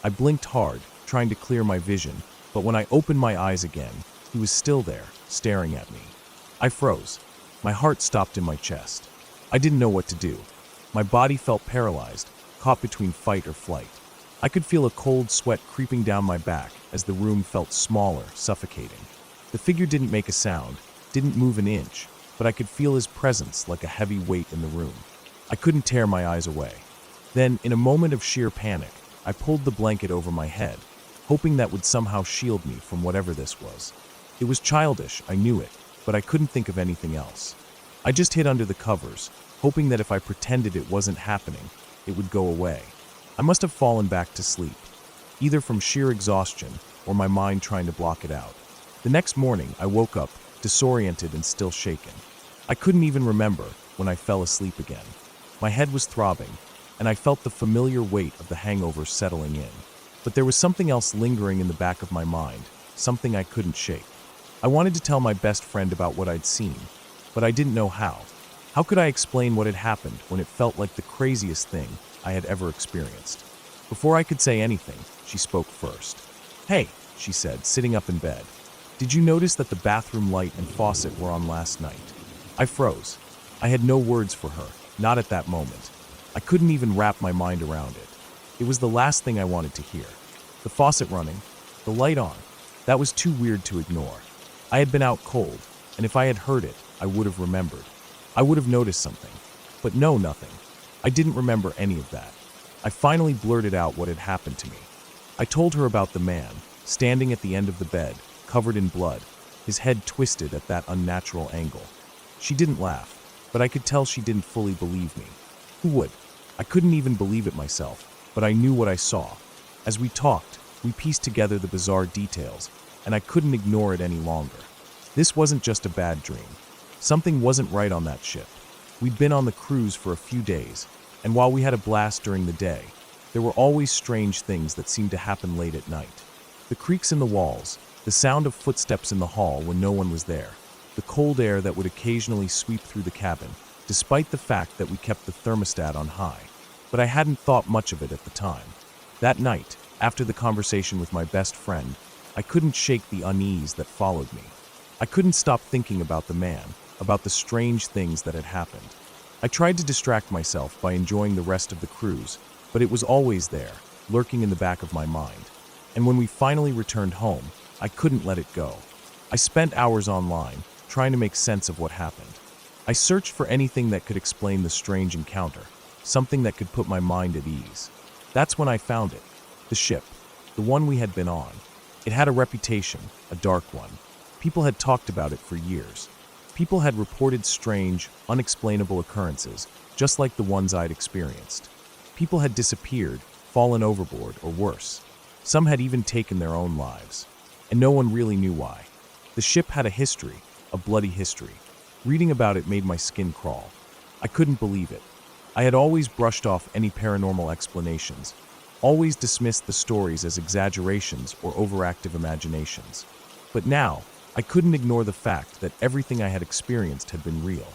I blinked hard, trying to clear my vision, but when I opened my eyes again, he was still there, staring at me. I froze. My heart stopped in my chest. I didn't know what to do. My body felt paralyzed, caught between fight or flight. I could feel a cold sweat creeping down my back as the room felt smaller, suffocating. The figure didn't make a sound, didn't move an inch, but I could feel his presence like a heavy weight in the room. I couldn't tear my eyes away. Then, in a moment of sheer panic, I pulled the blanket over my head, hoping that would somehow shield me from whatever this was. It was childish, I knew it, but I couldn't think of anything else. I just hid under the covers, hoping that if I pretended it wasn't happening, it would go away. I must have fallen back to sleep, either from sheer exhaustion or my mind trying to block it out. The next morning, I woke up, disoriented and still shaken. I couldn't even remember when I fell asleep again. My head was throbbing, and I felt the familiar weight of the hangover settling in. But there was something else lingering in the back of my mind, something I couldn't shake. I wanted to tell my best friend about what I'd seen, but I didn't know how. How could I explain what had happened when it felt like the craziest thing I had ever experienced? Before I could say anything, she spoke first. "Hey," she said, sitting up in bed. "Did you notice that the bathroom light and faucet were on last night?" I froze. I had no words for her, not at that moment. I couldn't even wrap my mind around it. It was the last thing I wanted to hear. The faucet running, the light on, that was too weird to ignore. I had been out cold, and if I had heard it, I would have remembered. I would have noticed something. But no, nothing. I didn't remember any of that. I finally blurted out what had happened to me. I told her about the man, standing at the end of the bed, covered in blood, his head twisted at that unnatural angle. She didn't laugh, but I could tell she didn't fully believe me. Who would? I couldn't even believe it myself, but I knew what I saw. As we talked, we pieced together the bizarre details, and I couldn't ignore it any longer. This wasn't just a bad dream. Something wasn't right on that ship. We'd been on the cruise for a few days, and while we had a blast during the day, there were always strange things that seemed to happen late at night. The creaks in the walls, the sound of footsteps in the hall when no one was there, the cold air that would occasionally sweep through the cabin, despite the fact that we kept the thermostat on high. But I hadn't thought much of it at the time. That night, after the conversation with my best friend, I couldn't shake the unease that followed me. I couldn't stop thinking about the man, about the strange things that had happened. I tried to distract myself by enjoying the rest of the cruise, but it was always there, lurking in the back of my mind. And when we finally returned home, I couldn't let it go. I spent hours online, trying to make sense of what happened. I searched for anything that could explain the strange encounter, something that could put my mind at ease. That's when I found it. The ship, the one we had been on. It had a reputation, a dark one. People had talked about it for years. People had reported strange, unexplainable occurrences, just like the ones I'd experienced. People had disappeared, fallen overboard, or worse. Some had even taken their own lives. And no one really knew why. The ship had a history, a bloody history. Reading about it made my skin crawl. I couldn't believe it. I had always brushed off any paranormal explanations, always dismissed the stories as exaggerations or overactive imaginations. But now, I couldn't ignore the fact that everything I had experienced had been real.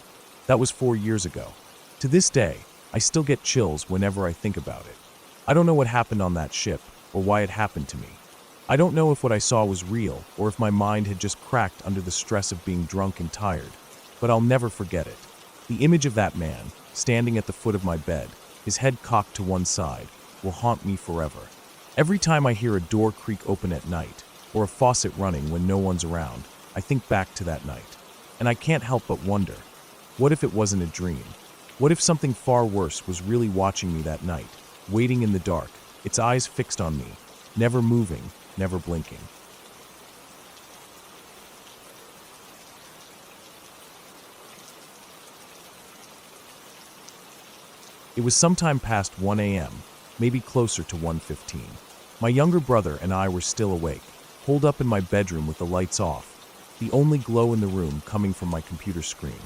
That was 4 years ago. To this day, I still get chills whenever I think about it. I don't know what happened on that ship or why it happened to me. I don't know if what I saw was real or if my mind had just cracked under the stress of being drunk and tired, but I'll never forget it. The image of that man, standing at the foot of my bed, his head cocked to one side, will haunt me forever. Every time I hear a door creak open at night, or a faucet running when no one's around, I think back to that night. And I can't help but wonder, what if it wasn't a dream? What if something far worse was really watching me that night, waiting in the dark, its eyes fixed on me, never moving, never blinking? It was sometime past 1 a.m., maybe closer to 1:15. My younger brother and I were still awake, holed up in my bedroom with the lights off, the only glow in the room coming from my computer screen.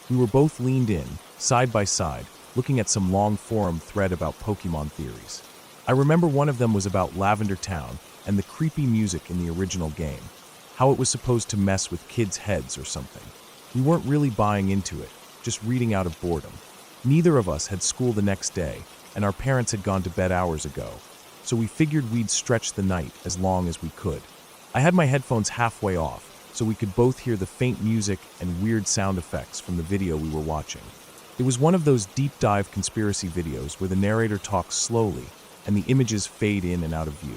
We were both leaned in, side by side, looking at some long forum thread about Pokemon theories. I remember one of them was about Lavender Town and the creepy music in the original game, how it was supposed to mess with kids' heads or something. We weren't really buying into it, just reading out of boredom. Neither of us had school the next day, and our parents had gone to bed hours ago, so we figured we'd stretch the night as long as we could. I had my headphones halfway off, so we could both hear the faint music and weird sound effects from the video we were watching. It was one of those deep dive conspiracy videos where the narrator talks slowly and the images fade in and out of view.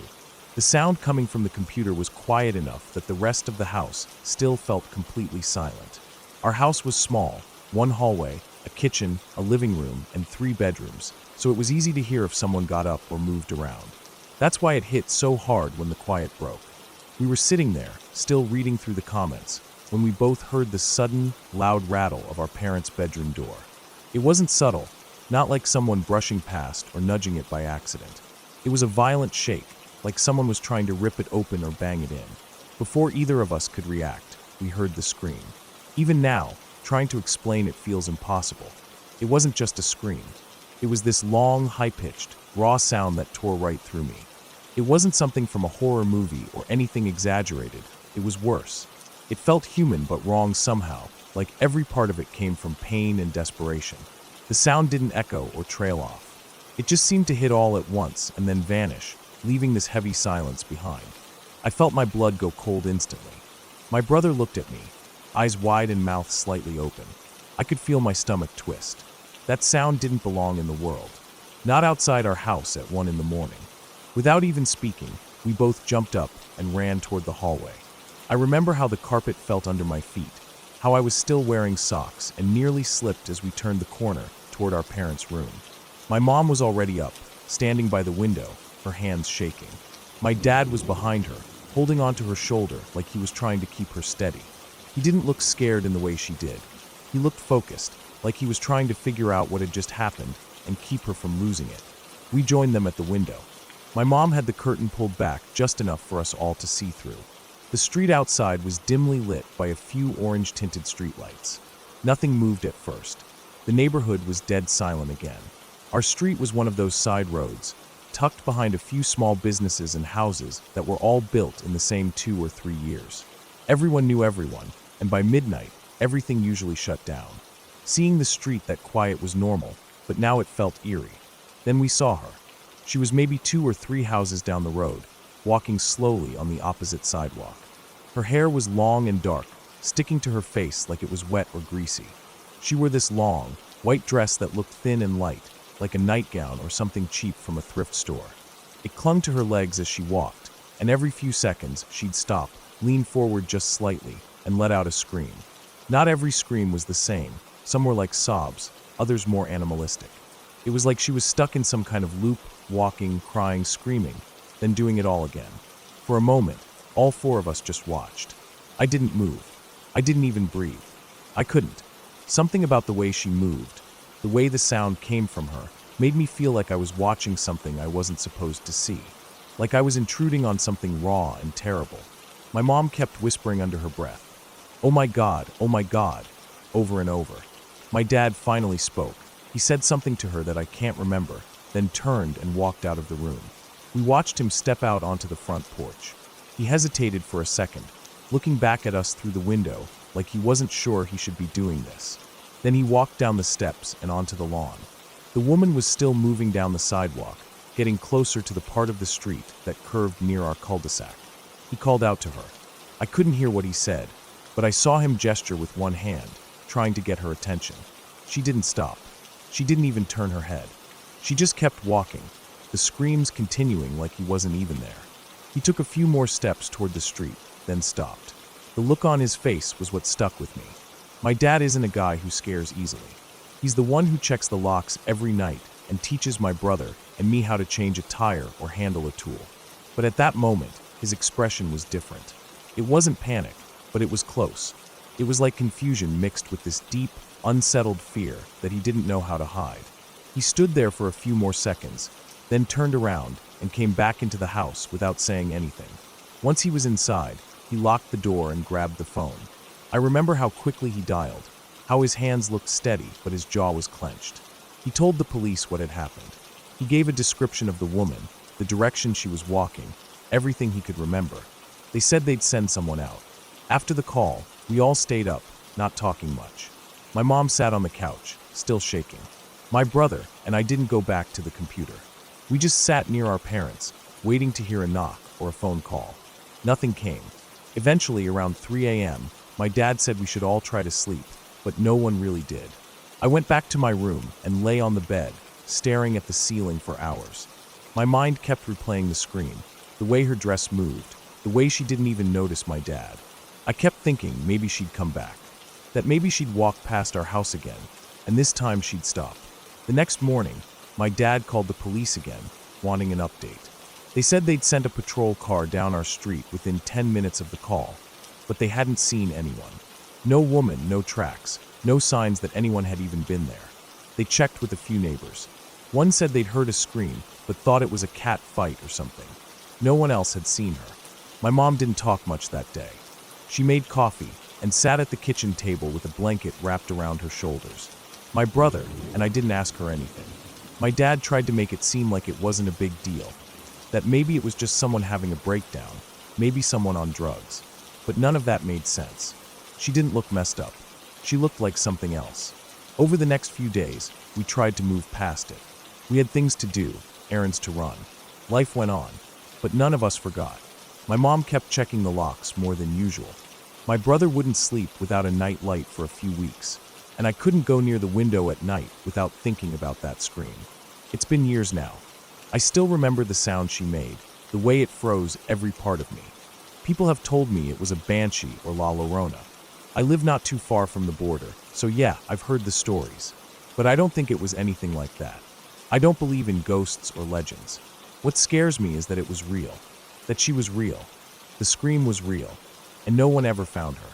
The sound coming from the computer was quiet enough that the rest of the house still felt completely silent. Our house was small, one hallway, a kitchen, a living room, and 3 bedrooms, so it was easy to hear if someone got up or moved around. That's why it hit so hard when the quiet broke. We were sitting there, still reading through the comments, when we both heard the sudden, loud rattle of our parents' bedroom door. It wasn't subtle, not like someone brushing past or nudging it by accident. It was a violent shake, like someone was trying to rip it open or bang it in. Before either of us could react, we heard the scream. Even now, trying to explain it feels impossible. It wasn't just a scream. It was this long, high-pitched, raw sound that tore right through me. It wasn't something from a horror movie or anything exaggerated. It was worse. It felt human but wrong somehow, like every part of it came from pain and desperation. The sound didn't echo or trail off. It just seemed to hit all at once and then vanish, leaving this heavy silence behind. I felt my blood go cold instantly. My brother looked at me, eyes wide and mouth slightly open. I could feel my stomach twist. That sound didn't belong in the world. Not outside our house at 1 a.m. Without even speaking, we both jumped up and ran toward the hallway. I remember how the carpet felt under my feet, how I was still wearing socks and nearly slipped as we turned the corner toward our parents' room. My mom was already up, standing by the window, her hands shaking. My dad was behind her, holding onto her shoulder like he was trying to keep her steady. He didn't look scared in the way she did. He looked focused, like he was trying to figure out what had just happened and keep her from losing it. We joined them at the window. My mom had the curtain pulled back just enough for us all to see through. The street outside was dimly lit by a few orange-tinted streetlights. Nothing moved at first. The neighborhood was dead silent again. Our street was one of those side roads, tucked behind a few small businesses and houses that were all built in the same 2 or 3 years. Everyone knew everyone, and by midnight, everything usually shut down. Seeing the street that quiet was normal, but now it felt eerie. Then we saw her. She was maybe 2 or 3 houses down the road, walking slowly on the opposite sidewalk. Her hair was long and dark, sticking to her face like it was wet or greasy. She wore this long, white dress that looked thin and light, like a nightgown or something cheap from a thrift store. It clung to her legs as she walked, and every few seconds she'd stop, lean forward just slightly, and let out a scream. Not every scream was the same. Some were like sobs, others more animalistic. It was like she was stuck in some kind of loop, walking, crying, screaming, then doing it all again. For a moment, all 4 of us just watched. I didn't move. I didn't even breathe. I couldn't. Something about the way she moved, the way the sound came from her, made me feel like I was watching something I wasn't supposed to see. Like I was intruding on something raw and terrible. My mom kept whispering under her breath, oh my God," over and over. My dad finally spoke. He said something to her that I can't remember, then turned and walked out of the room. We watched him step out onto the front porch. He hesitated for a second, looking back at us through the window like he wasn't sure he should be doing this. Then he walked down the steps and onto the lawn. The woman was still moving down the sidewalk, getting closer to the part of the street that curved near our cul-de-sac. He called out to her. I couldn't hear what he said, but I saw him gesture with one hand, trying to get her attention. She didn't stop. She didn't even turn her head. She just kept walking, the screams continuing like he wasn't even there. He took a few more steps toward the street, then stopped. The look on his face was what stuck with me. My dad isn't a guy who scares easily. He's the one who checks the locks every night and teaches my brother and me how to change a tire or handle a tool. But at that moment, his expression was different. It wasn't panic, but it was close. It was like confusion mixed with this deep, unsettled fear that he didn't know how to hide. He stood there for a few more seconds, then turned around and came back into the house without saying anything. Once he was inside, he locked the door and grabbed the phone. I remember how quickly he dialed, how his hands looked steady but his jaw was clenched. He told the police what had happened. He gave a description of the woman, the direction she was walking, everything he could remember. They said they'd send someone out. After the call, we all stayed up, not talking much. My mom sat on the couch, still shaking. My brother and I didn't go back to the computer. We just sat near our parents, waiting to hear a knock or a phone call. Nothing came. Eventually, around 3 a.m., my dad said we should all try to sleep, but no one really did. I went back to my room and lay on the bed, staring at the ceiling for hours. My mind kept replaying the scream, the way her dress moved, the way she didn't even notice my dad. I kept thinking maybe she'd come back, that maybe she'd walk past our house again, and this time she'd stop. The next morning, my dad called the police again, wanting an update. They said they'd sent a patrol car down our street within 10 minutes of the call, but they hadn't seen anyone. No woman, no tracks, no signs that anyone had even been there. They checked with a few neighbors. One said they'd heard a scream, but thought it was a cat fight or something. No one else had seen her. My mom didn't talk much that day. She made coffee and sat at the kitchen table with a blanket wrapped around her shoulders. My brother and I didn't ask her anything. My dad tried to make it seem like it wasn't a big deal, that maybe it was just someone having a breakdown, maybe someone on drugs. But none of that made sense. She didn't look messed up. She looked like something else. Over the next few days, we tried to move past it. We had things to do, errands to run. Life went on, but none of us forgot. My mom kept checking the locks more than usual. My brother wouldn't sleep without a night light for a few weeks, and I couldn't go near the window at night without thinking about that scream. It's been years now. I still remember the sound she made, the way it froze every part of me. People have told me it was a banshee or La Llorona. I live not too far from the border, so yeah, I've heard the stories. But I don't think it was anything like that. I don't believe in ghosts or legends. What scares me is that it was real, that she was real. The scream was real, and no one ever found her.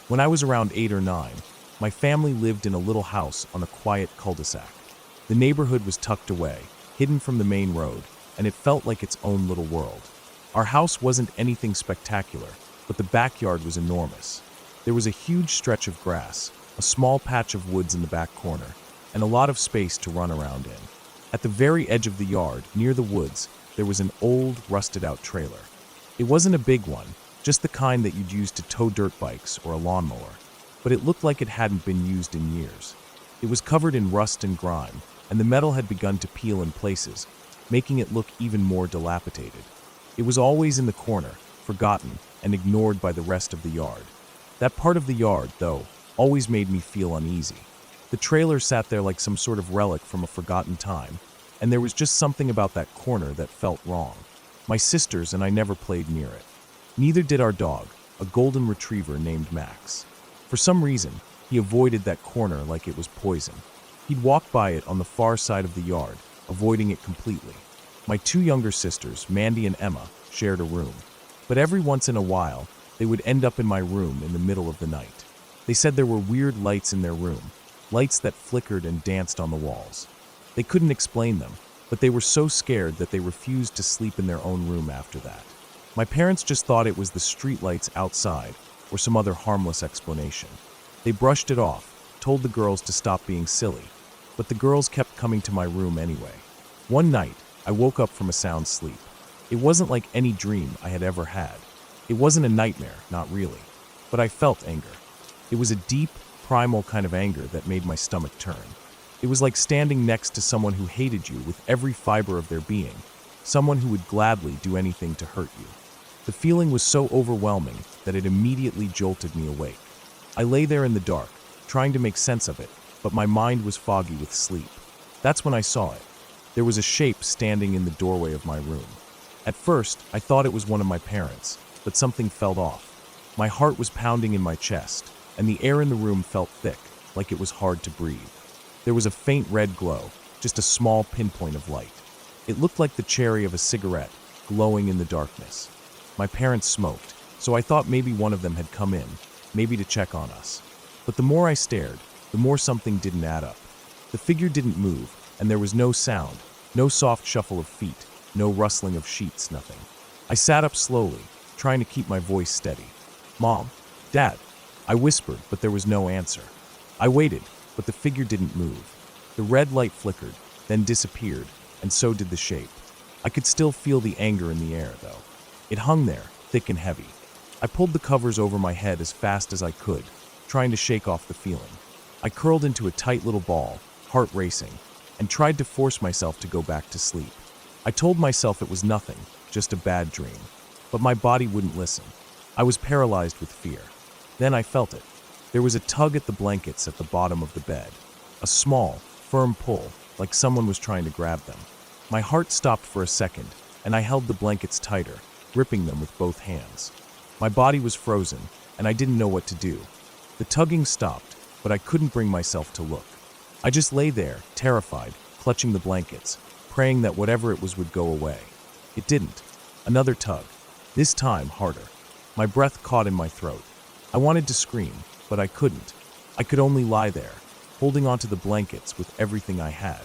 When I was around 8 or 9, my family lived in a little house on a quiet cul-de-sac. The neighborhood was tucked away, hidden from the main road, and it felt like its own little world. Our house wasn't anything spectacular, but the backyard was enormous. There was a huge stretch of grass, a small patch of woods in the back corner, and a lot of space to run around in. At the very edge of the yard, near the woods, there was an old, rusted-out trailer. It wasn't a big one, just the kind that you'd use to tow dirt bikes or a lawnmower, but it looked like it hadn't been used in years. It was covered in rust and grime, and the metal had begun to peel in places, making it look even more dilapidated. It was always in the corner, forgotten and ignored by the rest of the yard. That part of the yard, though, always made me feel uneasy. The trailer sat there like some sort of relic from a forgotten time, and there was just something about that corner that felt wrong. My sisters and I never played near it. Neither did our dog, a golden retriever named Max. For some reason, he avoided that corner like it was poison. He'd walk by it on the far side of the yard, avoiding it completely. My 2 younger sisters, Mandy and Emma, shared a room. But every once in a while, they would end up in my room in the middle of the night. They said there were weird lights in their room, lights that flickered and danced on the walls. They couldn't explain them, but they were so scared that they refused to sleep in their own room after that. My parents just thought it was the streetlights outside or some other harmless explanation. They brushed it off, told the girls to stop being silly, but the girls kept coming to my room anyway. One night, I woke up from a sound sleep. It wasn't like any dream I had ever had. It wasn't a nightmare, not really, but I felt anger. It was a deep, primal kind of anger that made my stomach turn. It was like standing next to someone who hated you with every fiber of their being, someone who would gladly do anything to hurt you. The feeling was so overwhelming that it immediately jolted me awake. I lay there in the dark, trying to make sense of it, but my mind was foggy with sleep. That's when I saw it. There was a shape standing in the doorway of my room. At first, I thought it was one of my parents, but something felt off. My heart was pounding in my chest, and the air in the room felt thick, like it was hard to breathe. There was a faint red glow, just a small pinpoint of light. It looked like the cherry of a cigarette, glowing in the darkness. My parents smoked, so I thought maybe one of them had come in, maybe to check on us. But the more I stared, the more something didn't add up. The figure didn't move, and there was no sound, no soft shuffle of feet, no rustling of sheets, nothing. I sat up slowly, trying to keep my voice steady. "Mom, Dad," I whispered, but there was no answer. I waited, but the figure didn't move. The red light flickered, then disappeared, and so did the shape. I could still feel the anger in the air, though. It hung there, thick and heavy. I pulled the covers over my head as fast as I could, trying to shake off the feeling. I curled into a tight little ball, heart racing, and tried to force myself to go back to sleep. I told myself it was nothing, just a bad dream. But my body wouldn't listen. I was paralyzed with fear. Then I felt it. There was a tug at the blankets at the bottom of the bed. A small, firm pull, like someone was trying to grab them. My heart stopped for a second, and I held the blankets tighter, gripping them with both hands. My body was frozen, and I didn't know what to do. The tugging stopped, but I couldn't bring myself to look. I just lay there, terrified, clutching the blankets, praying that whatever it was would go away. It didn't. Another tug. This time, harder. My breath caught in my throat. I wanted to scream, but I couldn't. I could only lie there, holding onto the blankets with everything I had.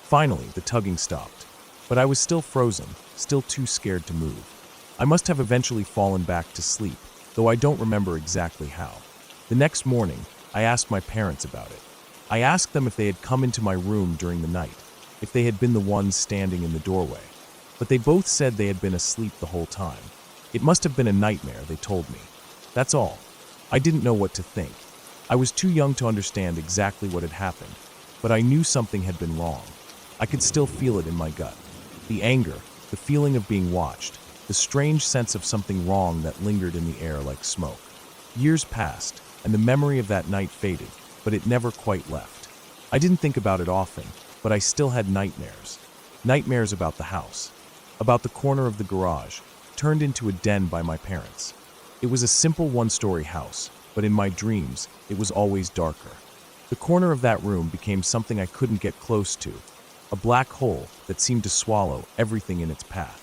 Finally, the tugging stopped. But I was still frozen, still too scared to move. I must have eventually fallen back to sleep, though I don't remember exactly how. The next morning, I asked my parents about it. I asked them if they had come into my room during the night, if they had been the ones standing in the doorway. But they both said they had been asleep the whole time. It must have been a nightmare, they told me. That's all. I didn't know what to think. I was too young to understand exactly what had happened, but I knew something had been wrong. I could still feel it in my gut. The anger, the feeling of being watched, the strange sense of something wrong that lingered in the air like smoke. Years passed, and the memory of that night faded, but it never quite left. I didn't think about it often, but I still had nightmares. Nightmares about the house, about the corner of the garage, turned into a den by my parents. It was a simple one-story house, but in my dreams, it was always darker. The corner of that room became something I couldn't get close to, a black hole that seemed to swallow everything in its path.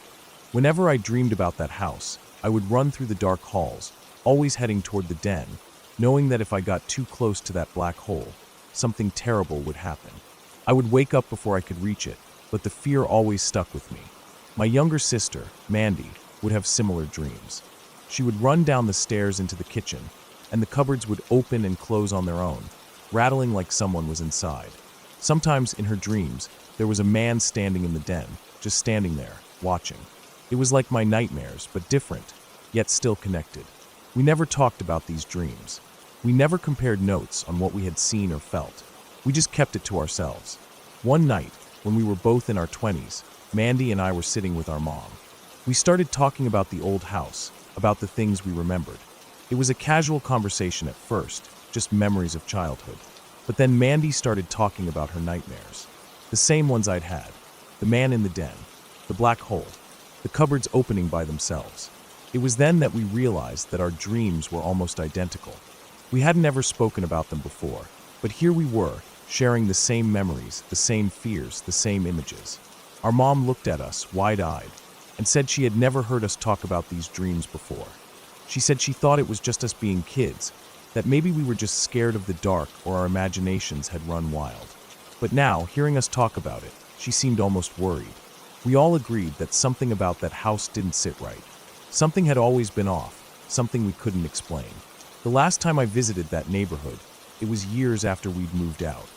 Whenever I dreamed about that house, I would run through the dark halls, always heading toward the den, knowing that if I got too close to that black hole, something terrible would happen. I would wake up before I could reach it, but the fear always stuck with me. My younger sister, Mandy, would have similar dreams. She would run down the stairs into the kitchen, and the cupboards would open and close on their own, rattling like someone was inside. Sometimes in her dreams, there was a man standing in the den, just standing there, watching. It was like my nightmares, but different, yet still connected. We never talked about these dreams. We never compared notes on what we had seen or felt. We just kept it to ourselves. One night, when we were both in our 20s, Mandy and I were sitting with our mom. We started talking about the old house, about the things we remembered. It was a casual conversation at first, just memories of childhood. But then Mandy started talking about her nightmares. The same ones I'd had. The man in the den, the black hole, the cupboards opening by themselves. It was then that we realized that our dreams were almost identical. We hadn't ever spoken about them before, but here we were, sharing the same memories, the same fears, the same images. Our mom looked at us, wide-eyed, and said she had never heard us talk about these dreams before. She said she thought it was just us being kids, that maybe we were just scared of the dark or our imaginations had run wild. But now, hearing us talk about it, she seemed almost worried. We all agreed that something about that house didn't sit right. Something had always been off, something we couldn't explain. The last time I visited that neighborhood, it was years after we'd moved out.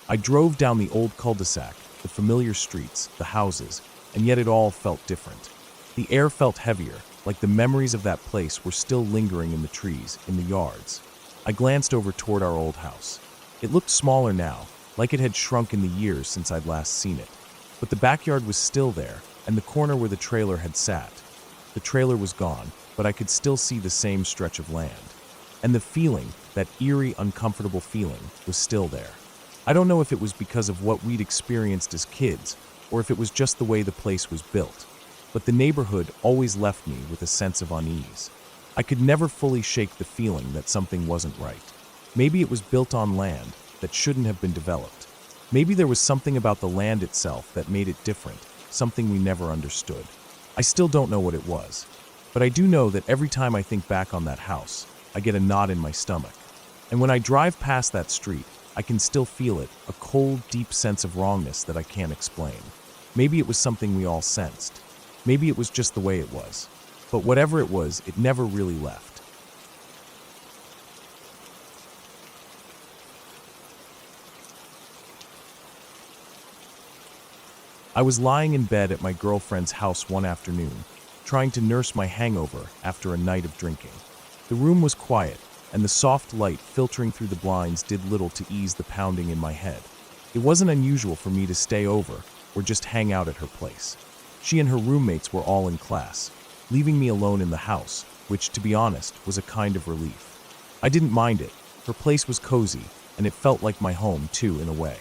I drove down the old cul-de-sac, the familiar streets, the houses, and yet it all felt different. The air felt heavier, like the memories of that place were still lingering in the trees, in the yards. I glanced over toward our old house. It looked smaller now, like it had shrunk in the years since I'd last seen it. But the backyard was still there, and the corner where the trailer had sat. The trailer was gone, but I could still see the same stretch of land. And the feeling, that eerie, uncomfortable feeling, was still there. I don't know if it was because of what we'd experienced as kids, or if it was just the way the place was built. But the neighborhood always left me with a sense of unease. I could never fully shake the feeling that something wasn't right. Maybe it was built on land that shouldn't have been developed. Maybe there was something about the land itself that made it different, something we never understood. I still don't know what it was, but I do know that every time I think back on that house, I get a knot in my stomach. And when I drive past that street, I can still feel it, a cold, deep sense of wrongness that I can't explain. Maybe it was something we all sensed. Maybe it was just the way it was. but whatever it was, it never really left. I was lying in bed at my girlfriend's house one afternoon, trying to nurse my hangover after a night of drinking. The room was quiet, and the soft light filtering through the blinds did little to ease the pounding in my head. It wasn't unusual for me to stay over or just hang out at her place. She and her roommates were all in class, leaving me alone in the house, which, to be honest, was a kind of relief. I didn't mind it. Her place was cozy, and it felt like my home, too, in a way.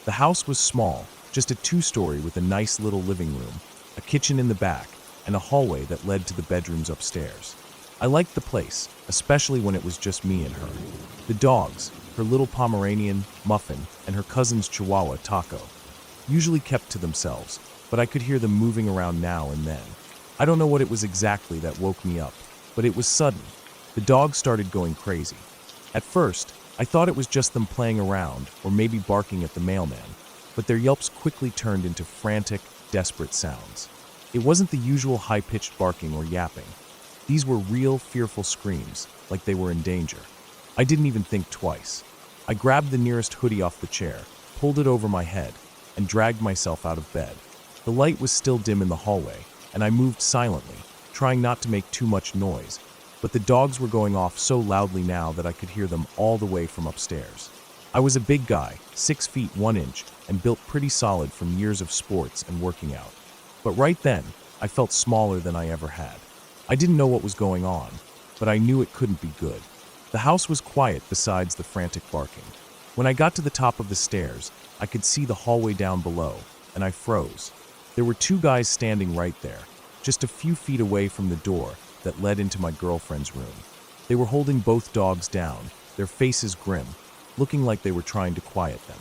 The house was small, just a two-story with a nice little living room, a kitchen in the back, and a hallway that led to the bedrooms upstairs. I liked the place, especially when it was just me and her. The dogs, her little Pomeranian, Muffin, and her cousin's Chihuahua, Taco, usually kept to themselves, but I could hear them moving around now and then. I don't know what it was exactly that woke me up, but it was sudden. The dogs started going crazy. At first, I thought it was just them playing around or maybe barking at the mailman, but their yelps quickly turned into frantic, desperate sounds. It wasn't the usual high-pitched barking or yapping. These were real, fearful screams, like they were in danger. I didn't even think twice. I grabbed the nearest hoodie off the chair, pulled it over my head, and dragged myself out of bed. The light was still dim in the hallway, and I moved silently, trying not to make too much noise, but the dogs were going off so loudly now that I could hear them all the way from upstairs. I was a big guy, 6 feet 1 inch, and built pretty solid from years of sports and working out. But right then, I felt smaller than I ever had. I didn't know what was going on, but I knew it couldn't be good. The house was quiet besides the frantic barking. When I got to the top of the stairs, I could see the hallway down below, and I froze. There were 2 guys standing right there, just a few feet away from the door that led into my girlfriend's room. They were holding both dogs down, their faces grim, looking like they were trying to quiet them.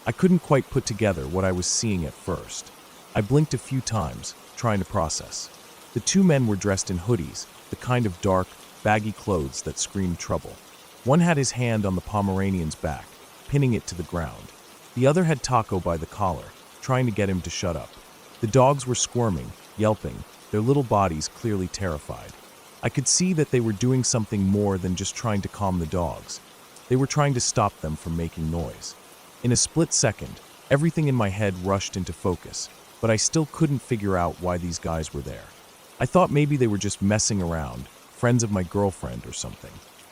I couldn't quite put together what I was seeing at first. I blinked a few times, trying to process. The 2 men were dressed in hoodies, the kind of dark, baggy clothes that screamed trouble. One had his hand on the Pomeranian's back, pinning it to the ground. The other had Taco by the collar, trying to get him to shut up. The dogs were squirming, yelping, their little bodies clearly terrified. I could see that they were doing something more than just trying to calm the dogs. They were trying to stop them from making noise. In a split second, everything in my head rushed into focus, but I still couldn't figure out why these guys were there. I thought maybe they were just messing around, friends of my girlfriend or something.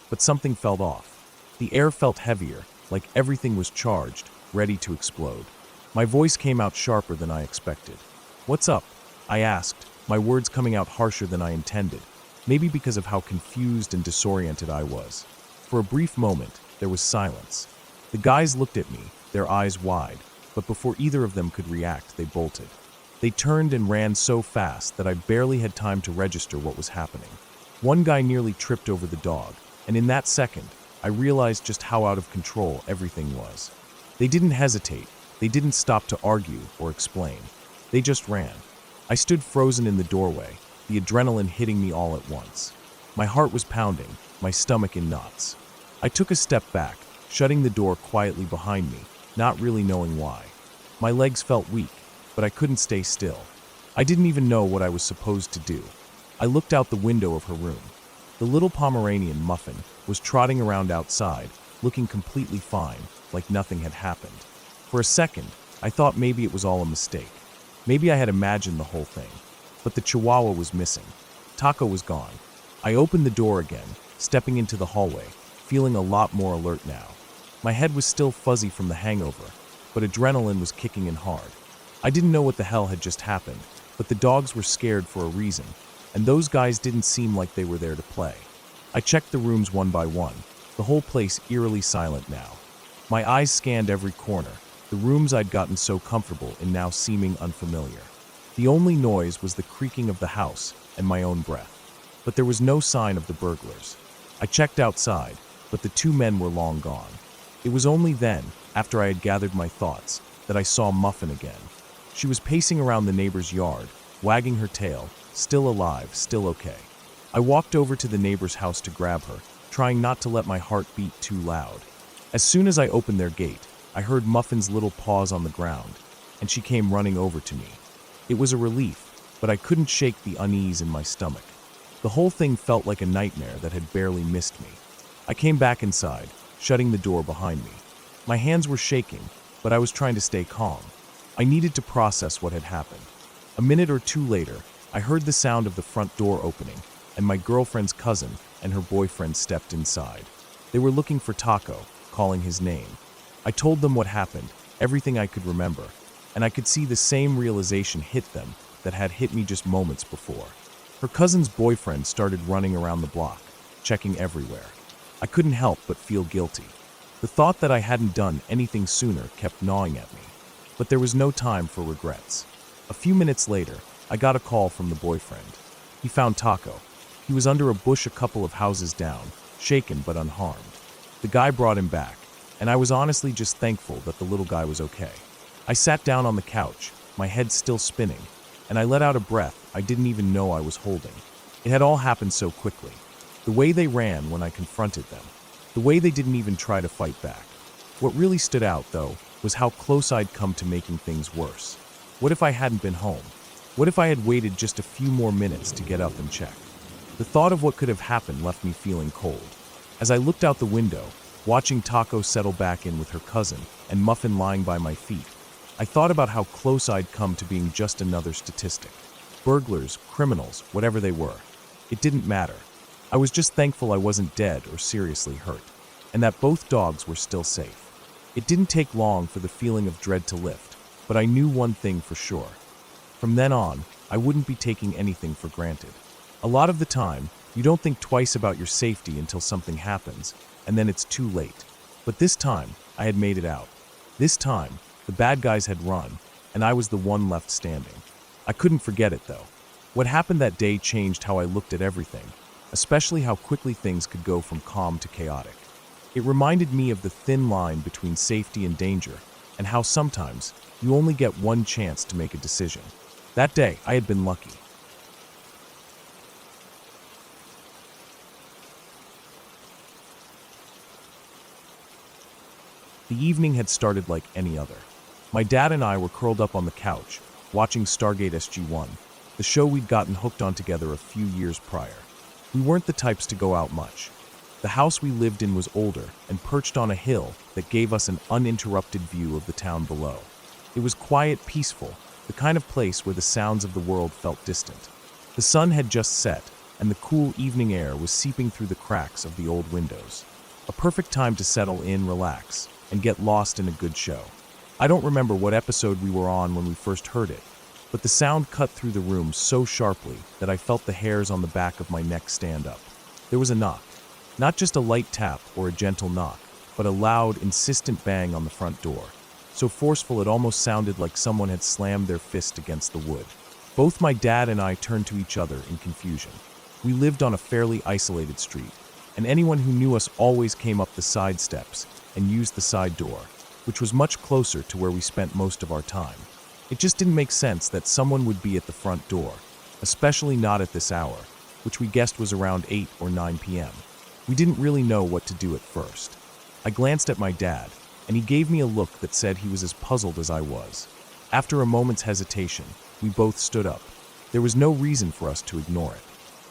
But something felt off. The air felt heavier, like everything was charged, ready to explode. My voice came out sharper than I expected. "What's up?" I asked, my words coming out harsher than I intended, maybe because of how confused and disoriented I was. For a brief moment, there was silence. The guys looked at me, their eyes wide, but before either of them could react, they bolted. They turned and ran so fast that I barely had time to register what was happening. One guy nearly tripped over the dog, and in that second, I realized just how out of control everything was. They didn't hesitate. They didn't stop to argue or explain. They just ran. I stood frozen in the doorway, the adrenaline hitting me all at once. My heart was pounding, my stomach in knots. I took a step back, shutting the door quietly behind me, not really knowing why. My legs felt weak, but I couldn't stay still. I didn't even know what I was supposed to do. I looked out the window of her room. The little Pomeranian, Muffin, was trotting around outside, looking completely fine, like nothing had happened. For a second, I thought maybe it was all a mistake. Maybe I had imagined the whole thing. But the Chihuahua was missing. Taco was gone. I opened the door again, stepping into the hallway, feeling a lot more alert now. My head was still fuzzy from the hangover, but adrenaline was kicking in hard. I didn't know what the hell had just happened, but the dogs were scared for a reason, and those guys didn't seem like they were there to play. I checked the rooms one by one, the whole place eerily silent now. My eyes scanned every corner, the rooms I'd gotten so comfortable in now seeming unfamiliar. The only noise was the creaking of the house and my own breath. But there was no sign of the burglars. I checked outside, but the 2 men were long gone. It was only then, after I had gathered my thoughts, that I saw Muffin again. She was pacing around the neighbor's yard, wagging her tail, still alive, still okay. I walked over to the neighbor's house to grab her, trying not to let my heart beat too loud. As soon as I opened their gate, I heard Muffin's little paws on the ground, and she came running over to me. It was a relief, but I couldn't shake the unease in my stomach. The whole thing felt like a nightmare that had barely missed me. I came back inside, shutting the door behind me. My hands were shaking, but I was trying to stay calm. I needed to process what had happened. A minute or two later, I heard the sound of the front door opening, and my girlfriend's cousin and her boyfriend stepped inside. They were looking for Taco, calling his name. I told them what happened, everything I could remember, and I could see the same realization hit them that had hit me just moments before. Her cousin's boyfriend started running around the block, checking everywhere. I couldn't help but feel guilty. The thought that I hadn't done anything sooner kept gnawing at me. But there was no time for regrets. A few minutes later, I got a call from the boyfriend. He found Taco. He was under a bush a couple of houses down, shaken but unharmed. The guy brought him back, and I was honestly just thankful that the little guy was okay. I sat down on the couch, my head still spinning, and I let out a breath I didn't even know I was holding. It had all happened so quickly. The way they ran when I confronted them. The way they didn't even try to fight back. What really stood out, though, was how close I'd come to making things worse. What if I hadn't been home? What if I had waited just a few more minutes to get up and check? The thought of what could have happened left me feeling cold. As I looked out the window, watching Taco settle back in with her cousin and Muffin lying by my feet, I thought about how close I'd come to being just another statistic. Burglars, criminals, whatever they were. It didn't matter. I was just thankful I wasn't dead or seriously hurt, and that both dogs were still safe. It didn't take long for the feeling of dread to lift, but I knew one thing for sure. From then on, I wouldn't be taking anything for granted. A lot of the time, you don't think twice about your safety until something happens, and then it's too late. But this time, I had made it out. This time, the bad guys had run, and I was the one left standing. I couldn't forget it, though. What happened that day changed how I looked at everything, especially how quickly things could go from calm to chaotic. It reminded me of the thin line between safety and danger, and how sometimes you only get one chance to make a decision. That day, I had been lucky. The evening had started like any other. My dad and I were curled up on the couch, watching Stargate SG-1, the show we'd gotten hooked on together a few years prior. We weren't the types to go out much. The house we lived in was older and perched on a hill that gave us an uninterrupted view of the town below. It was quiet, peaceful, the kind of place where the sounds of the world felt distant. The sun had just set, and the cool evening air was seeping through the cracks of the old windows. A perfect time to settle in, relax, and get lost in a good show. I don't remember what episode we were on when we first heard it, but the sound cut through the room so sharply that I felt the hairs on the back of my neck stand up. There was a knock. Not just a light tap or a gentle knock, but a loud, insistent bang on the front door. So forceful it almost sounded like someone had slammed their fist against the wood. Both my dad and I turned to each other in confusion. We lived on a fairly isolated street, and anyone who knew us always came up the side steps and used the side door, which was much closer to where we spent most of our time. It just didn't make sense that someone would be at the front door, especially not at this hour, which we guessed was around 8 or 9 p.m. We didn't really know what to do at first. I glanced at my dad, and he gave me a look that said he was as puzzled as I was. After a moment's hesitation, we both stood up. There was no reason for us to ignore it.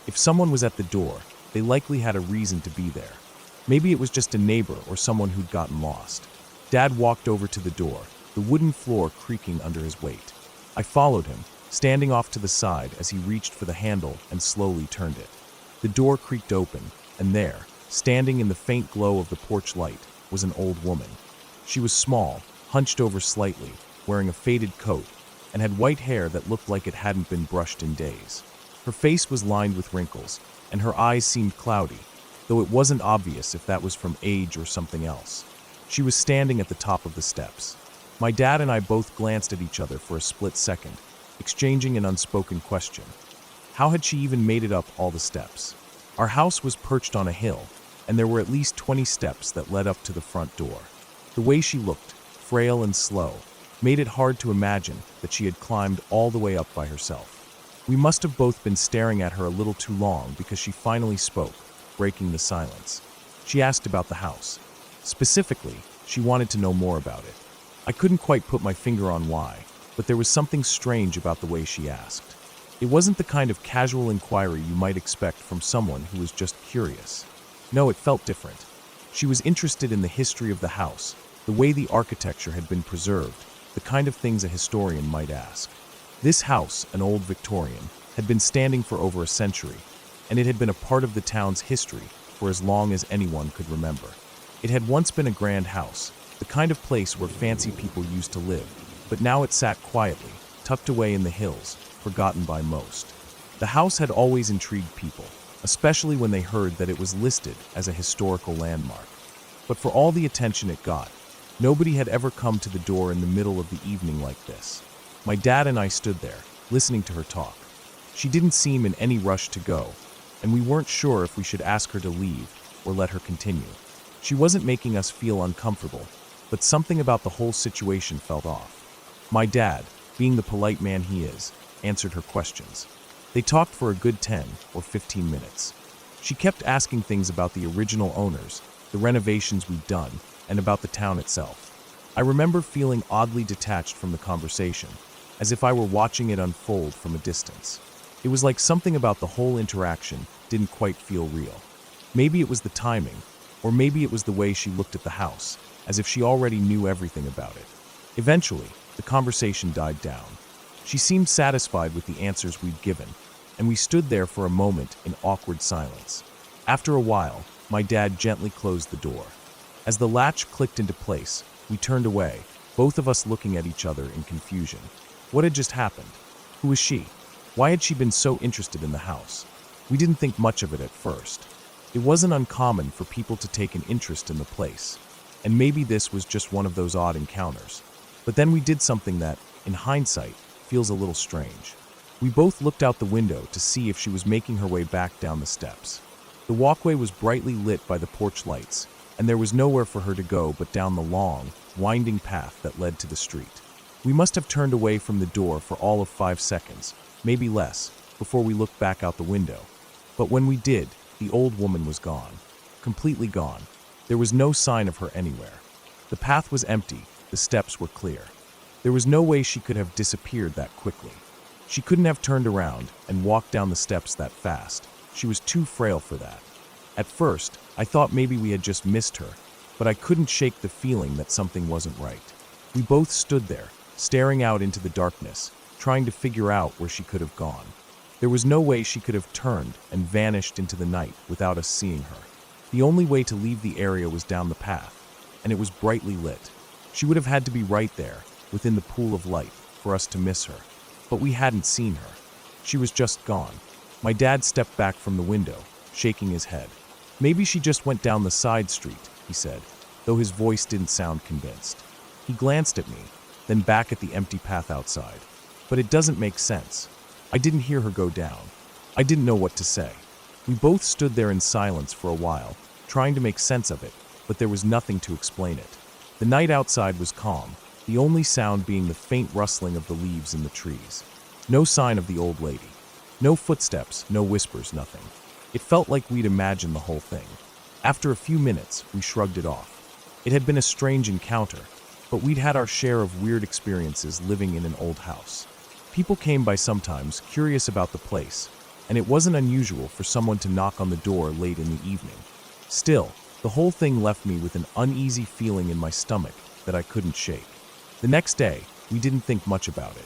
If someone was at the door, they likely had a reason to be there. Maybe it was just a neighbor or someone who'd gotten lost. Dad walked over to the door, the wooden floor creaking under his weight. I followed him, standing off to the side as he reached for the handle and slowly turned it. The door creaked open, and there, standing in the faint glow of the porch light, was an old woman. She was small, hunched over slightly, wearing a faded coat, and had white hair that looked like it hadn't been brushed in days. Her face was lined with wrinkles, and her eyes seemed cloudy, though it wasn't obvious if that was from age or something else. She was standing at the top of the steps. My dad and I both glanced at each other for a split second, exchanging an unspoken question. How had she even made it up all the steps? Our house was perched on a hill, and there were at least 20 steps that led up to the front door. The way she looked, frail and slow, made it hard to imagine that she had climbed all the way up by herself. We must have both been staring at her a little too long because she finally spoke, breaking the silence. She asked about the house. Specifically, she wanted to know more about it. I couldn't quite put my finger on why, but there was something strange about the way she asked. It wasn't the kind of casual inquiry you might expect from someone who was just curious. No, it felt different. She was interested in the history of the house, the way the architecture had been preserved, the kind of things a historian might ask. This house, an old Victorian, had been standing for over a century, and it had been a part of the town's history for as long as anyone could remember. It had once been a grand house, the kind of place where fancy people used to live, but now it sat quietly, tucked away in the hills, forgotten by most. The house had always intrigued people, especially when they heard that it was listed as a historical landmark. But for all the attention it got, nobody had ever come to the door in the middle of the evening like this. My dad and I stood there, listening to her talk. She didn't seem in any rush to go, and we weren't sure if we should ask her to leave or let her continue. She wasn't making us feel uncomfortable, but something about the whole situation felt off. My dad, being the polite man he is, answered her questions. They talked for a good 10 or 15 minutes. She kept asking things about the original owners, the renovations we'd done, and about the town itself. I remember feeling oddly detached from the conversation, as if I were watching it unfold from a distance. It was like something about the whole interaction didn't quite feel real. Maybe it was the timing, or maybe it was the way she looked at the house, as if she already knew everything about it. Eventually, the conversation died down. She seemed satisfied with the answers we'd given, and we stood there for a moment in awkward silence. After a while, my dad gently closed the door. As the latch clicked into place, we turned away, both of us looking at each other in confusion. What had just happened? Who was she? Why had she been so interested in the house? We didn't think much of it at first. It wasn't uncommon for people to take an interest in the place, and maybe this was just one of those odd encounters. But then we did something that, in hindsight, feels a little strange. We both looked out the window to see if she was making her way back down the steps. The walkway was brightly lit by the porch lights, and there was nowhere for her to go but down the long, winding path that led to the street. We must have turned away from the door for all of 5 seconds, maybe less, before we looked back out the window. But when we did, the old woman was gone. Completely gone. There was no sign of her anywhere. The path was empty, the steps were clear. There was no way she could have disappeared that quickly. She couldn't have turned around and walked down the steps that fast. She was too frail for that. At first, I thought maybe we had just missed her, but I couldn't shake the feeling that something wasn't right. We both stood there, staring out into the darkness, trying to figure out where she could have gone. There was no way she could have turned and vanished into the night without us seeing her. The only way to leave the area was down the path, and it was brightly lit. She would have had to be right there, within the pool of light, for us to miss her. But we hadn't seen her. She was just gone. My dad stepped back from the window, shaking his head. Maybe she just went down the side street, he said, though his voice didn't sound convinced. He glanced at me, then back at the empty path outside. But it doesn't make sense. I didn't hear her go down. I didn't know what to say. We both stood there in silence for a while, trying to make sense of it, but there was nothing to explain it. The night outside was calm, the only sound being the faint rustling of the leaves in the trees. No sign of the old lady. No footsteps, no whispers, nothing. It felt like we'd imagined the whole thing. After a few minutes, we shrugged it off. It had been a strange encounter, but we'd had our share of weird experiences living in an old house. People came by sometimes, curious about the place, and it wasn't unusual for someone to knock on the door late in the evening. Still, the whole thing left me with an uneasy feeling in my stomach that I couldn't shake. The next day, we didn't think much about it.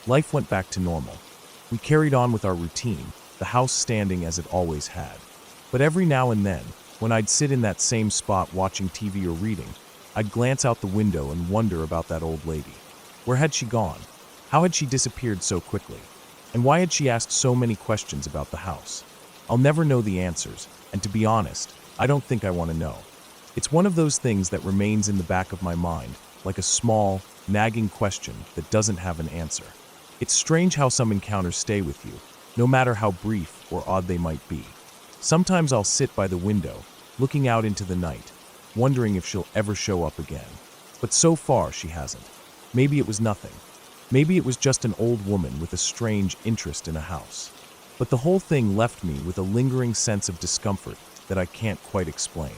Life went back to normal. We carried on with our routine, the house standing as it always had. But every now and then, when I'd sit in that same spot watching TV or reading, I'd glance out the window and wonder about that old lady. Where had she gone? How had she disappeared so quickly? And why had she asked so many questions about the house? I'll never know the answers, and to be honest, I don't think I want to know. It's one of those things that remains in the back of my mind, like a small, nagging question that doesn't have an answer. It's strange how some encounters stay with you, no matter how brief or odd they might be. Sometimes I'll sit by the window, looking out into the night, wondering if she'll ever show up again. But so far, she hasn't. Maybe it was nothing. Maybe it was just an old woman with a strange interest in a house. But the whole thing left me with a lingering sense of discomfort that I can't quite explain.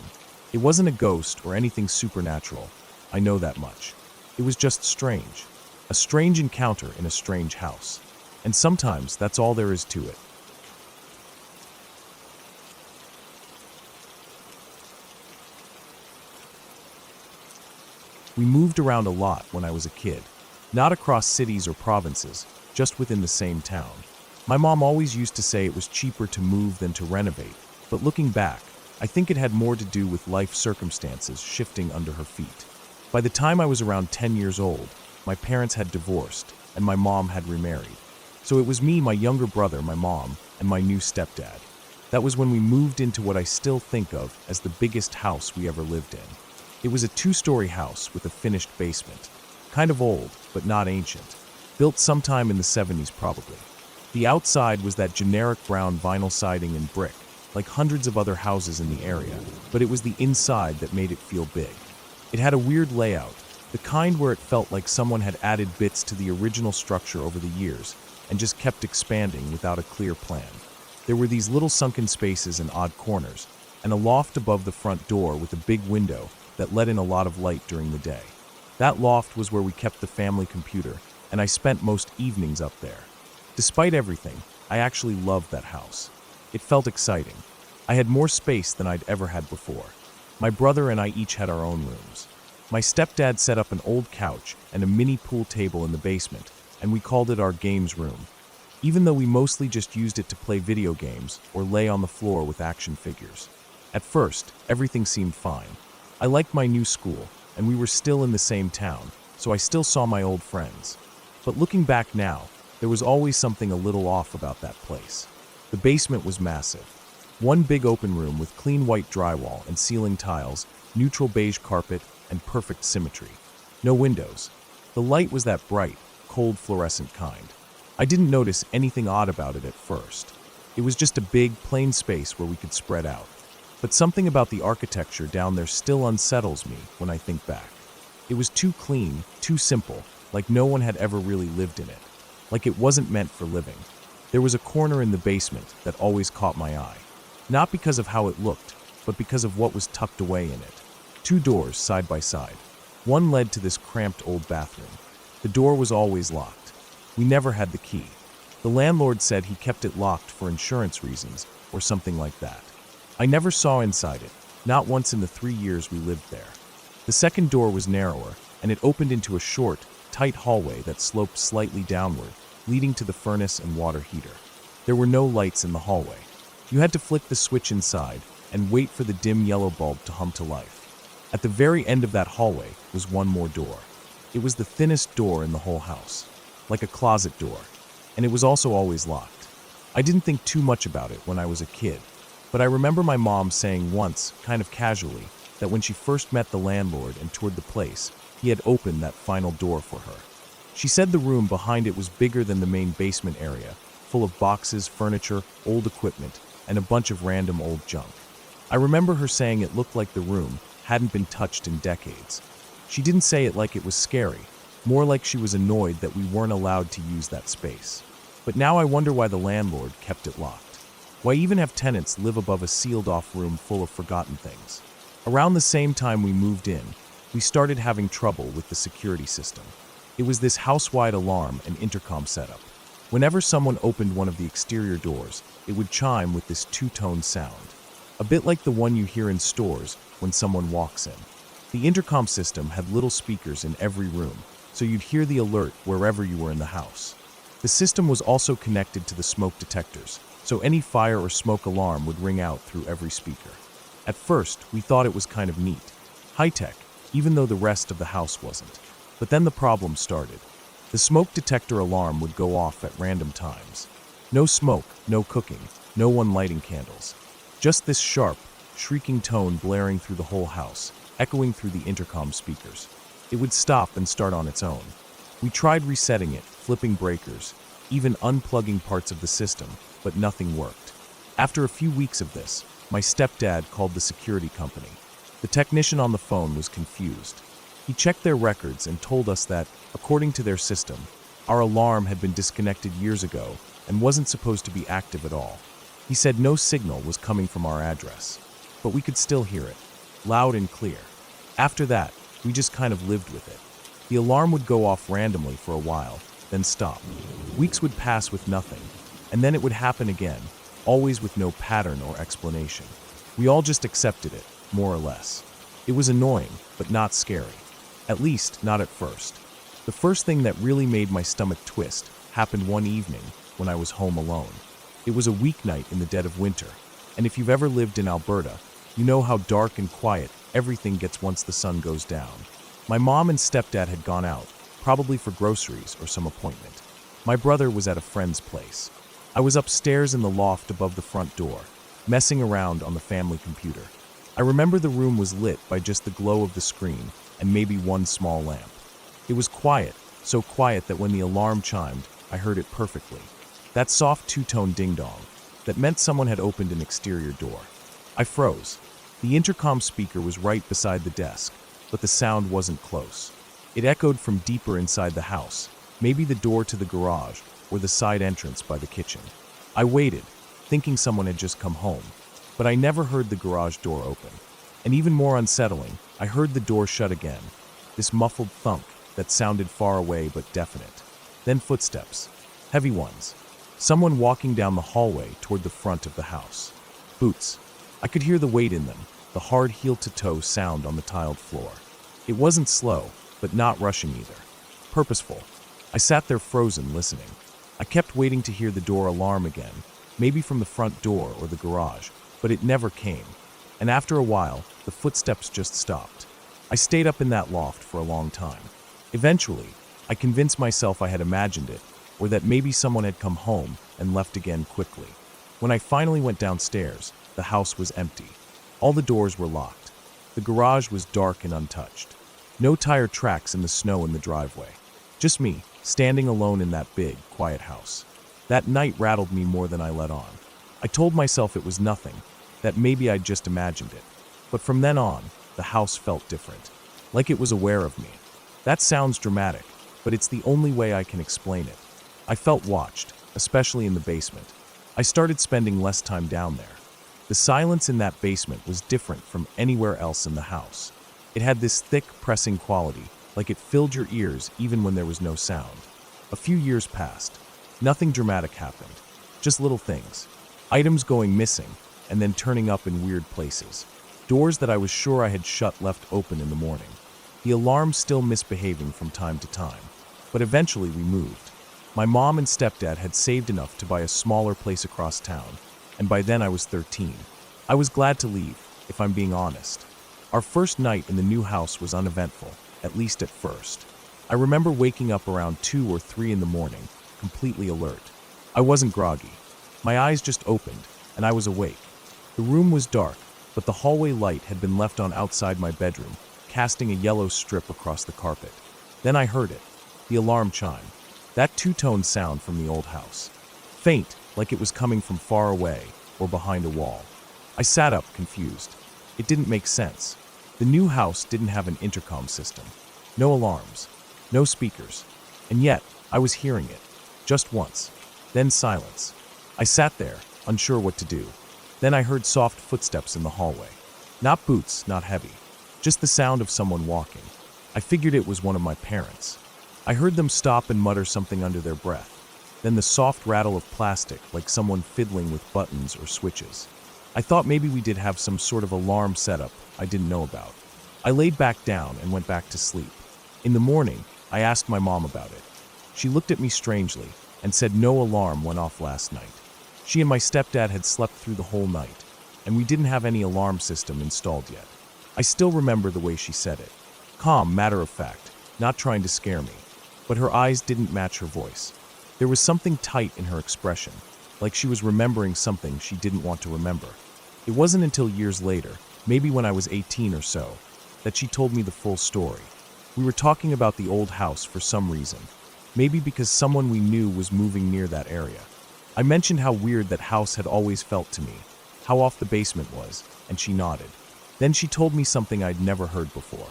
It wasn't a ghost or anything supernatural, I know that much. It was just strange. A strange encounter in a strange house. And sometimes that's all there is to it. We moved around a lot when I was a kid, not across cities or provinces, just within the same town. My mom always used to say it was cheaper to move than to renovate, but looking back, I think it had more to do with life circumstances shifting under her feet. By the time I was around 10 years old, my parents had divorced, and my mom had remarried. So it was me, my younger brother, my mom, and my new stepdad. That was when we moved into what I still think of as the biggest house we ever lived in. It was a 2-story house with a finished basement. Kind of old, but not ancient. Built sometime in the 70s probably. The outside was that generic brown vinyl siding and brick, like hundreds of other houses in the area, but it was the inside that made it feel big. It had a weird layout, the kind where it felt like someone had added bits to the original structure over the years and just kept expanding without a clear plan. There were these little sunken spaces and odd corners, and a loft above the front door with a big window that let in a lot of light during the day. That loft was where we kept the family computer, and I spent most evenings up there. Despite everything, I actually loved that house. It felt exciting. I had more space than I'd ever had before. My brother and I each had our own rooms. My stepdad set up an old couch and a mini pool table in the basement, and we called it our games room, even though we mostly just used it to play video games or lay on the floor with action figures. At first, everything seemed fine. I liked my new school, and we were still in the same town, so I still saw my old friends. But looking back now, there was always something a little off about that place. The basement was massive. One big open room with clean white drywall and ceiling tiles, neutral beige carpet, and perfect symmetry. No windows. The light was that bright, cold fluorescent kind. I didn't notice anything odd about it at first. It was just a big, plain space where we could spread out. But something about the architecture down there still unsettles me when I think back. It was too clean, too simple, like no one had ever really lived in it. Like it wasn't meant for living. There was a corner in the basement that always caught my eye. Not because of how it looked, but because of what was tucked away in it. 2 doors side by side. One led to this cramped old bathroom. The door was always locked. We never had the key. The landlord said he kept it locked for insurance reasons or something like that. I never saw inside it, not once in the 3 years we lived there. The second door was narrower, and it opened into a short, tight hallway that sloped slightly downward, leading to the furnace and water heater. There were no lights in the hallway. You had to flick the switch inside and wait for the dim yellow bulb to hum to life. At the very end of that hallway was one more door. It was the thinnest door in the whole house, like a closet door, and it was also always locked. I didn't think too much about it when I was a kid, but I remember my mom saying once, kind of casually, that when she first met the landlord and toured the place, he had opened that final door for her. She said the room behind it was bigger than the main basement area, full of boxes, furniture, old equipment, and a bunch of random old junk. I remember her saying it looked like the room hadn't been touched in decades. She didn't say it like it was scary, more like she was annoyed that we weren't allowed to use that space. But now I wonder why the landlord kept it locked. Why even have tenants live above a sealed-off room full of forgotten things? Around the same time we moved in, we started having trouble with the security system. It was this house-wide alarm and intercom setup. Whenever someone opened one of the exterior doors, it would chime with this 2-tone sound, a bit like the one you hear in stores when someone walks in. The intercom system had little speakers in every room, so you'd hear the alert wherever you were in the house. The system was also connected to the smoke detectors, so any fire or smoke alarm would ring out through every speaker. At first, we thought it was kind of neat, high-tech, even though the rest of the house wasn't. But then the problem started. The smoke detector alarm would go off at random times. No smoke, no cooking, no one lighting candles. Just this sharp, shrieking tone blaring through the whole house, echoing through the intercom speakers. It would stop and start on its own. We tried resetting it, flipping breakers, even unplugging parts of the system, but nothing worked. After a few weeks of this, my stepdad called the security company. The technician on the phone was confused. He checked their records and told us that, according to their system, our alarm had been disconnected years ago and wasn't supposed to be active at all. He said no signal was coming from our address, but we could still hear it, loud and clear. After that, we just kind of lived with it. The alarm would go off randomly for a while, then stop. Weeks would pass with nothing, and then it would happen again, always with no pattern or explanation. We all just accepted it, more or less. It was annoying, but not scary. At least, not at first. The first thing that really made my stomach twist happened one evening when I was home alone. It was a weeknight in the dead of winter, and if you've ever lived in Alberta, you know how dark and quiet everything gets once the sun goes down. My mom and stepdad had gone out, probably for groceries or some appointment. My brother was at a friend's place. I was upstairs in the loft above the front door, messing around on the family computer. I remember the room was lit by just the glow of the screen and maybe one small lamp. It was quiet, so quiet that when the alarm chimed, I heard it perfectly. That soft two-tone ding-dong that meant someone had opened an exterior door. I froze. The intercom speaker was right beside the desk, but the sound wasn't close. It echoed from deeper inside the house, maybe the door to the garage or the side entrance by the kitchen. I waited, thinking someone had just come home, but I never heard the garage door open. And even more unsettling, I heard the door shut again, this muffled thunk that sounded far away but definite. Then footsteps, heavy ones. Someone walking down the hallway toward the front of the house. Boots. I could hear the weight in them, the hard heel-to-toe sound on the tiled floor. It wasn't slow, but not rushing either. Purposeful. I sat there frozen, listening. I kept waiting to hear the door alarm again, maybe from the front door or the garage, but it never came. And after a while, the footsteps just stopped. I stayed up in that loft for a long time. Eventually, I convinced myself I had imagined it, or that maybe someone had come home and left again quickly. When I finally went downstairs, the house was empty. All the doors were locked. The garage was dark and untouched. No tire tracks in the snow in the driveway. Just me, standing alone in that big, quiet house. That night rattled me more than I let on. I told myself it was nothing, that maybe I'd just imagined it. But from then on, the house felt different, like it was aware of me. That sounds dramatic, but it's the only way I can explain it. I felt watched, especially in the basement. I started spending less time down there. The silence in that basement was different from anywhere else in the house. It had this thick, pressing quality, like it filled your ears even when there was no sound. A few years passed. Nothing dramatic happened. Just little things. Items going missing, and then turning up in weird places. Doors that I was sure I had shut left open in the morning. The alarm still misbehaving from time to time. But eventually we moved. My mom and stepdad had saved enough to buy a smaller place across town, and by then I was 13. I was glad to leave, if I'm being honest. Our first night in the new house was uneventful, at least at first. I remember waking up around 2 or 3 in the morning, completely alert. I wasn't groggy. My eyes just opened, and I was awake. The room was dark, but the hallway light had been left on outside my bedroom, casting a yellow strip across the carpet. Then I heard it, the alarm chime, that two-tone sound from the old house. Faint, like it was coming from far away or behind a wall. I sat up, confused. It didn't make sense. The new house didn't have an intercom system. No alarms. No speakers. And yet, I was hearing it. Just once. Then silence. I sat there, unsure what to do. Then I heard soft footsteps in the hallway. Not boots, not heavy. Just the sound of someone walking. I figured it was one of my parents. I heard them stop and mutter something under their breath. Then the soft rattle of plastic, like someone fiddling with buttons or switches. I thought maybe we did have some sort of alarm setup I didn't know about. I laid back down and went back to sleep. In the morning, I asked my mom about it. She looked at me strangely and said no alarm went off last night. She and my stepdad had slept through the whole night, and we didn't have any alarm system installed yet. I still remember the way she said it. Calm, matter of fact, not trying to scare me. But her eyes didn't match her voice. There was something tight in her expression, like she was remembering something she didn't want to remember. It wasn't until years later, maybe when I was 18 or so, that she told me the full story. We were talking about the old house for some reason, maybe because someone we knew was moving near that area. I mentioned how weird that house had always felt to me, how off the basement was, and she nodded. Then she told me something I'd never heard before.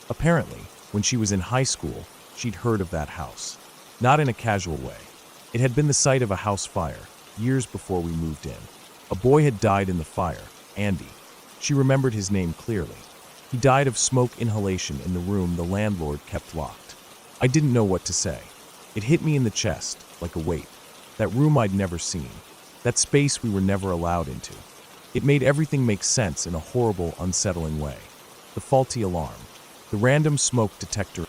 Apparently, when she was in high school, she'd heard of that house. Not in a casual way. It had been the site of a house fire, years before we moved in. A boy had died in the fire, Andy. She remembered his name clearly. He died of smoke inhalation in the room the landlord kept locked. I didn't know what to say. It hit me in the chest, like a weight. That room I'd never seen. That space we were never allowed into. It made everything make sense in a horrible, unsettling way. The faulty alarm. The random smoke detector